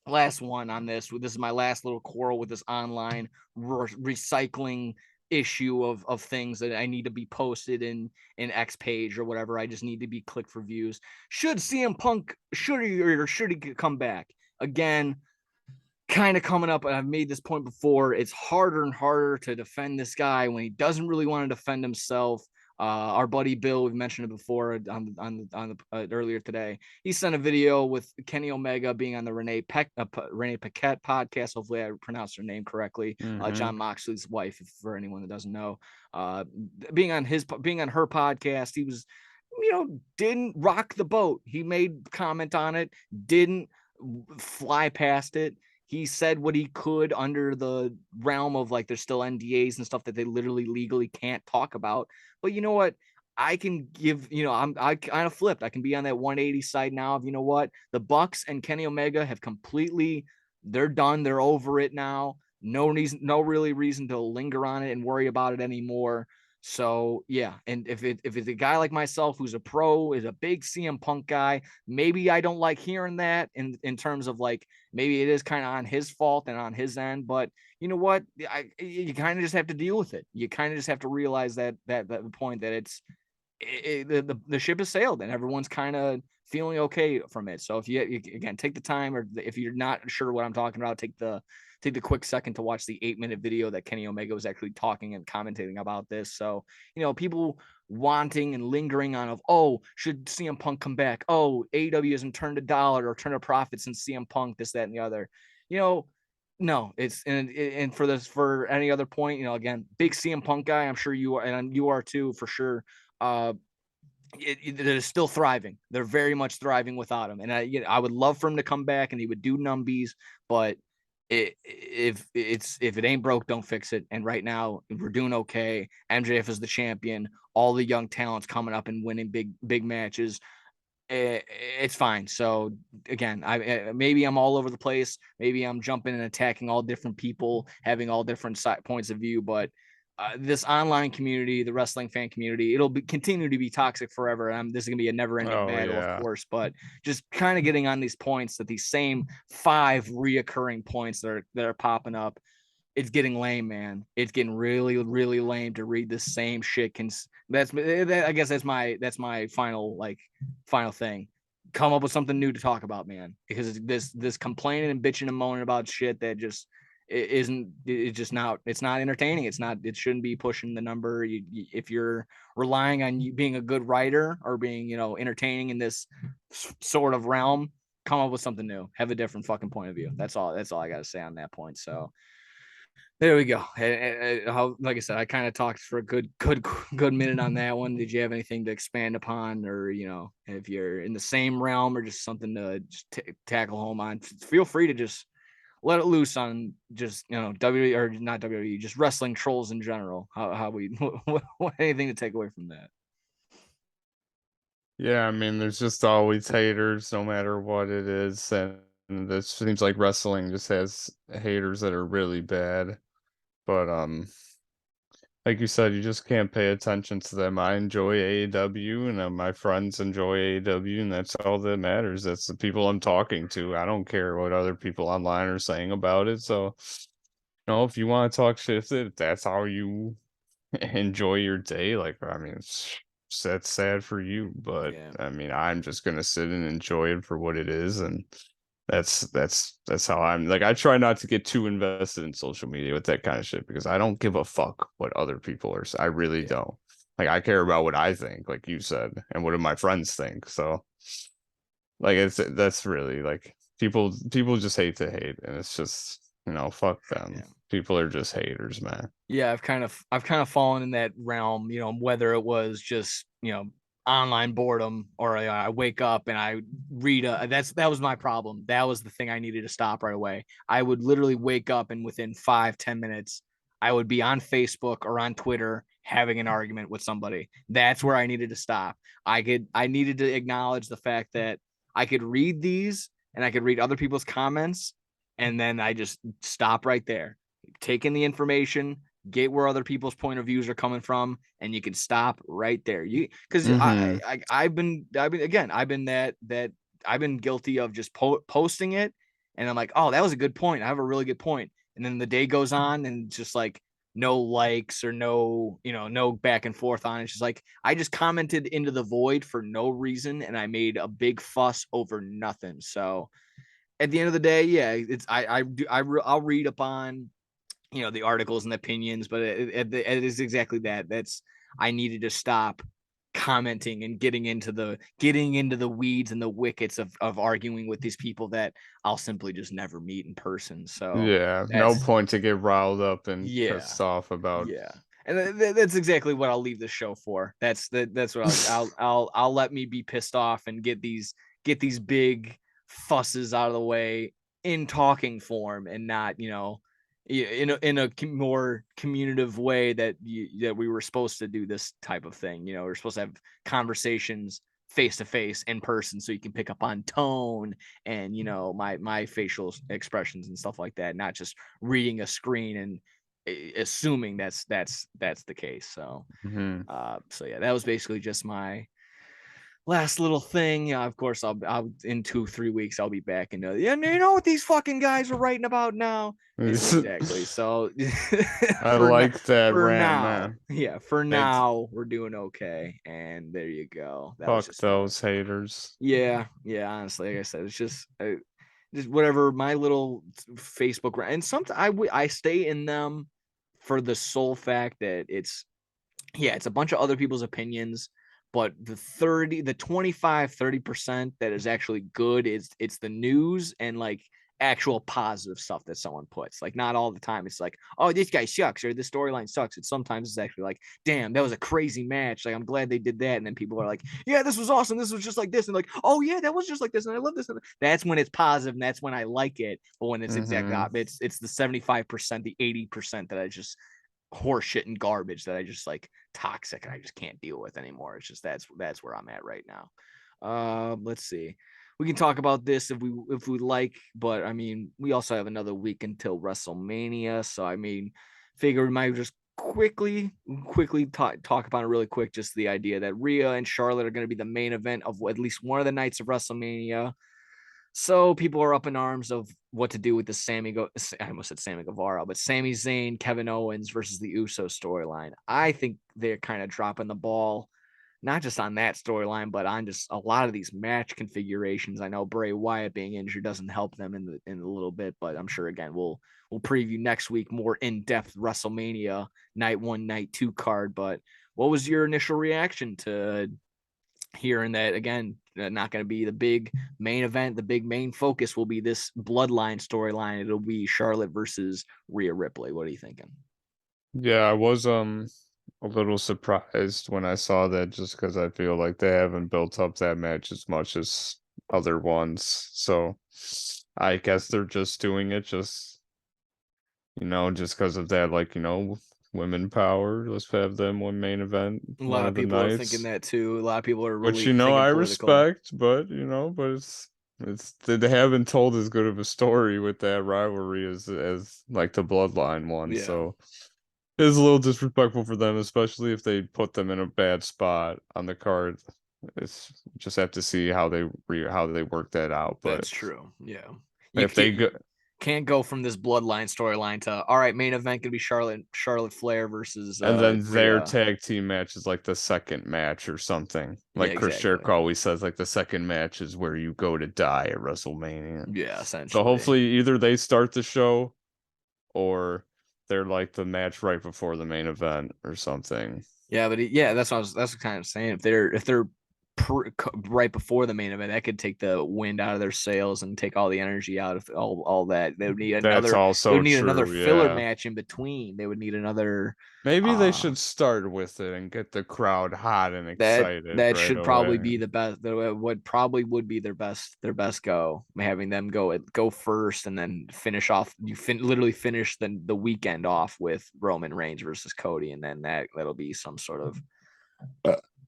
last one on this. This is my last little quarrel with this online recycling issue of things that I need to be posted in X page or whatever. I just need to be clicked for views. Should CM Punk should he come back again? Kind of coming up, and I've made this point before. It's harder and harder to defend this guy when he doesn't really want to defend himself. Our buddy Bill, we've mentioned it before on the earlier today. He sent a video with Kenny Omega being on the Renee Paquette podcast. Hopefully, I pronounced her name correctly. John Moxley's wife, for anyone that doesn't know. Being on her podcast, he was, didn't rock the boat. He made comment on it, didn't fly past it. He said what he could under the realm of, like, there's still NDAs and stuff that they literally legally can't talk about. But you know what? I can give, I kind of flipped. I can be on that 180 side now of, the Bucks and Kenny Omega have they're done. They're over it now. No really reason to linger on it and worry about it anymore. So yeah, and if it's a guy like myself who's a pro, is a big CM Punk guy, maybe I don't like hearing that in terms of, like, maybe it is kind of on his fault and on his end, but you know what? You kind of just have to deal with it. You kind of just have to realize that the point that the ship has sailed and everyone's kind of feeling okay from it. So if you again take the time, or if you're not sure what I'm talking about, take the quick second to watch the 8-minute video that Kenny Omega was actually talking and commentating about this. So, people wanting and lingering on should CM Punk come back? Oh, AEW hasn't turned a dollar or turned a profit since CM Punk, this, that, and the other. No, it's and for any other point, again, big CM Punk guy. I'm sure you are, and you are too, for sure. They're still thriving. They're very much thriving without him. And I would love for him to come back and he would do numbies, but if it ain't broke, don't fix it. And right now we're doing okay. MJF is the champion. All the young talents coming up and winning big matches. It's fine. So again, maybe I'm all over the place. Maybe I'm jumping and attacking all different people, having all different points of view. But this online community, the wrestling fan community, it'll continue to be toxic forever. This is gonna be a never-ending battle, of course. But just kind of getting on these points, that these same 5 reoccurring points that are popping up, it's getting lame, man. It's getting really, really lame to read the same shit. I guess that's my final thing. Come up with something new to talk about, man. Because this complaining and bitching and moaning about shit that just it's not entertaining. It shouldn't be pushing the number. If you're relying on you being a good writer or being, entertaining in this sort of realm, come up with something new. Have a different fucking point of view. That's all I got to say on that point. So there we go. Like I said, I kind of talked for a good minute on that one. Did you have anything to expand upon, or if you're in the same realm, or just something to just tackle home on? Feel free to just let it loose on just WWE, or not WWE, just wrestling trolls in general. What anything to take away from that? Yeah, I mean, there's just always haters, no matter what it is, and this seems like wrestling just has haters that are really bad. But like you said, you just can't pay attention to them. I enjoy AEW, and my friends enjoy AEW, and that's all that matters. That's the people I'm talking to. I don't care what other people online are saying about it. So, if you want to talk shit, if that's how you enjoy your day, like, I mean, it's that's sad for you, but Yeah. I mean, I'm just gonna sit and enjoy it for what it is, and that's how I'm like. I try not to get too invested in social media with that kind of shit because I don't give a fuck what other people are. I really don't. Like, I care about what I think, like you said, and what do my friends think. So, like, that's really like people just hate to hate, and it's just, fuck them. Yeah. People are just haters, man. Yeah, I've kind of fallen in that realm, whether it was just, online boredom or I wake up and I read that was my problem. That was the thing I needed to stop right away. I would literally wake up and within 5-10 minutes, I would be on Facebook or on Twitter having an argument with somebody. That's where I needed to stop. I needed to acknowledge the fact that I could read these and I could read other people's comments, and then I just stop right there. Take in the information, get where other people's point of views are coming from, and you can stop right there. Because I've been guilty of just posting it, and I'm like, oh, that was a good point. I have a really good point, and then the day goes on, and just like no likes or no back and forth on it. It's just like I just commented into the void for no reason, and I made a big fuss over nothing. So at the end of the day, yeah, it's I'll read upon the articles and the opinions, but it is exactly that. I needed to stop commenting and getting into the weeds and the wickets of arguing with these people that I'll simply just never meet in person. So Yeah, no point to get riled up and pissed off about. Yeah. And that's exactly what I'll leave the show for. That's what I'll let me be pissed off and get these big fusses out of the way in talking form, and not, in a more communicative way that we were supposed to do this type of thing. We're supposed to have conversations face to face in person, so you can pick up on tone and my facial expressions and stuff like that, not just reading a screen and assuming that's the case. So so yeah, that was basically just my last little thing. Of course, I'll in 2-3 weeks I'll be back and you know what these fucking guys are writing about now. Exactly. So I like that for rant, now, man. yeah, for now we're doing okay, and there you go. That was Fuck just those haters. yeah. Honestly, like I said, it's just whatever my little Facebook and sometimes I stay in them for the sole fact that it's a bunch of other people's opinions, but the 25-30% that is actually good it's the news and like actual positive stuff that someone puts. Like, not all the time it's like, oh, this guy sucks or this storyline sucks. It's sometimes it's actually like, damn, that was a crazy match, like I'm glad they did that. And then people are like, yeah, this was awesome, this was just like this, and like, oh yeah, that was just like this, and I love this. And that's when it's positive, and that's when I like it. But when it's exactly it's the 75%, the 80% that I just horseshit and garbage that I just like toxic and I just can't deal with anymore. It's just that's where I'm at right now. Let's see. We can talk about this if we like, but I mean, we also have another week until WrestleMania, so I mean, figure we might just quickly talk about it really quick. Just the idea that Rhea and Charlotte are going to be the main event of at least one of the nights of WrestleMania. So people are up in arms of what to do with the I almost said Sammy Guevara, but Sami Zayn, Kevin Owens versus the Uso storyline. I think they're kind of dropping the ball, not just on that storyline, but on just a lot of these match configurations. I know Bray Wyatt being injured doesn't help them in a little bit, but I'm sure again we'll preview next week more in depth WrestleMania night 1, night 2 card. But what was your initial reaction to hearing that again? Not going to be the big main event. The big main focus will be this bloodline storyline. It'll be Charlotte versus Rhea Ripley. What are you thinking? Yeah, I was a little surprised when I saw that, just because I feel like they haven't built up that match as much as other ones. So I guess they're just doing it just because of that, like, women power. Let's have them one main event A one lot of of the people are thinking nights. that too. A lot of people are Which, really thinking I political. respect, but they haven't told as good of a story with that rivalry as like the Bloodline one. Yeah. So it's a little disrespectful for them, especially if they put them in a bad spot on the card. It's just have to see how they work that out. But That's true. Yeah. if they go, Can't go from this bloodline storyline to all right, main event could be Charlotte Flair versus And then their Rhea. tag team match is like the second match or something. Yeah, Like Chris exactly. Jericho always says, like the second match is where you go to die at WrestleMania. Yeah, essentially. So hopefully either they start the show or they're like the match right before the main event or something. Yeah, but that's what that's kind of saying. If they're right before the main event, that could take the wind out of their sails and take all the energy out of all that. They would need another. That's also they would need true, another filler yeah. match in between. They would need another. Maybe they should start with it and get the crowd hot and excited. That right should probably away. be the best. What probably would be their best go. Having them go first and then finish off. Literally finish the weekend off with Roman Reigns versus Cody, and then that'll be some sort of.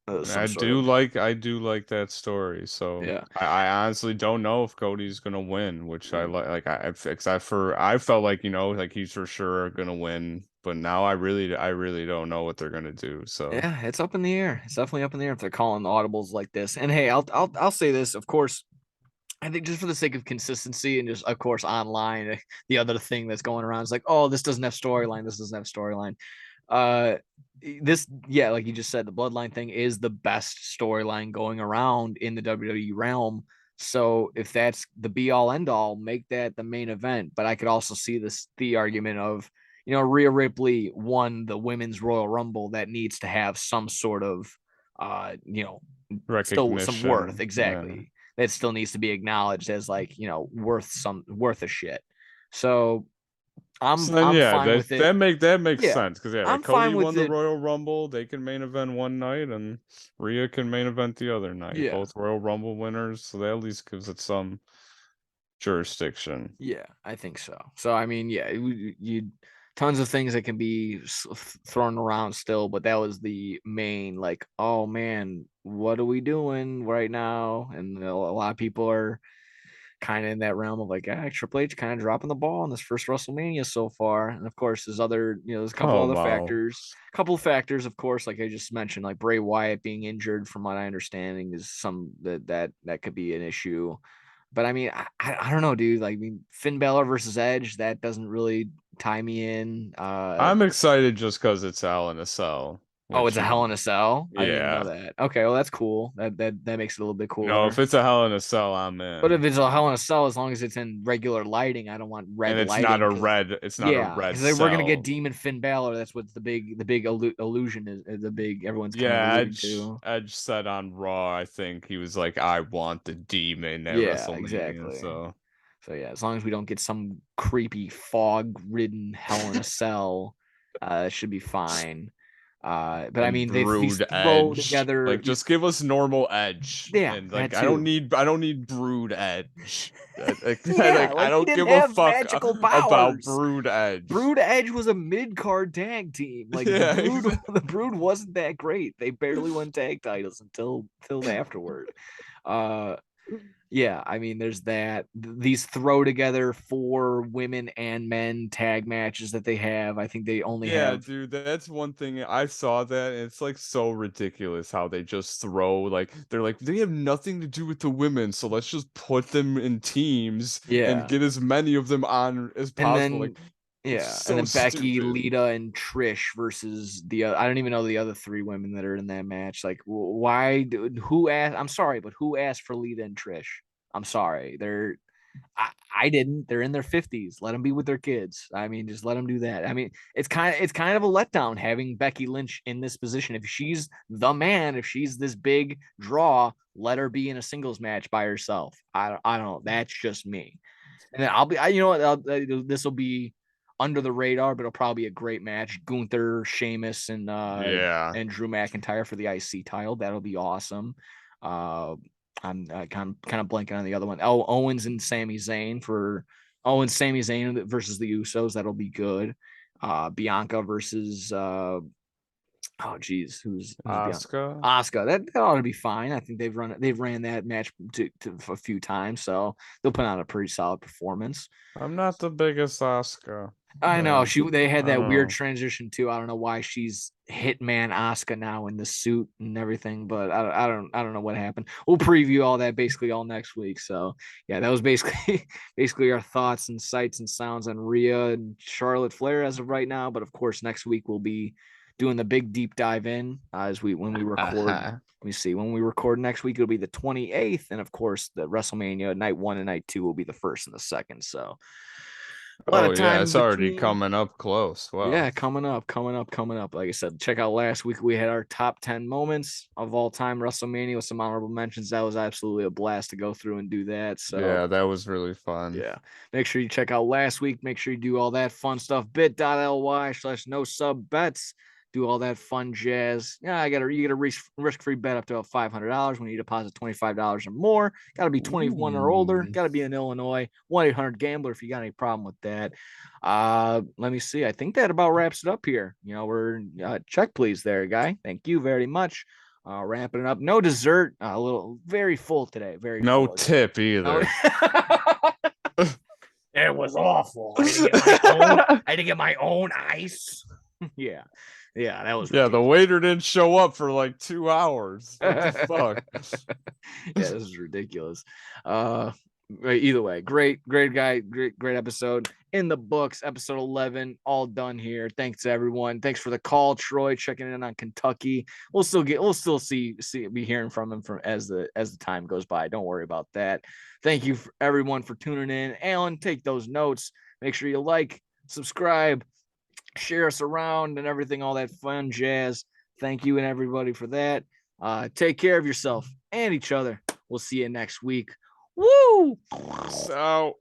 I do like that story. So yeah, I honestly don't know if Cody's gonna win, which I like. I felt like like he's for sure gonna win, but now I really don't know what they're gonna do. So yeah, it's up in the air. It's definitely up in the air if they're calling the audibles like this. And hey, I'll say this, of course. I think just for the sake of consistency and just of course online, the other thing that's going around is like, oh, this doesn't have storyline. This doesn't have storyline. Like you just said, the bloodline thing is the best storyline going around in the WWE realm. So if that's the be all end all, make that the main event. But I could also see the argument of, Rhea Ripley won the women's Royal Rumble. That needs to have some sort of, still some worth. Exactly. Yeah. That still needs to be acknowledged as like, worth a shit. So I'm fine with it. That makes sense because I'm Cody fine with won the it. Royal Rumble. They can main event one night, and Rhea can main event the other night. Yeah. Both Royal Rumble winners, so that at least gives it some jurisdiction. Yeah, I think so. So I mean, yeah, you tons of things that can be thrown around still, but that was the main like, oh man, what are we doing right now? And a lot of people are kind of in that realm of like, Triple H kind of dropping the ball in this first WrestleMania so far. And of course, there's there's a couple other factors. A couple of factors, of course, like I just mentioned, like Bray Wyatt being injured, from what I understanding, is some that could be an issue. But I mean, I don't know, dude. Like, I mean, Finn Balor versus Edge, that doesn't really tie me in. I'm excited just because it's Hell in a Cell. Oh, it's a Hell in a Cell. Yeah. I didn't know that. Okay, well that's cool. That makes it a little bit cooler. No, if it's a Hell in a Cell, I'm in. But if it's a Hell in a Cell, as long as it's in regular lighting, I don't want red and it's lighting. Not a red. It's not a red. Because we're gonna get Demon Finn Balor. That's what the big illusion is. The big everyone's kind of alluding to. Edge said on Raw, I think he was like, "I want the Demon at WrestleMania." Exactly. So yeah, as long as we don't get some creepy fog-ridden Hell in a Cell, it should be fine. But I mean, they throw together. Like, just give us normal Edge. Yeah, and like I don't need Brood Edge. I don't give a fuck about Brood Edge. Brood Edge was a mid-card tag team. Like the Brood wasn't that great. They barely won tag titles until afterward. Yeah, I mean, there's that. These throw together 4 women and men tag matches that they have. I think they only have. Yeah, dude, that's one thing. I saw that, and it's like so ridiculous how they just throw they're like they have nothing to do with the women, so let's just put them in teams and get as many of them on as possible. And then, and then Becky, Lita, and Trish versus I don't even know the other 3 women that are in that match. Like, why? Who asked? I'm sorry, but who asked for Lita and Trish? I'm sorry. I didn't. They're in their 50s. Let them be with their kids. I mean, just let them do that. I mean, it's kind of a letdown having Becky Lynch in this position. If she's the man, if she's this big draw, let her be in a singles match by herself. I don't know. That's just me. And then I'll be. This will be under the radar, but it'll probably be a great match. Gunther, Sheamus, and Drew McIntyre for the IC title. That'll be awesome. I'm kind of blanking on the other one. Oh, Owens and Sami Zayn versus the Usos. That'll be good. Bianca versus Oh geez, who's beyond? Asuka. Asuka. That ought to be fine. I think they've ran that match to a few times, so they'll put on a pretty solid performance. I'm not the biggest Asuka. I know they had that weird know. transition too. I don't know why she's Hitman Asuka now in the suit and everything, but I don't know what happened. We'll preview all that basically all next week. So yeah, that was basically basically our thoughts and sights and sounds on Rhea and Charlotte Flair as of right now. But of course, next week we'll be doing the big deep dive in when we record. Let me see. When we record next week, it'll be the 28th, and of course, the WrestleMania night 1 and night 2 will be the 1st and the 2nd. So. A lot of time it's already coming up close. Wow. Yeah, coming up. Like I said, check out last week. We had our top 10 moments of all time WrestleMania with some honorable mentions. That was absolutely a blast to go through and do that. So yeah, that was really fun. Yeah. Make sure you check out last week. Make sure you do all that fun stuff. bit.ly/no-sub-bets. Do all that fun jazz. Yeah, you get a risk-free bet up to $500 when you deposit $25 or more. Got to be 21 or older. Got to be in Illinois. 1-800-GAMBLER if you got any problem with that. Let me see. I think that about wraps it up here. We're check please there, guy. Thank you very much. Wrapping it up. No dessert. A little very full today. Very no full. tip either. It was awful. I had to get my own ice. Yeah, that was. Yeah, the waiter didn't show up for like 2 hours. What the fuck? Yeah, this is ridiculous. Either way, great guy, great episode in the books. Episode 11, all done here. Thanks to everyone. Thanks for the call, Troy, checking in on Kentucky. We'll still be hearing from him as the time goes by. Don't worry about that. Thank you everyone for tuning in. Alan, take those notes. Make sure you like, subscribe, share us around and everything, all that fun jazz. Thank you and everybody for that. Take care of yourself and each other. We'll see you next week. Woo! So